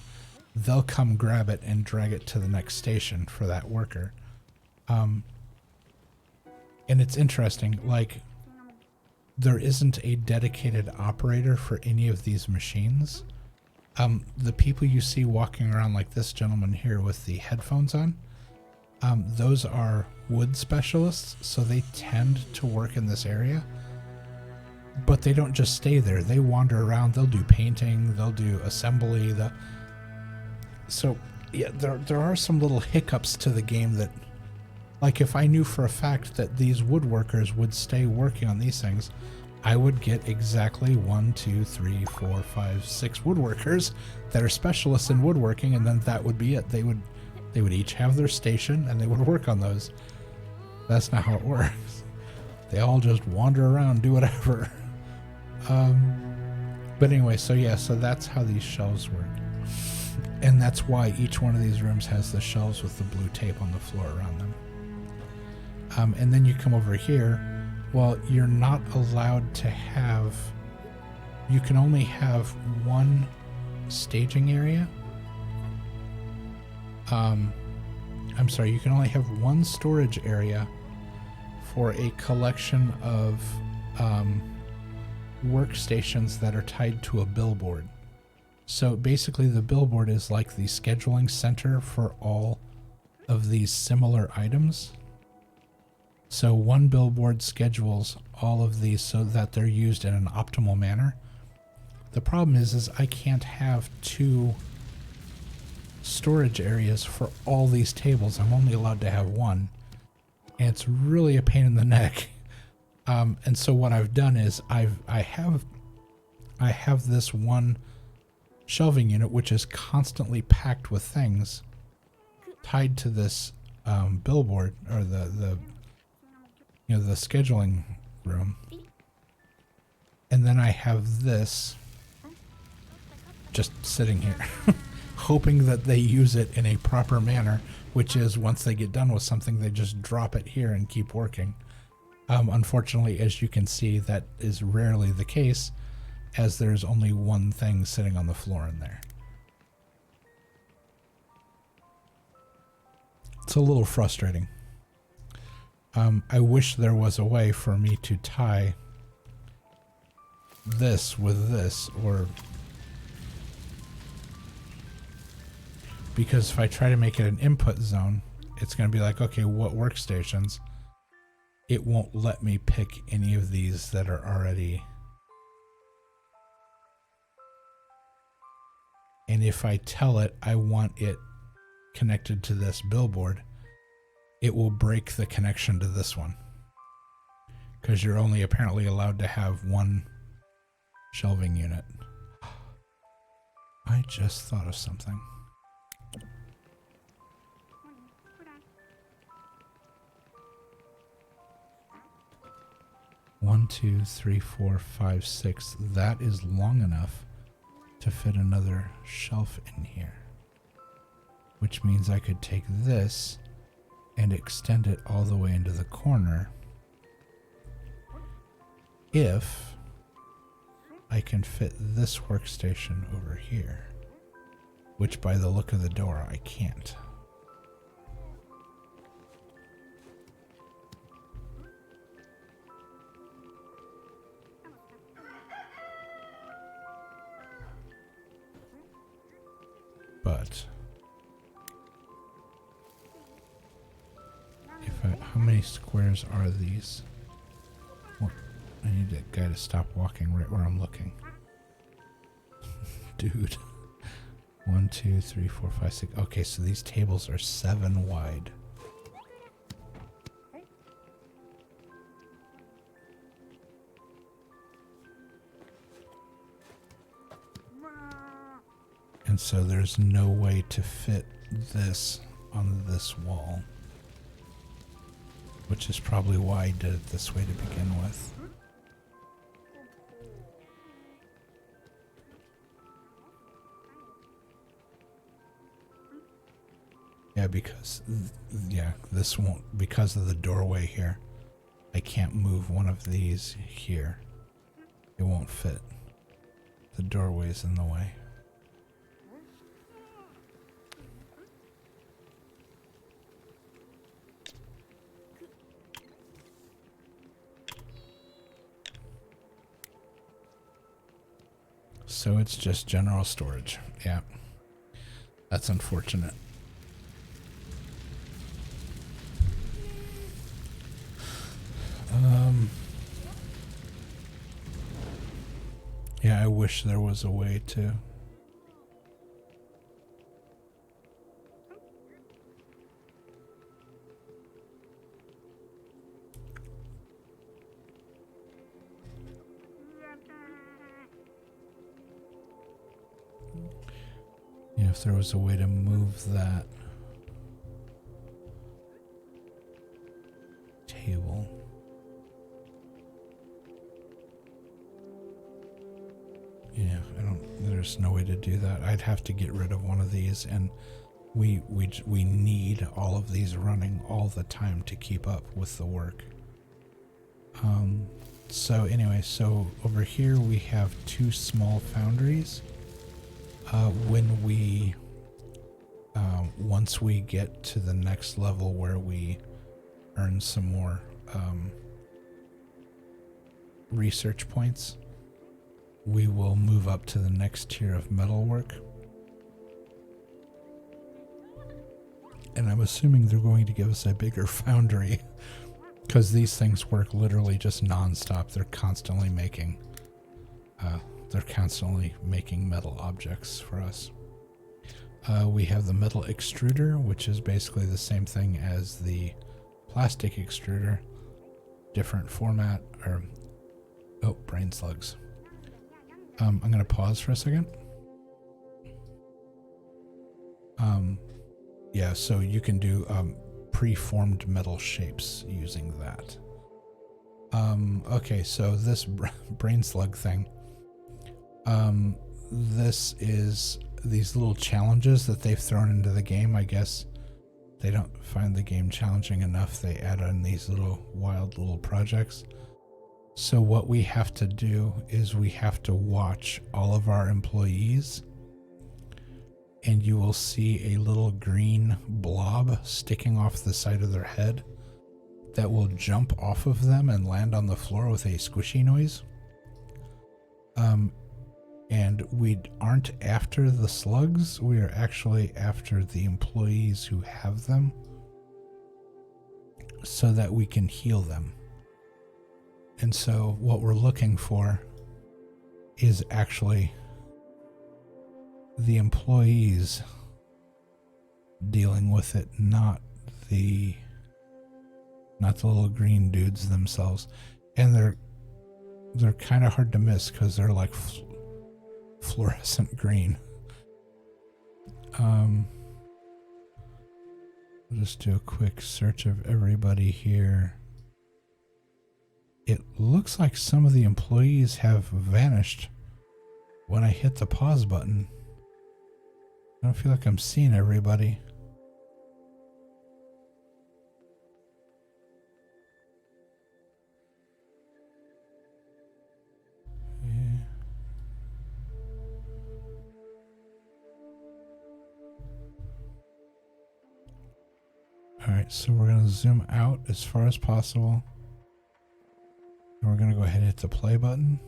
they'll come grab it and drag it to the next station for that worker. And it's interesting, like, there isn't a dedicated operator for any of these machines. The people you see walking around, like this gentleman here with the headphones on, those are wood specialists, so they tend to work in this area. But they don't just stay there. They wander around. They'll do painting. They'll do assembly. So, yeah, there are some little hiccups to the game that, like, if I knew for a fact that these woodworkers would stay working on these things, I would get exactly 1, 2, 3, 4, 5, 6 woodworkers that are specialists in woodworking, and then that would be it. They would each have their station, and they would work on those. That's not how it works. They all just wander around, do whatever. But anyway, so yeah, so that's how these shelves work. And that's why each one of these rooms has the shelves with the blue tape on the floor around them. And then you come over here. Well, you're not allowed to have... You can only have one staging area. I'm sorry, you can only have one storage area for a collection of workstations that are tied to a billboard. So basically the billboard is like the scheduling center for all of these similar items. So one billboard schedules all of these so that they're used in an optimal manner. The problem is I can't have 2 storage areas for all these tables. I'm only allowed to have 1. And it's really a pain in the neck. And so what I've done is I have this one shelving unit which is constantly packed with things tied to this billboard, or the scheduling room. And then I have this just sitting here hoping that they use it in a proper manner, which is once they get done with something, they just drop it here and keep working. Unfortunately, as you can see, that is rarely the case, as there's only one thing sitting on the floor in there. It's a little frustrating. I wish there was a way for me to tie this with this, or... Because if I try to make it an input zone, it's going to be like, okay, what workstations? It won't let me pick any of these that are already... And if I tell it I want it connected to this billboard, it will break the connection to this one. Because you're only apparently allowed to have one shelving unit. I just thought of something. One, 2, 3, 4, 5, 6. That is long enough to fit another shelf in here. Which means I could take this and extend it all the way into the corner if I can fit this workstation over here, which by the look of the door I can't. But how many squares are these? Well, I need a guy to stop walking right where I'm looking. Dude. 1, 2, 3, 4, 5, 6. Okay, so these tables are 7 wide. And so there's no way to fit this on this wall. Which is probably why I did it this way to begin with. Yeah, because yeah, this won't, because of the doorway here. I can't move one of these here. It won't fit. The doorway's in the way. So it's just general storage. Yeah. That's unfortunate. Yeah, I wish there was a way to. Yeah, if there was a way to move that table. Yeah, there's no way to do that. I'd have to get rid of one of these, and we need all of these running all the time to keep up with the work. So anyway, so over here we have 2 small foundries. When we once we get to the next level where we earn some more research points, we will move up to the next tier of metalwork. And I'm assuming they're going to give us a bigger foundry, because these things work literally just non-stop. They're constantly making metal objects for us. We have the metal extruder, which is basically the same thing as the plastic extruder, different format. Or oh, brain slugs. I'm gonna pause for a second. Yeah, so you can do preformed metal shapes using that. Okay, so this brain slug thing. This is these little challenges that they've thrown into the game. I guess they don't find the game challenging enough. They add on these little wild little projects. So what we have to do is we have to watch all of our employees, and you will see a little green blob sticking off the side of their head that will jump off of them and land on the floor with a squishy noise. And we aren't after the slugs, we are actually after the employees who have them, so that we can heal them. And so what we're looking for is actually the employees dealing with it, not the little green dudes themselves. And they're kind of hard to miss because they're like fluorescent green. I'll just do a quick search of everybody here. It looks like some of the employees have vanished when I hit the pause button. I don't feel like I'm seeing everybody. Yeah. Alright, so we're going to zoom out as far as possible. And we're going to go ahead and hit the play button.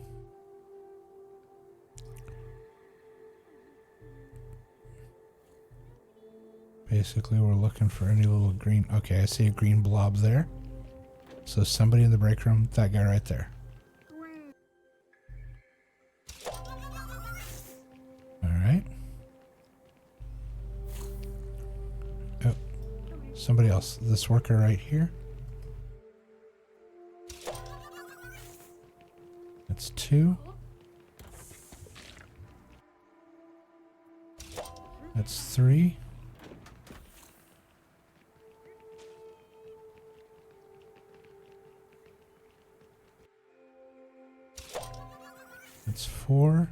Basically, we're looking for any little green... Okay, I see a green blob there. So somebody in the break room, that guy right there. Alright. Oh, somebody else. This worker right here. That's 2. That's 3. That's 4.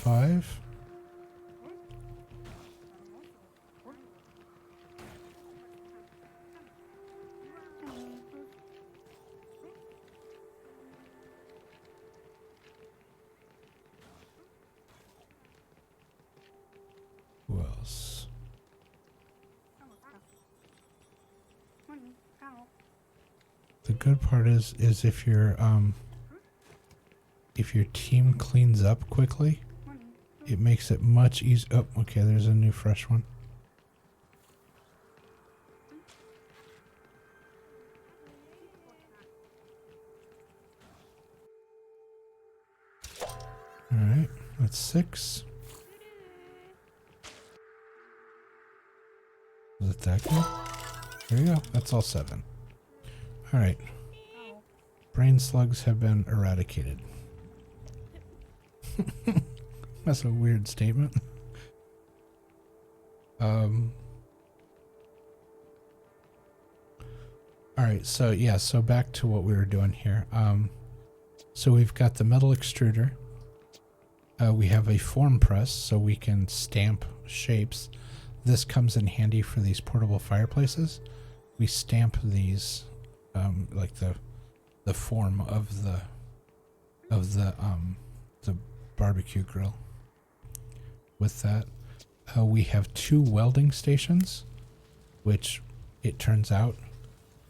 5. Who else? The good part is if your team cleans up quickly, it makes it much easier. Oh, okay, there's a new fresh one. All right, that's 6. Is it that good? There you go. That's all 7. All right. Brain slugs have been eradicated. That's a weird statement. All right. So yeah. So back to what we were doing here. So we've got the metal extruder. We have a form press, so we can stamp shapes. This comes in handy for these portable fireplaces. We stamp these, like the form of the barbecue grill. With that, we have 2 welding stations, which it turns out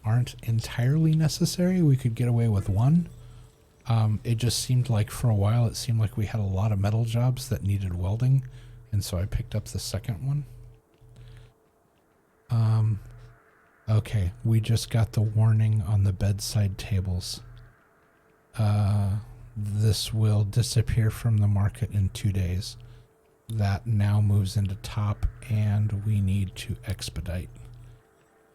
aren't entirely necessary. We could get away with 1. It just seemed like for a while it seemed like we had a lot of metal jobs that needed welding, and so I picked up the second one. Okay, we just got the warning on the bedside tables. This will disappear from the market in 2 days. That now moves into top, and we need to expedite.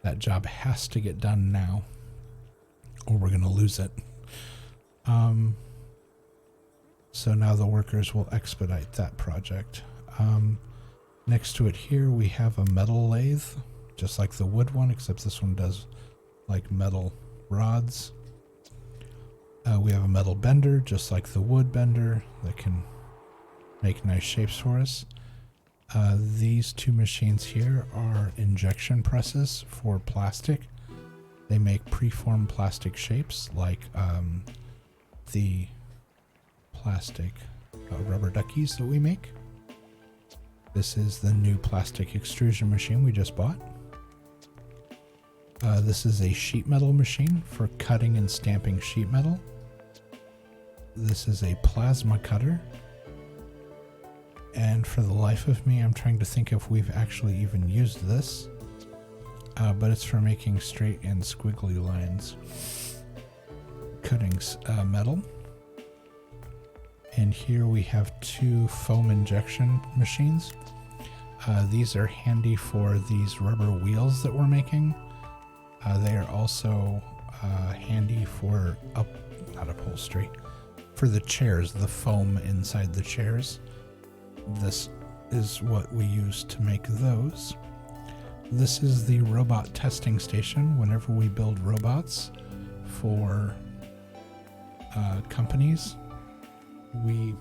That job has to get done now, or we're going to lose it. So now the workers will expedite that project. Next to it here, we have a metal lathe, just like the wood one, except this one does like metal rods. We have a metal bender, just like the wood bender, that can make nice shapes for us. These 2 machines here are injection presses for plastic. They make preformed plastic shapes, like the plastic rubber duckies that we make. This is the new plastic extrusion machine we just bought. This is a sheet metal machine for cutting and stamping sheet metal. This is a plasma cutter. And for the life of me, I'm trying to think if we've actually even used this. But it's for making straight and squiggly lines. Cutting metal. And here we have 2 foam injection machines. These are handy for these rubber wheels that we're making. They are also handy for not upholstery, for the chairs, the foam inside the chairs. This is what we use to make those. This is the robot testing station. Whenever we build robots for companies, we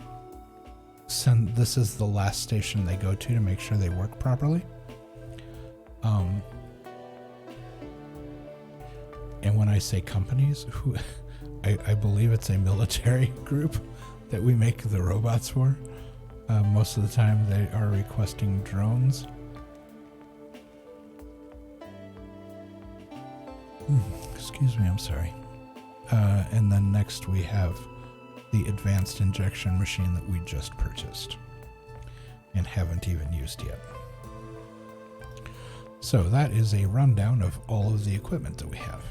send, this is the last station they go to make sure they work properly. And when I say companies, I believe it's a military group that we make the robots for. Most of the time they are requesting drones. Excuse me, I'm sorry. And then next we have the advanced injection machine that we just purchased and haven't even used yet. So that is a rundown of all of the equipment that we have.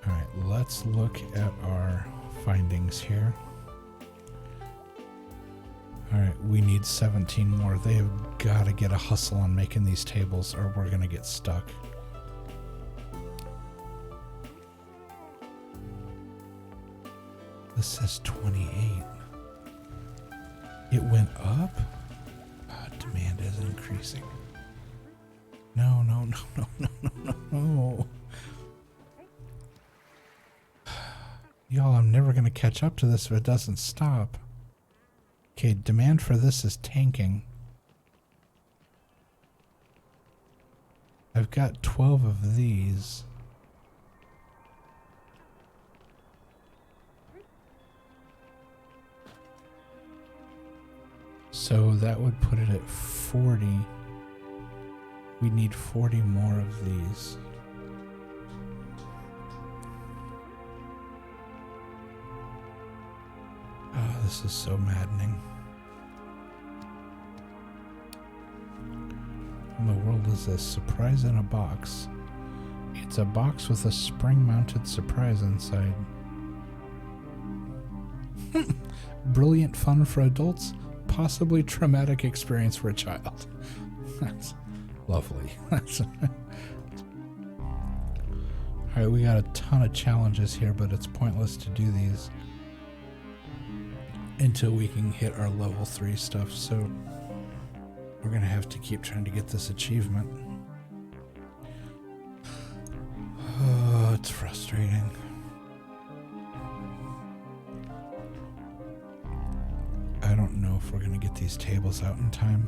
All right, let's look at our findings here. All right, we need 17 more. They have got to get a hustle on making these tables or we're going to get stuck. This says 28. It went up? Demand is increasing. No. Y'all, I'm never going to catch up to this if it doesn't stop. Okay, demand for this is tanking. I've got 12 of these. So that would put it at 40. We need 40 more of these. Oh, this is so maddening. What in the world is this? Surprise in a box. It's a box with a spring-mounted surprise inside. Brilliant fun for adults, possibly traumatic experience for a child. That's lovely. Alright, we got a ton of challenges here, but it's pointless to do these until we can hit our level 3 stuff, so we're gonna have to keep trying to get this achievement. Oh, it's frustrating. I don't know if we're gonna get these tables out in time.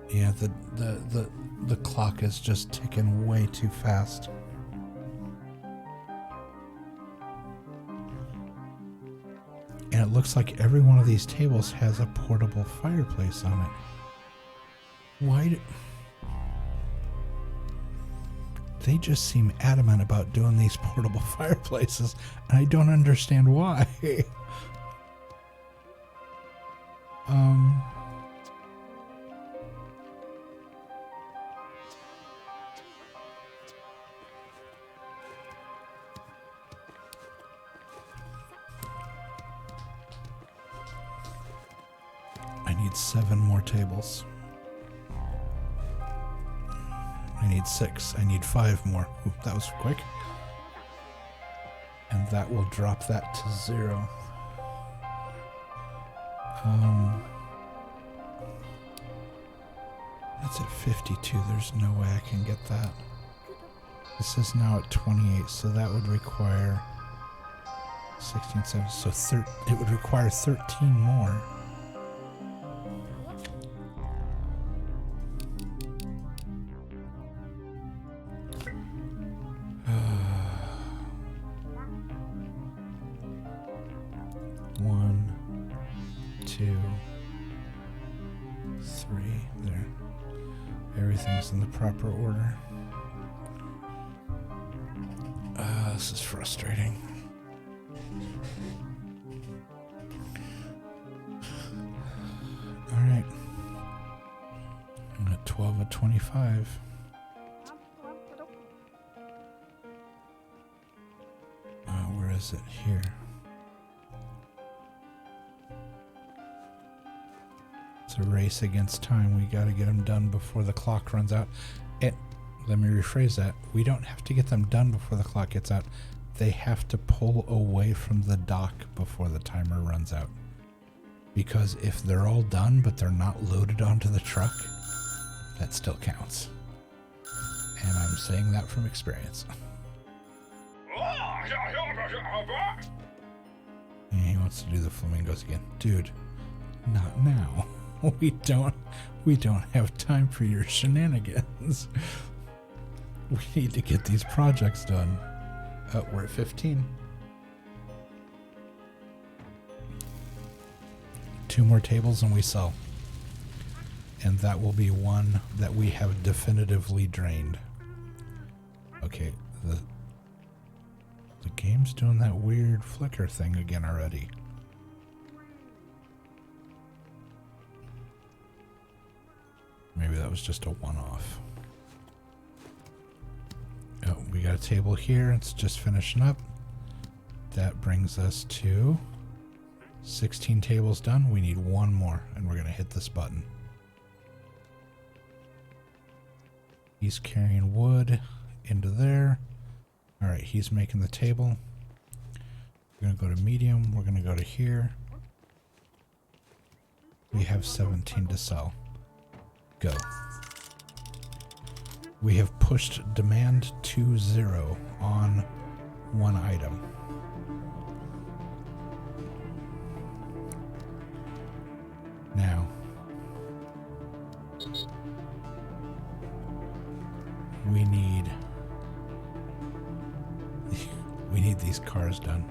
Yeah, the clock is just ticking way too fast. And it looks like every one of these tables has a portable fireplace on it. Why do... They just seem adamant about doing these portable fireplaces, and I don't understand why. I need 7 more tables. I need 6. I need 5 more. Ooh, that was quick. And that will drop that to 0. That's at 52. There's no way I can get that. This is now at 28, so that would require 16, 17. So it would require 13 more. Everything's in the proper order. This is frustrating. Alright. I'm at 12 of 25. Where is it? Here. It's a race against time. We got to get them done before the clock runs out. Let me rephrase that. We don't have to get them done before the clock gets out. They have to pull away from the dock before the timer runs out. Because if they're all done but they're not loaded onto the truck, that still counts. And I'm saying that from experience. And he wants to do the flamingos again. Dude, not now. We don't have time for your shenanigans. We need to get these projects done. We're at 15. 2 more tables and we sell. And that will be one that we have definitively drained. Okay, the game's doing that weird flicker thing again already. Maybe that was just a one-off. Oh, we got a table here. It's just finishing up. That brings us to 16 tables done. We need 1 more, and we're going to hit this button. He's carrying wood into there. All right, he's making the table. We're going to go to medium. We're going to go to here. We have 17 to sell. Go. We have pushed demand to 0 on 1 item. need these cars done.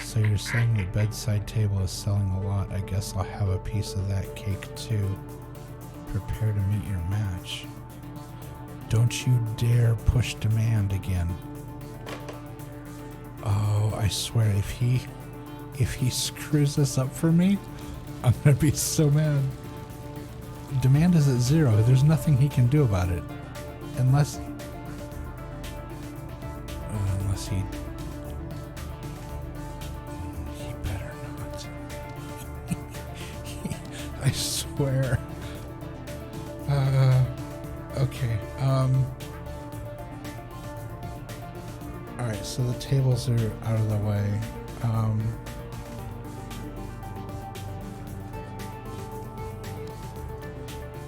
So you're saying the bedside table is selling a lot. I guess I'll have a piece of that cake too. Prepare to meet your match. Don't you dare push demand again. Oh, I swear, if he screws this up for me, I'm gonna be so mad. Demand is at 0. There's nothing he can do about it. Unless he better not. I swear. Okay. Alright, so the tables are out of the way.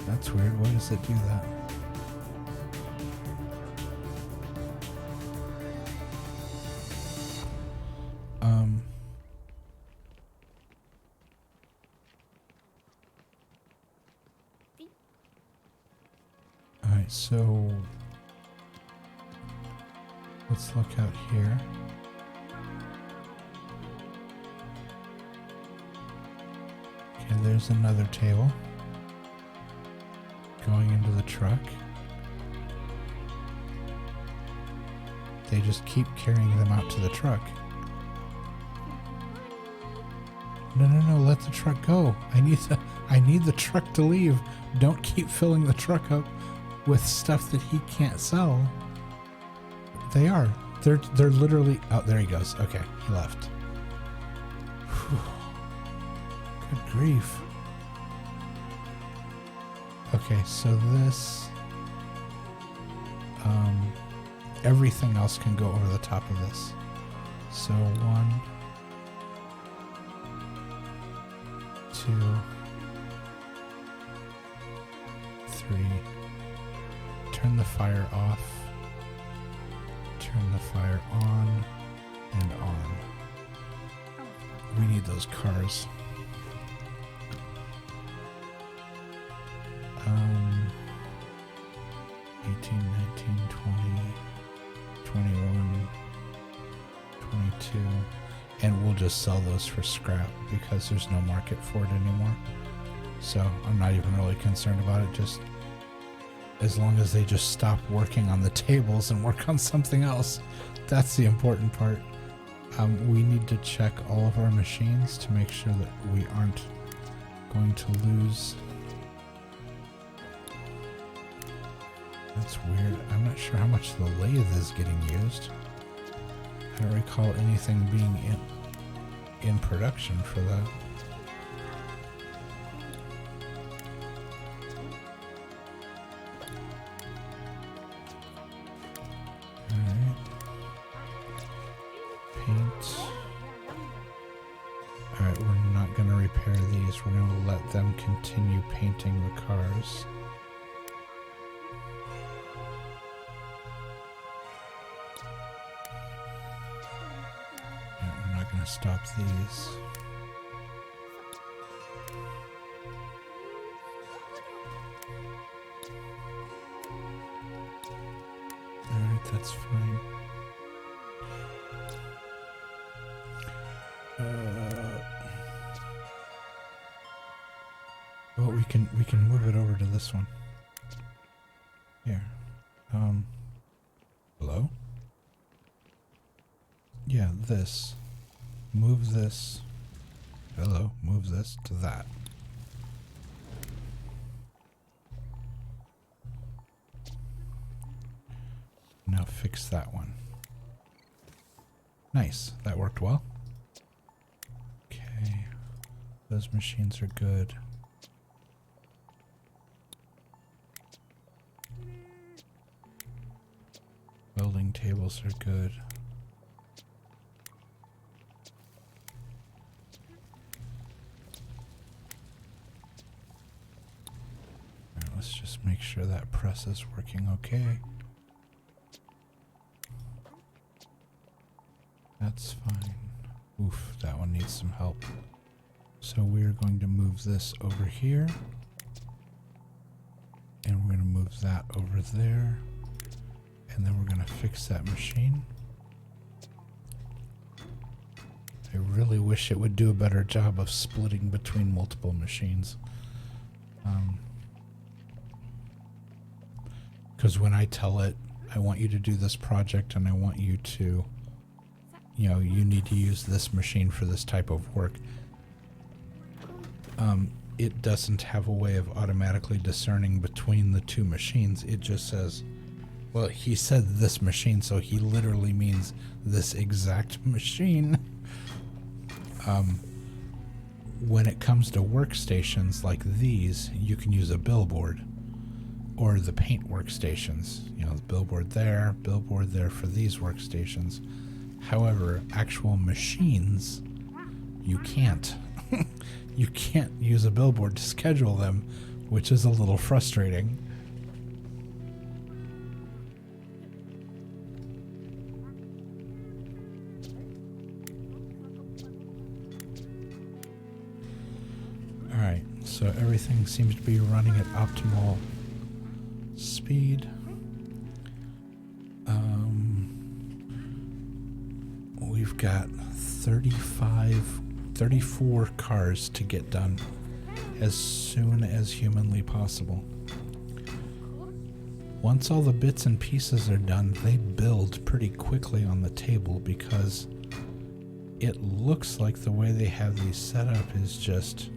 That's weird. Why does it do that? Alright, so let's look out here. Okay, there's another table going into the truck. They just keep carrying them out to the truck. No, let the truck go. I need the truck to leave. Don't keep filling the truck up with stuff that he can't sell. They are. They're literally... Oh, there he goes. Okay, he left. Whew. Good grief. Okay, so this... everything else can go over the top of this. So 1, 2, 3. Turn the fire off. Turn the fire on and on. We need those cars. 18, 19, 20, 21, 22. And we'll just sell those for scrap because there's no market for it anymore. So I'm not even really concerned about it. Just as long as they just stop working on the tables and work on something else. That's the important part. We need to check all of our machines to make sure that we aren't going to lose. That's weird. I'm not sure how much the lathe is getting used. I don't recall anything being in production for that. Alright. Paint. Alright, we're not going to repair these. We're going to let them continue painting the cars. Stop these. Alright, that's fine. Well, we can move it over to this one. Here. Hello? Yeah, this. Move this. Hello, move this to that. Now fix that one. Nice, that worked well. Okay, those machines are good. Welding tables are good. Let's just make sure that press is working okay. That's fine. Oof, that one needs some help. So we're going to move this over here. And we're going to move that over there. And then we're going to fix that machine. I really wish it would do a better job of splitting between multiple machines. Because when I tell it, I want you to do this project and I want you to, you know, you need to use this machine for this type of work. It doesn't have a way of automatically discerning between the two machines. It just says, well, he said this machine, so he literally means this exact machine. When it comes to workstations like these, you can use a billboard or the paint workstations. You know, the billboard there for these workstations. However, actual machines, you can't. You can't use a billboard to schedule them, which is a little frustrating. Alright, so everything seems to be running at optimal speed. We've got 34 cars to get done as soon as humanly possible. Once all the bits and pieces are done, they build pretty quickly on the table because it looks like the way they have these set up is just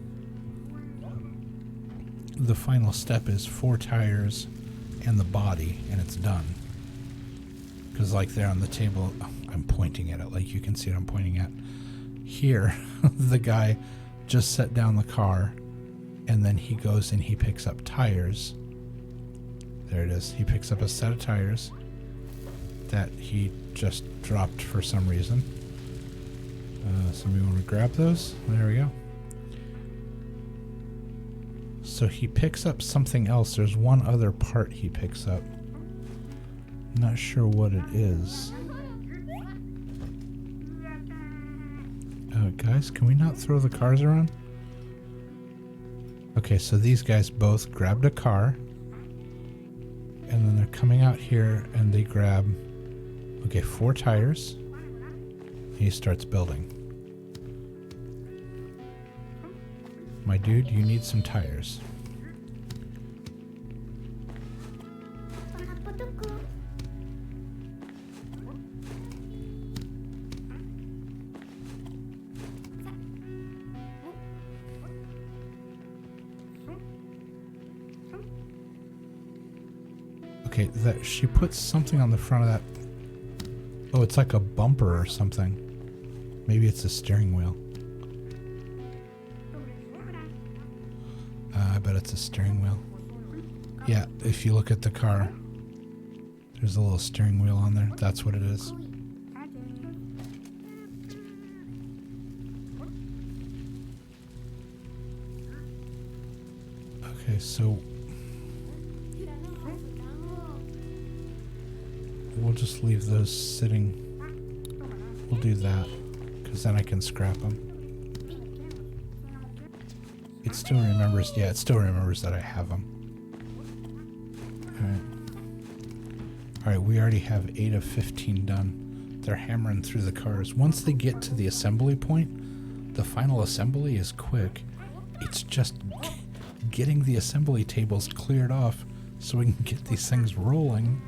the final step is 4 tires and the body and it's done. Because like there on the table, I'm pointing at it, like you can see what I'm pointing at. Here, the guy just set down the car and then he goes and he picks up tires. There it is. He picks up a set of tires that he just dropped for some reason. Somebody want to grab those? There we go. So he picks up something else. There's one other part he picks up. Not sure what it is. Guys, can we not throw the cars around? Okay, so these guys both grabbed a car. And then they're coming out here and they grab, okay, 4 tires. He starts building. My dude, you need some tires. Okay, that she puts something on the front of that. Oh, it's like a bumper or something. Maybe it's a steering wheel. I bet it's a steering wheel. Yeah, if you look at the car, there's a little steering wheel on there. That's what it is. Okay, so we'll just leave those sitting. We'll do that, because then I can scrap them. It still remembers, yeah, it still remembers that I have them. Alright, we already have 8 of 15 done. They're hammering through the cars. Once they get to the assembly point, the final assembly is quick. It's just getting the assembly tables cleared off so we can get these things rolling.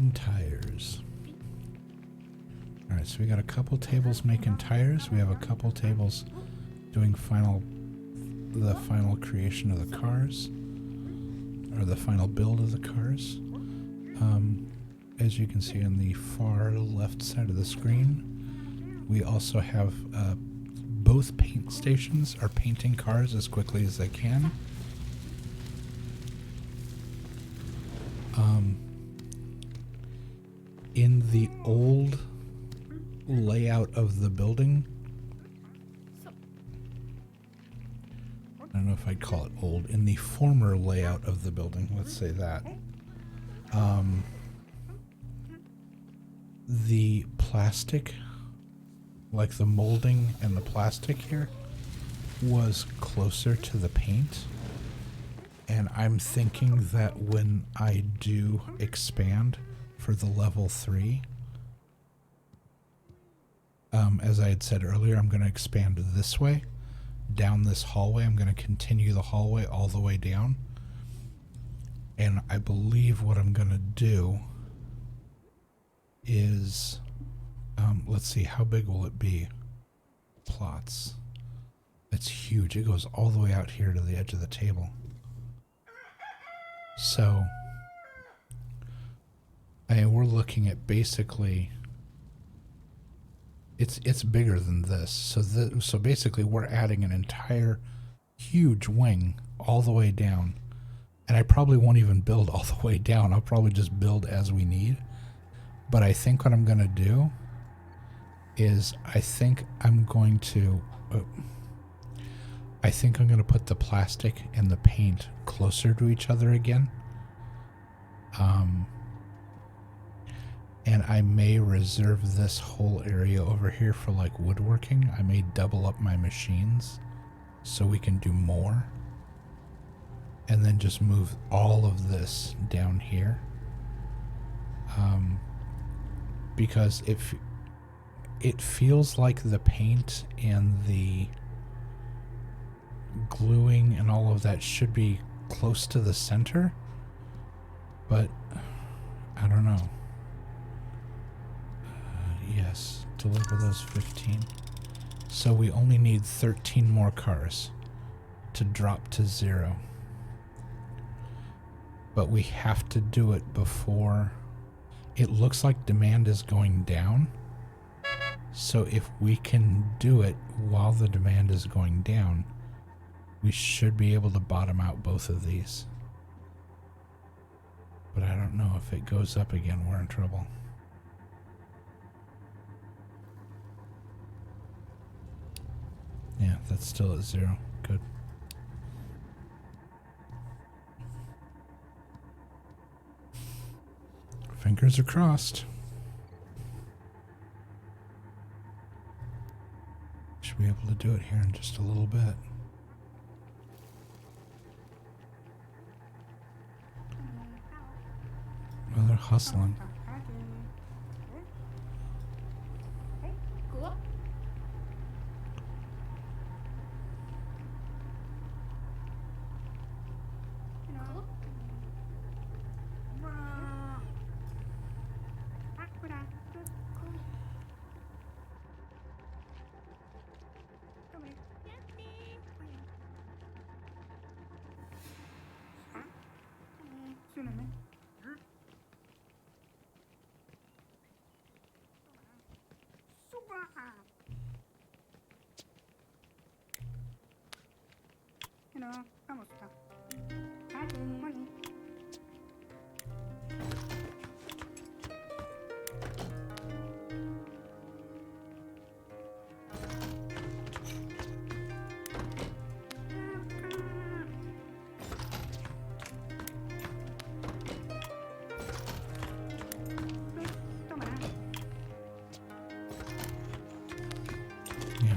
making tires. Alright, so we got a couple tables making tires. We have a couple tables doing the final creation of the cars. Or the final build of the cars. As you can see on the far left side of the screen, we also have both paint stations are painting cars as quickly as they can. In the old layout of the building, I don't know if I'd call it old, in the former layout of the building, let's say that, the plastic, like the molding and the plastic here, was closer to the paint. And I'm thinking that when I do expand for the level 3, as I had said earlier, I'm going to expand this way, down this hallway. I'm going to continue the hallway all the way down. And I believe what I'm going to do is, let's see, how big will it be? Plots. It's huge. It goes all the way out here to the edge of the table. So, we're looking at basically, it's bigger than this. So basically we're adding an entire huge wing all the way down. And I probably won't even build all the way down. I'll probably just build as we need. But I think what I'm going to do is I think I'm going to put the plastic and the paint closer to each other again. And I may reserve this whole area over here for like woodworking. I may double up my machines so we can do more. And then just move all of this down here. Because if it feels like the paint and the gluing and all of that should be close to the center, but I don't know. Yes, deliver those 15. So we only need 13 more cars to drop to 0. But we have to do it before. It looks like demand is going down. So if we can do it while the demand is going down, we should be able to bottom out both of these. But I don't know, if it goes up again, we're in trouble. Yeah, that's still at 0. Good. Fingers are crossed. Should be able to do it here in just a little bit. Well, they're hustling.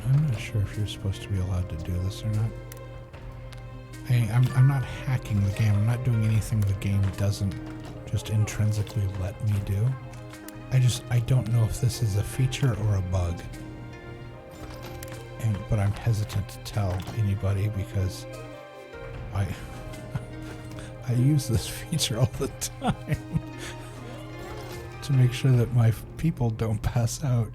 I'm not sure if you're supposed to be allowed to do this or not. I'm not hacking the game. I'm not doing anything the game doesn't just intrinsically let me do. I don't know if this is a feature or a bug. But I'm hesitant to tell anybody because I use this feature all the time. to make sure that my people don't pass out.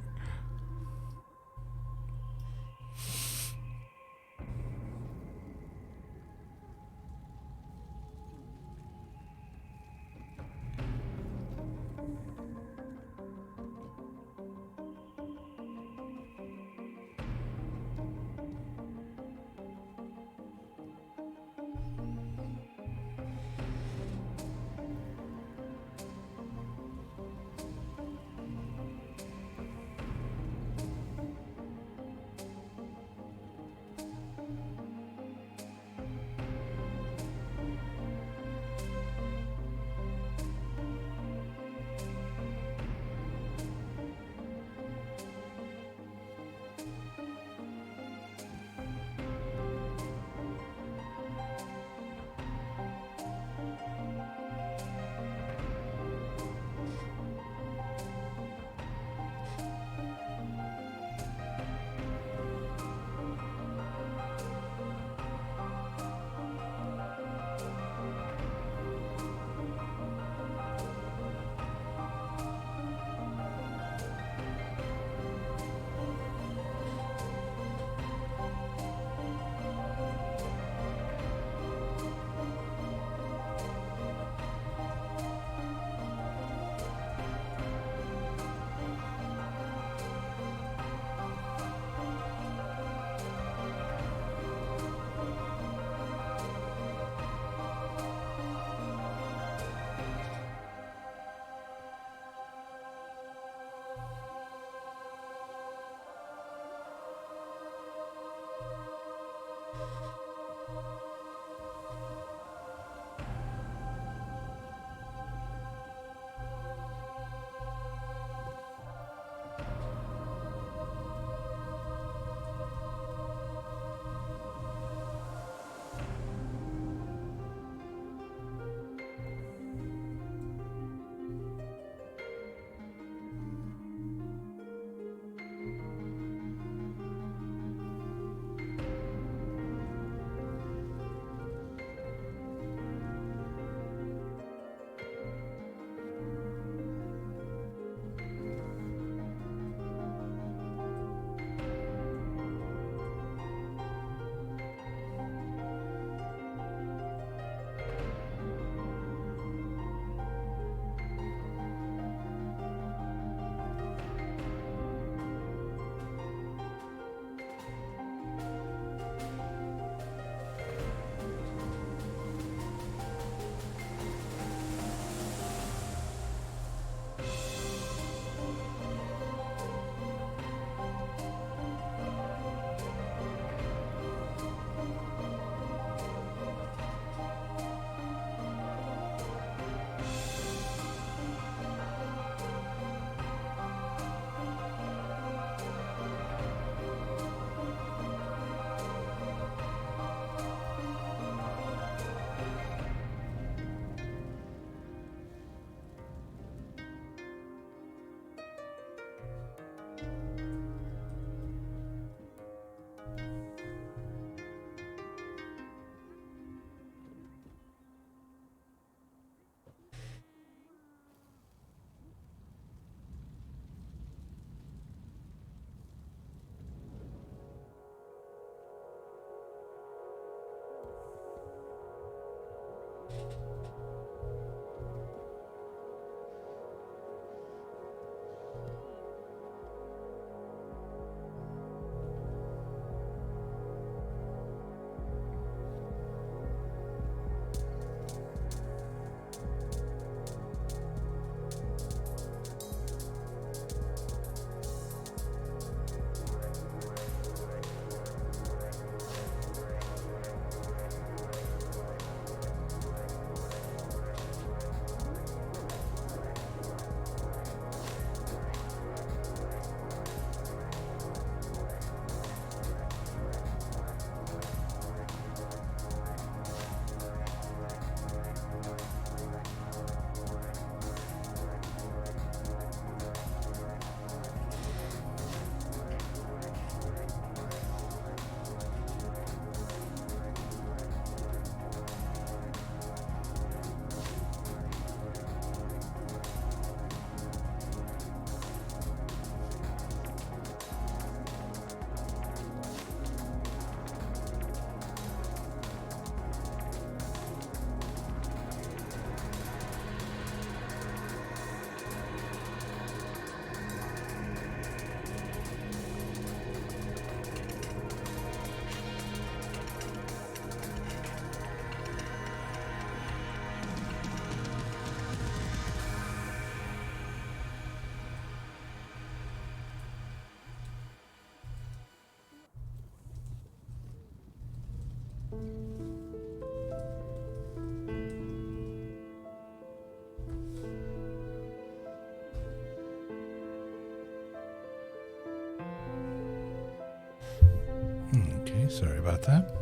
Okay, sorry about that.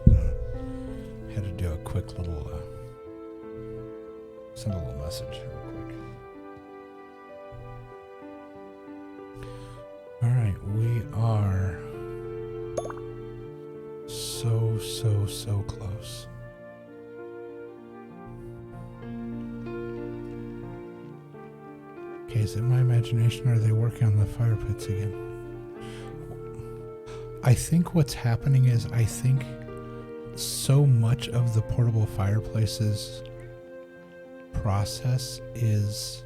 Had to do a quick little, send a little message real quick. Alright, we are so close. Okay, is it my imagination or are they working on the fire pits again? I think what's happening is I think so much of the portable fireplaces process is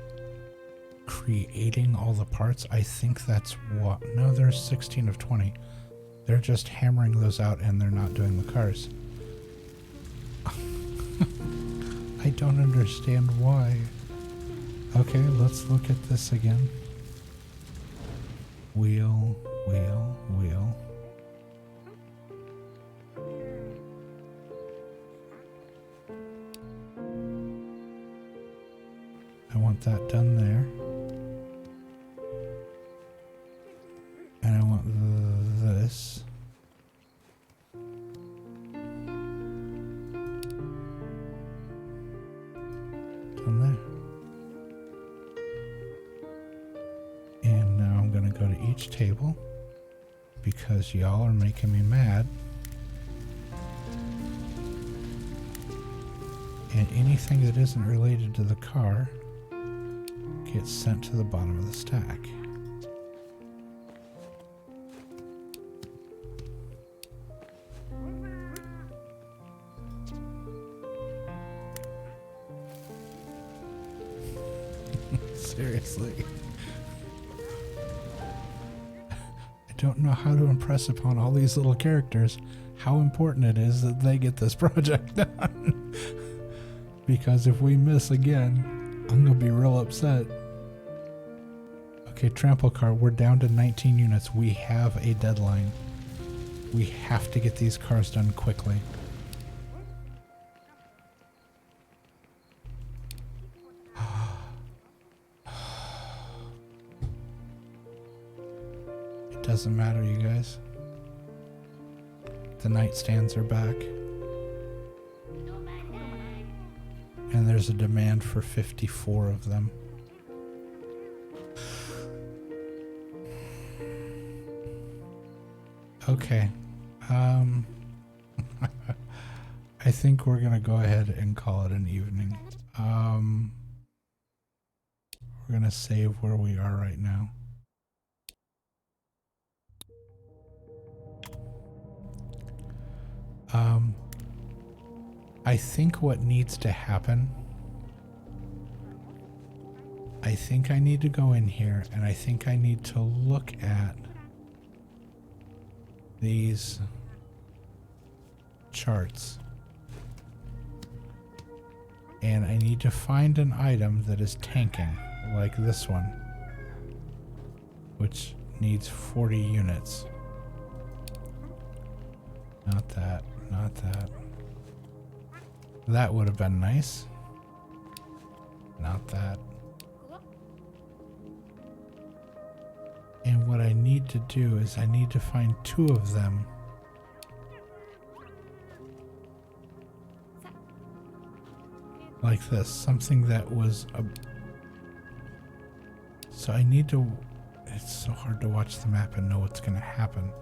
creating all the parts. I think that's what... No, there's 16 of 20. They're just hammering those out and they're not doing the cars. I don't understand why. Okay, let's look at this again. Wheel, wheel, wheel. I want that done there. And I want this. Done there. And now I'm going to go to each table because y'all are making me mad. And anything that isn't related to the car gets sent to the bottom of the stack. Seriously. I don't know how to impress upon all these little characters how important it is that they get this project done. Because if we miss again, I'm going to be real upset. Okay, trample car, we're down to 19 units. We have a deadline. We have to get these cars done quickly. It doesn't matter, you guys. The nightstands are back. And there's a demand for 54 of them. Okay. I think we're gonna go ahead and call it an evening. We're gonna save where we are right now. I think what needs to happen, I think I need to go in here and I think I need to look at these charts. And I need to find an item that is tanking, like this one, which needs 40 units. Not that, not that. That would have been nice. Not that. And what I need to do is I need to find 2 of them. Like this, something that was a... So I need to... It's so hard to watch the map and know what's going to happen.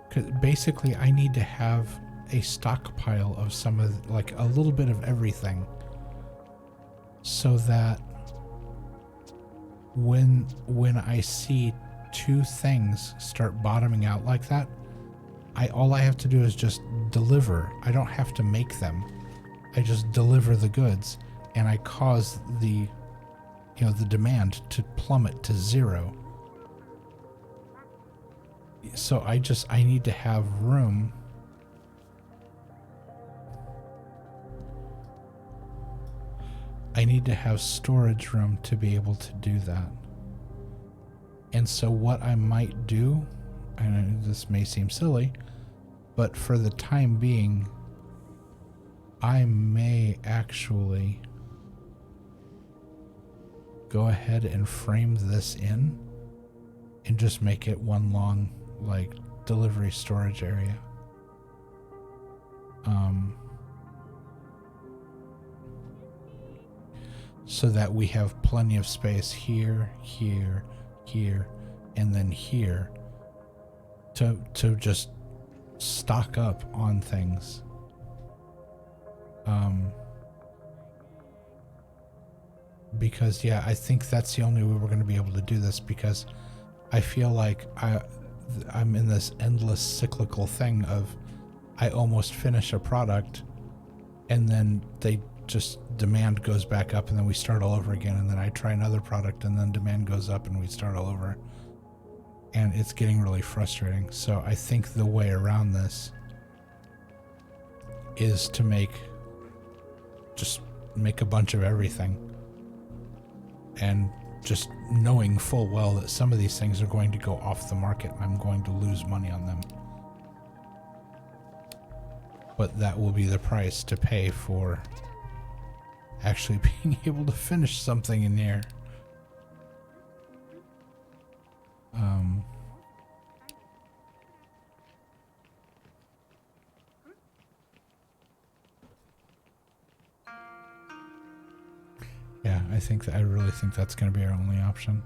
'Cause basically I need to have a stockpile of some of, like, a little bit of everything, so that when I see 2 things start bottoming out like that, all I have to do is just deliver. I don't have to make them. I just deliver the goods, and I cause the, the demand to plummet to 0. So I need to have room. I need to have storage room to be able to do that. And so what I might do, and this may seem silly, but for the time being, I may actually go ahead and frame this in and just make it one long, like, delivery storage area. So that we have plenty of space here, here, here, and then here to just stock up on things. Because yeah, I think that's the only way we're going to be able to do this, because I feel like I'm in this endless cyclical thing of I almost finish a product and then demand goes back up and then we start all over again, and then I try another product and then demand goes up and we start all over, and it's getting really frustrating. So I think the way around this is to make a bunch of everything, and just knowing full well that some of these things are going to go off the market and I'm going to lose money on them. But that will be the price to pay for actually being able to finish something in here. Yeah, I really think that's going to be our only option.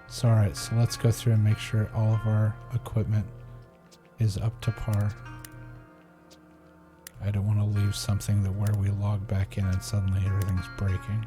So alright, so let's go through and make sure all of our equipment is up to par. I don't want to leave something that where we log back in and suddenly everything's breaking.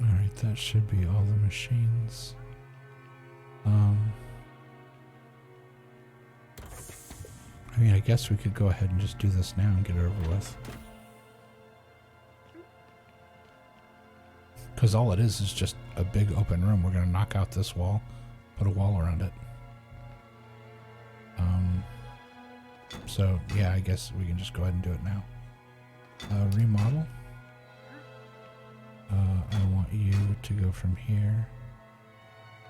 Alright, that should be all the machines. I mean, I guess we could go ahead and just do this now and get it over with. Because all it is just a big open room. We're going to knock out this wall, put a wall around it. So, yeah, I guess we can just go ahead and do it now. Remodel. I want you to go from here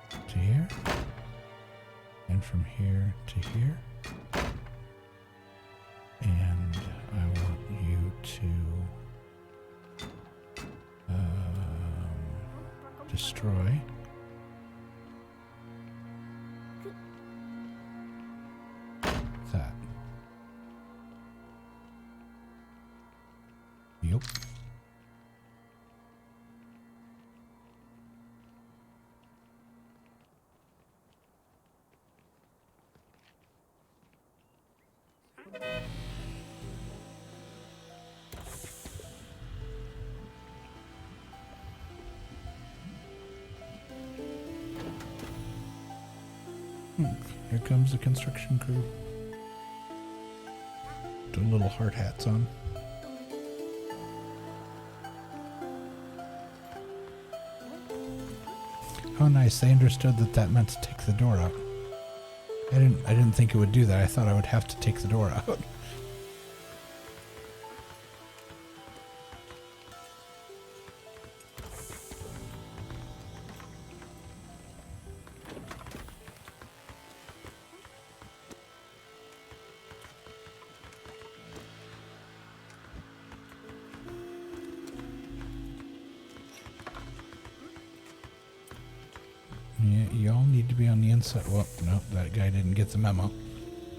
to here, and from here to here, and I want you to destroy that. Yep. Here comes the construction crew. With little hard hats on. Oh, nice. They understood that meant to take the door out. I didn't think it would do that. I thought I would have to take the door out. You all need to be on the inside. Well, no, that guy didn't get the memo.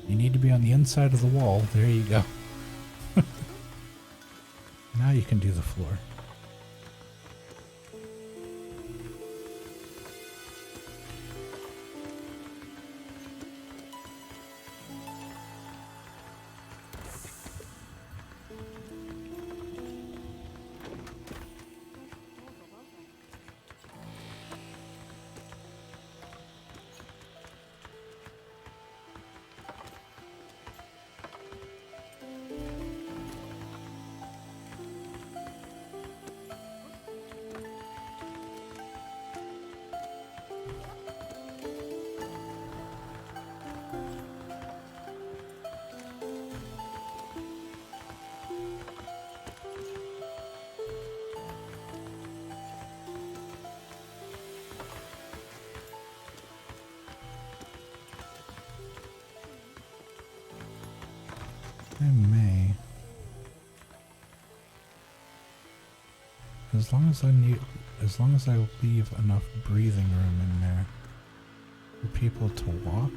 You need to be on the inside of the wall. There you go. Now you can do the floor. I may, as long as I leave enough breathing room in there for people to walk.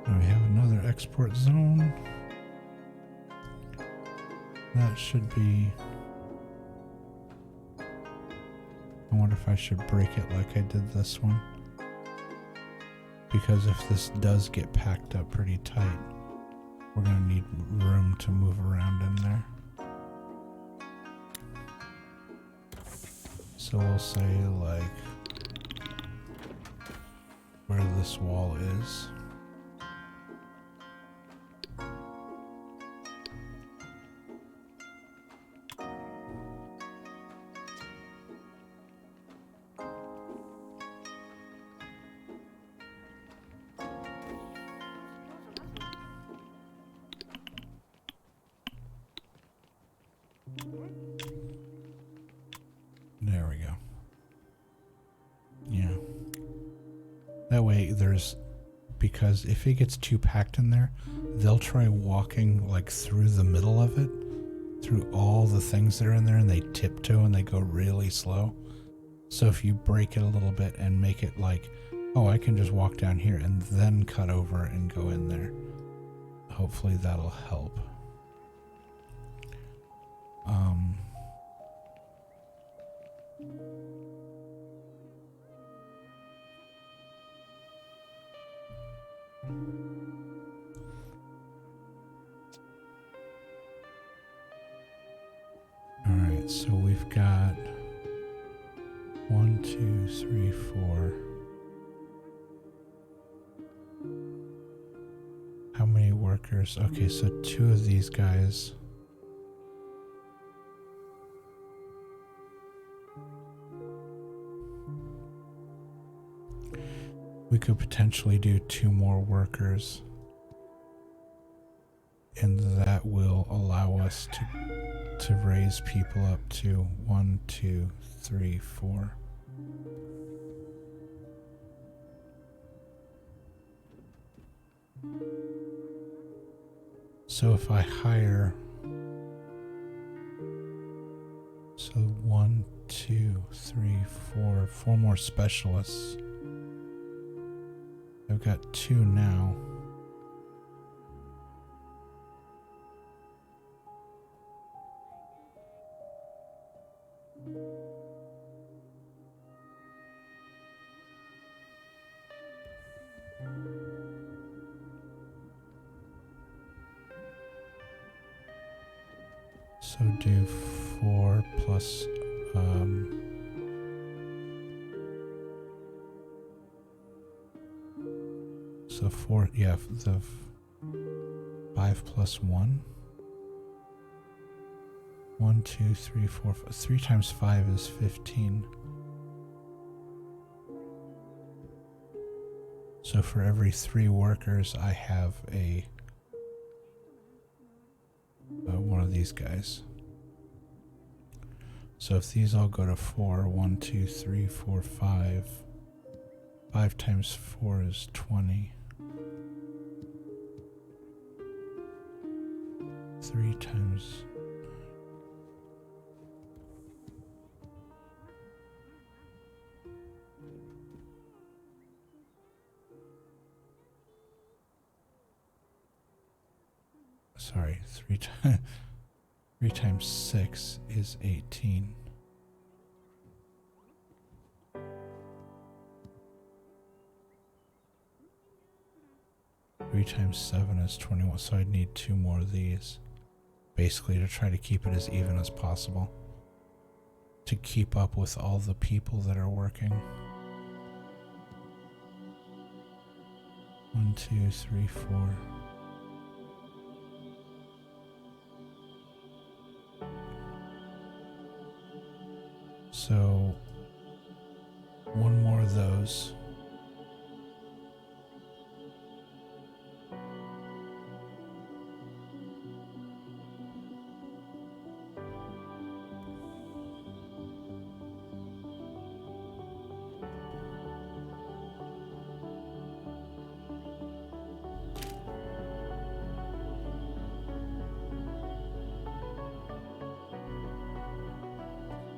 We have another export zone. That should be... I wonder if I should break it like I did this one. Because if this does get packed up pretty tight, we're going to need room to move around in there. So we'll say like where this wall is. There we go. Yeah. That way there's, because if it gets too packed in there, they'll try walking like through the middle of it, through all the things that are in there, and they tiptoe and they go really slow. So if you break it a little bit and make it like, oh, I can just walk down here and then cut over and go in there, hopefully that'll help. Alright, so we've got 1, 2, 3, 4. How many workers? Okay, so 2 of these guys. We could potentially do 2 more workers. And that will allow us to raise people up to 1, 2, 3, 4. So if I hire, so 1, 2, 3, 4, 4 more specialists. I've got 2 now. So do 4 plus so 4, yeah, the 5 plus 1. 1, 2, 3, 4, 5. 3 times 5 is 15. So for every 3 workers, I have a one of these guys. So if these all go to 4, 1, 2, 3, 4, 5. 5 times 4 is 20. 3 times... Sorry, 3 times 6 is 18. Three times 7 is 21, so I'd need 2 more of these. Basically to try to keep it as even as possible. To keep up with all the people that are working. 1, 2, 3, 4. So 1 more of those.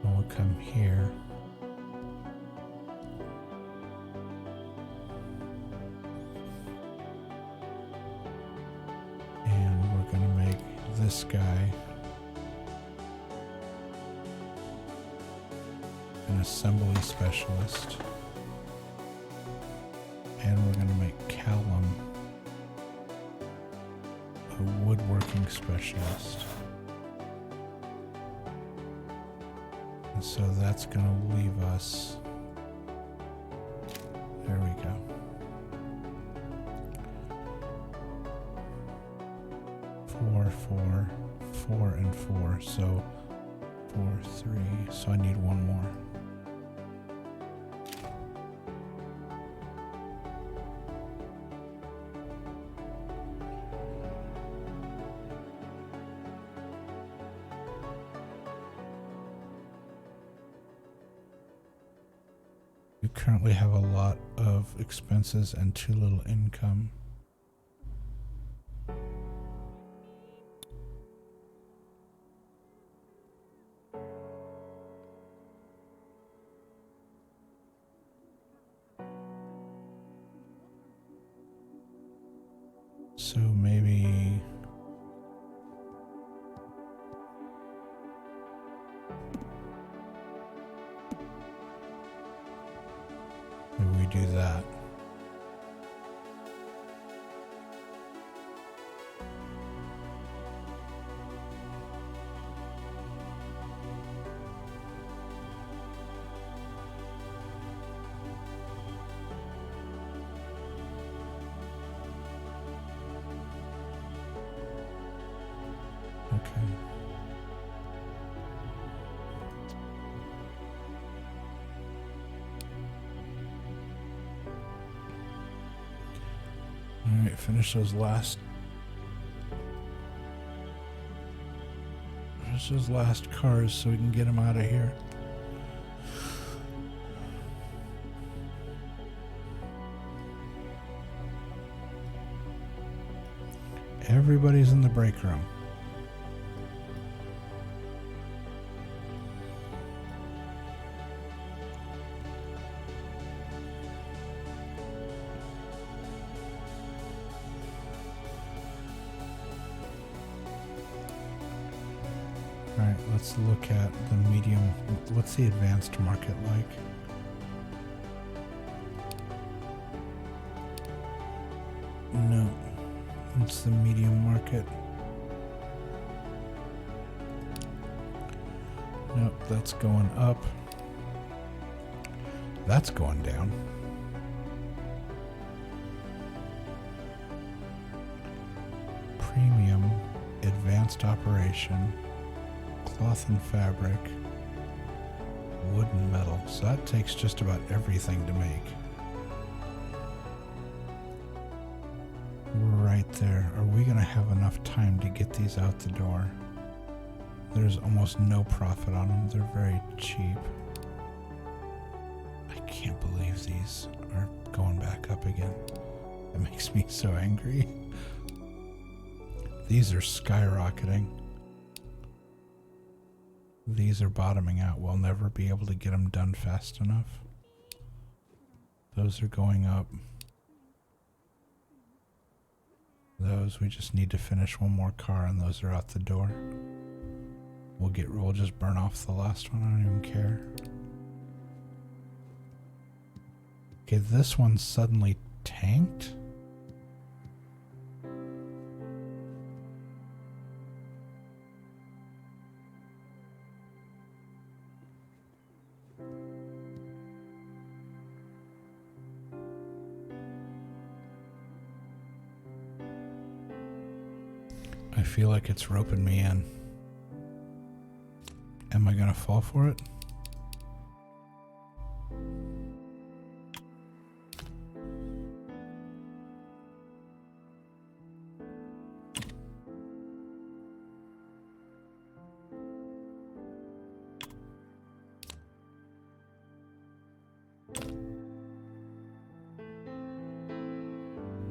We'll come here. And we're going to make this guy an assembly specialist. And we're going to make Callum a woodworking specialist. And so that's going to leave us, there we go. 4, 4, 4, and 4. So 4, 3. So I need 1 more. You currently have a lot of expenses and too little income. So maybe we do that. Alright, finish those last. Finish those last cars so we can get them out of here. Everybody's in the break room. Alright, let's look at the medium. What's the advanced market like? No. It's the medium market. Nope, that's going up. That's going down. Premium, advanced operation, cloth and fabric, wood and metal. So that takes just about everything to make. Right there. Are we going to have enough time to get these out the door? There's almost no profit on them. They're very cheap. I can't believe these are going back up again. That makes me so angry. These are skyrocketing. These are bottoming out. We'll never be able to get them done fast enough. Those are going up. Those, we just need to finish one more car and those are out the door. We'll just burn off the last one. I don't even care. Okay, this one suddenly tanked. I feel like it's roping me in. Am I gonna fall for it?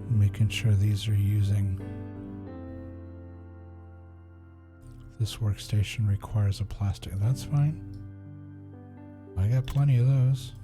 Making sure these are using. This workstation requires a plastic. That's fine. I got plenty of those.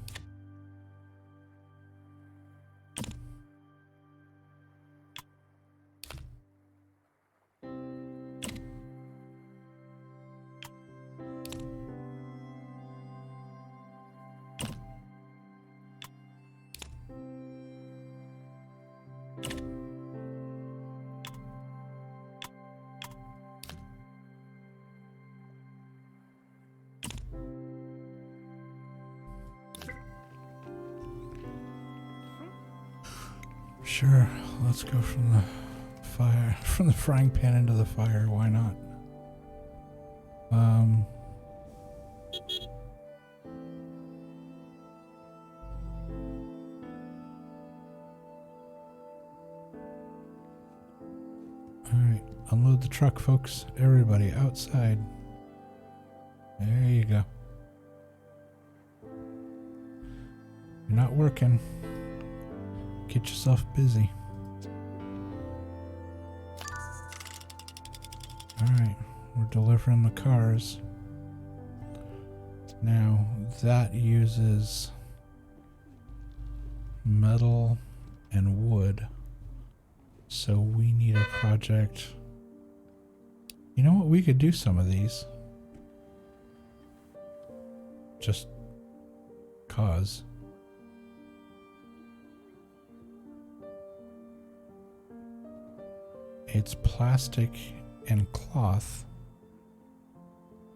Sure, let's go from the fire, from the frying pan into the fire, why not? Alright, unload the truck, folks. Everybody outside. There you go. You're not working. Get yourself busy. Alright, we're delivering the cars. Now, that uses metal and wood. So we need a project. You know what? We could do some of these. Just cause. It's plastic and cloth.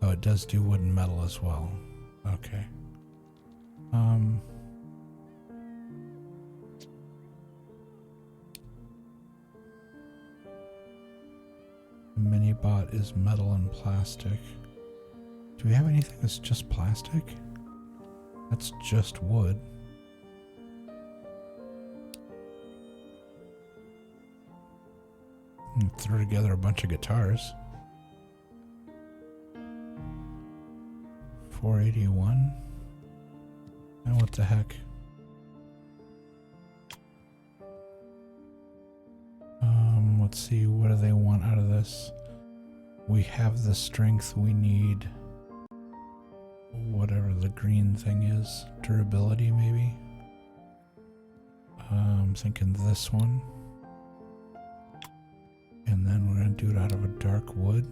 Oh, it does do wood and metal as well. Okay. Mini bot is metal and plastic. Do we have anything that's just plastic? That's just wood. And throw together a bunch of guitars. 481. Now what the heck? Let's see, what do they want out of this? We have the strength we need. Whatever the green thing is. Durability, maybe? I'm thinking this one. And then we're going to do it out of a dark wood.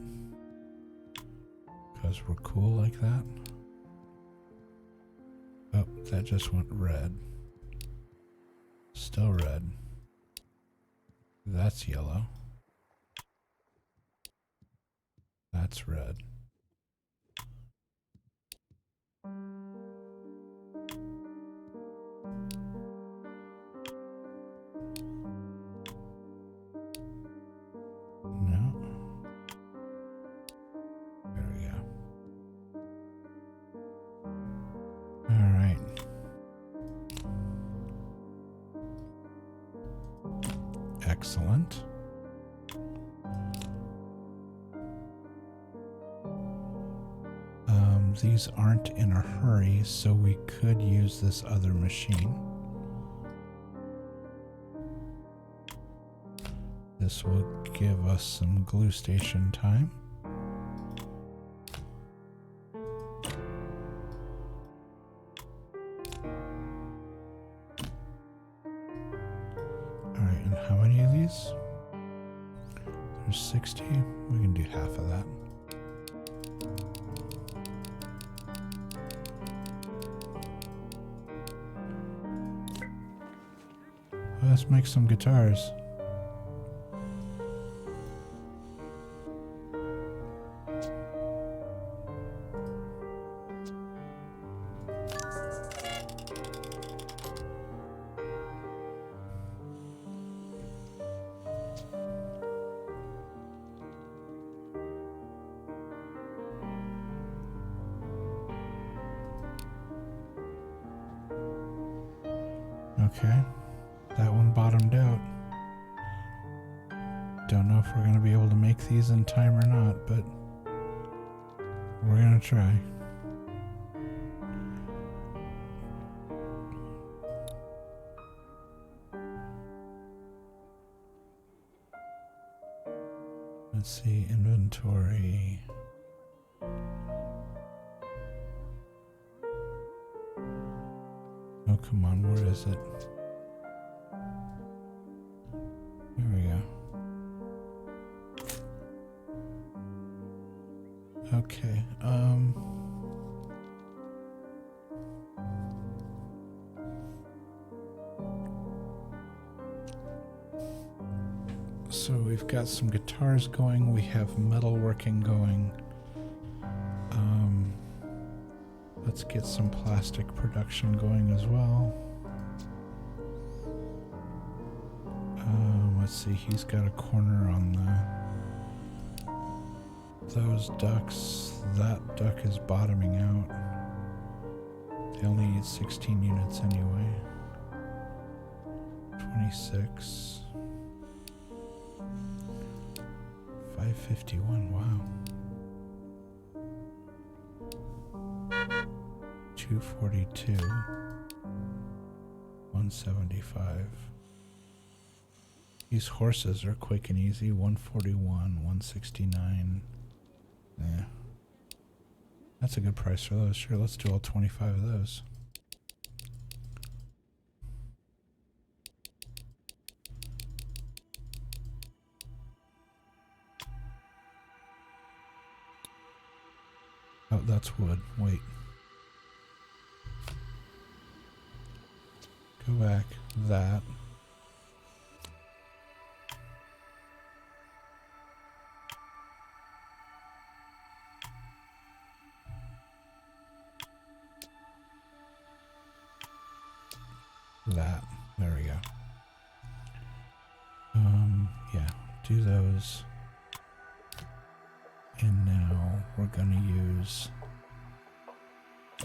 Because we're cool like that. Oh, that just went red. Still red. That's yellow. That's red. No. There we go. All right. Excellent. These aren't in a hurry, so we could use this other machine. This will give us some glue station time. Alright, and how many of these? There's 60. We can do half of that. Let's make some guitars. Okay. That one bottomed out. Don't know if we're going to be able to make these in time or not, but we're going to try. Let's see, inventory. Oh, come on, where is it? There we go. Okay, so we've got some guitars going, we have metalworking going. Let's get some plastic production going as well. Let's see, he's got a corner on those ducks. That duck is bottoming out. They only need 16 units anyway. 26. 551, wow. 242. 175. These horses are quick and easy. 141, 169. Yeah. That's a good price for those. Sure, let's do all 25 of those. Oh, that's wood. Wait. Go back. That. That. There we go. Yeah, do those. And now we're going to use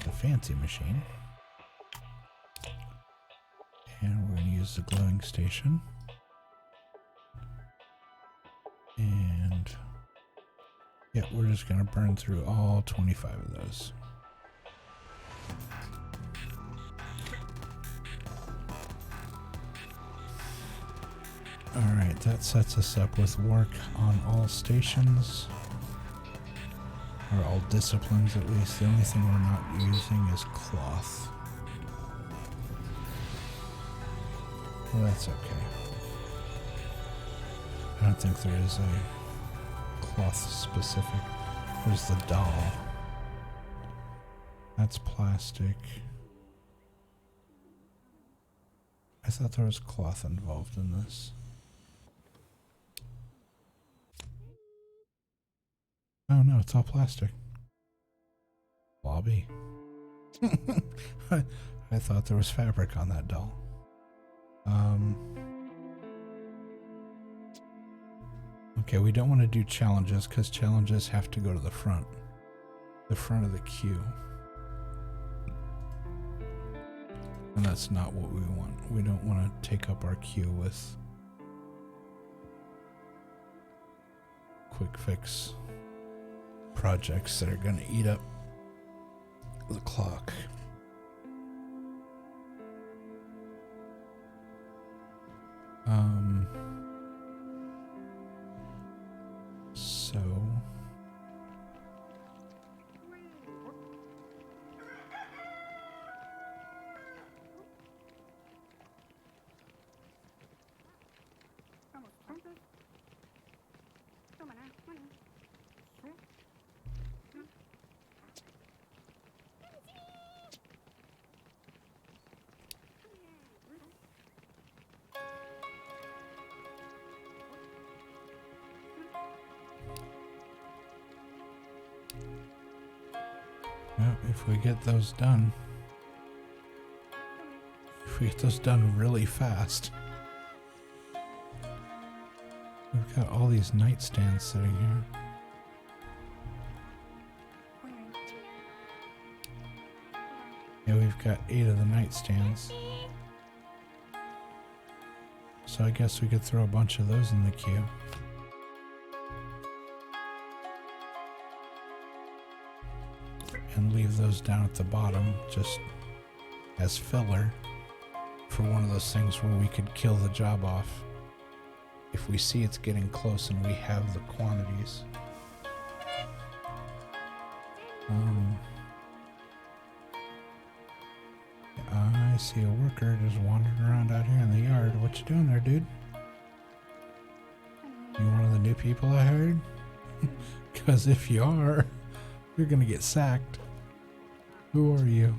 the fancy machine. And we're going to use the gluing station. we're just gonna burn through all 25 of those. Alright, that sets us up with work on all stations. Or all disciplines at least. The only thing we're not using is cloth. Well, that's okay. I don't think there is a cloth specific. Where's the doll? That's plastic. I thought there was cloth involved in this. Oh no, it's all plastic. Lobby. I thought there was fabric on that doll. Okay, we don't want to do challenges because challenges have to go to the front of the queue. And that's not what we want. We don't want to take up our queue with quick fix projects that are going to eat up the clock. So if we get those done, really fast, we've got all these nightstands sitting here. Yeah, we've got 8 of the nightstands. So I guess we could throw a bunch of those in the queue. And leave those down at the bottom just as filler for one of those things where we could kill the job off if we see it's getting close and we have the quantities. I see a worker just wandering around out here in the yard. What you doing there, dude? You one of the new people I hired? Because if you are, you're gonna get sacked. Who are you?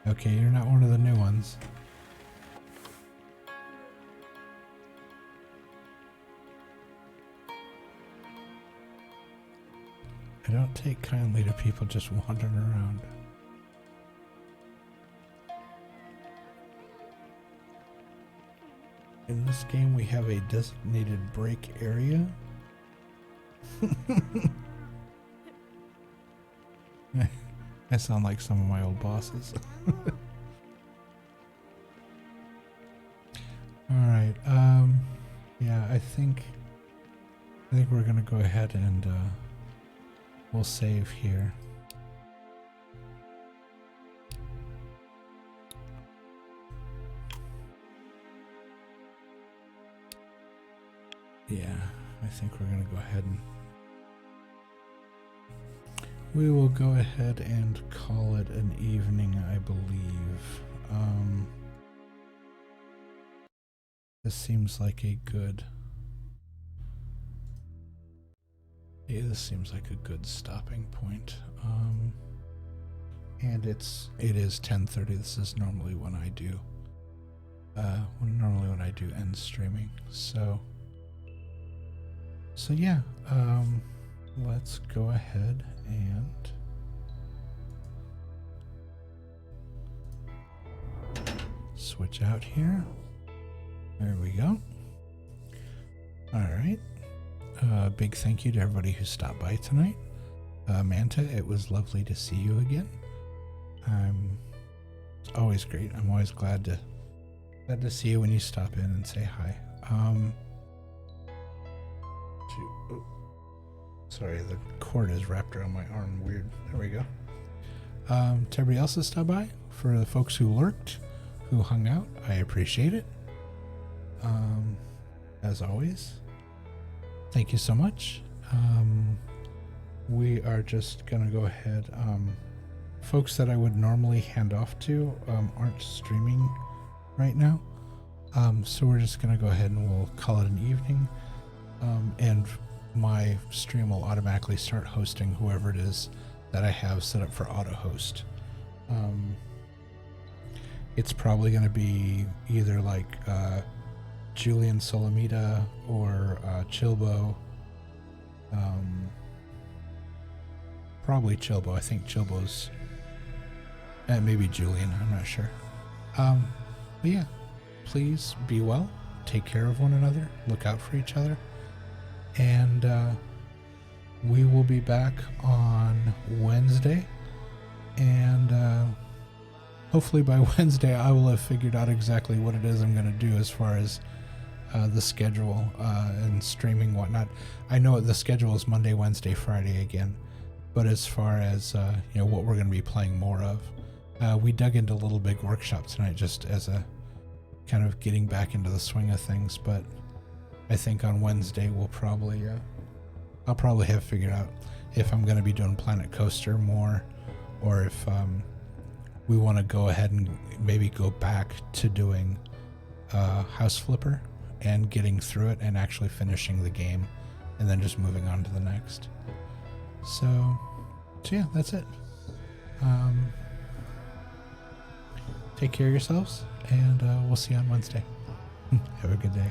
Okay, you're not one of the new ones. I don't take kindly to people just wandering around. In this game, we have a designated break area. I sound like some of my old bosses. Alright, yeah, I think we're gonna go ahead and we'll save here. Yeah, I think we're gonna go ahead and we will go ahead and call it an evening, I believe. This seems like a good... Yeah, this seems like a good stopping point. And it is 10:30. This is normally when I do end streaming. So yeah, let's go ahead and switch out here. There we go. All right. Big thank you to everybody who stopped by tonight. Manta, it was lovely to see you again. It's always great. I'm always glad to see you when you stop in and say hi. Sorry, the cord is wrapped around my arm. Weird. There we go. To everybody else that stopped by, for the folks who lurked, who hung out, I appreciate it. As always, thank you so much. We are just gonna go ahead. Folks that I would normally hand off to aren't streaming right now, so we're just gonna go ahead and we'll call it an evening. And my stream will automatically start hosting whoever it is that I have set up for auto host. It's probably going to be either like Julian Solomita or Chilbo. Probably Chilbo. I think Chilbo's, maybe Julian. I'm not sure. But yeah, please be well. Take care of one another. Look out for each other. And we will be back on Wednesday, and hopefully by Wednesday I will have figured out exactly what it is I'm going to do as far as the schedule and streaming whatnot. I know the schedule is Monday, Wednesday, Friday again, but as far as what we're going to be playing more of, we dug into Little Big Workshop tonight just as a kind of getting back into the swing of things, but I think on Wednesday we'll probably I'll probably have figured out if I'm going to be doing Planet Coaster more, or if we want to go ahead and maybe go back to doing House Flipper and getting through it and actually finishing the game, and then just moving on to the next. So yeah, that's it. Take care of yourselves, and we'll see you on Wednesday. Have a good day.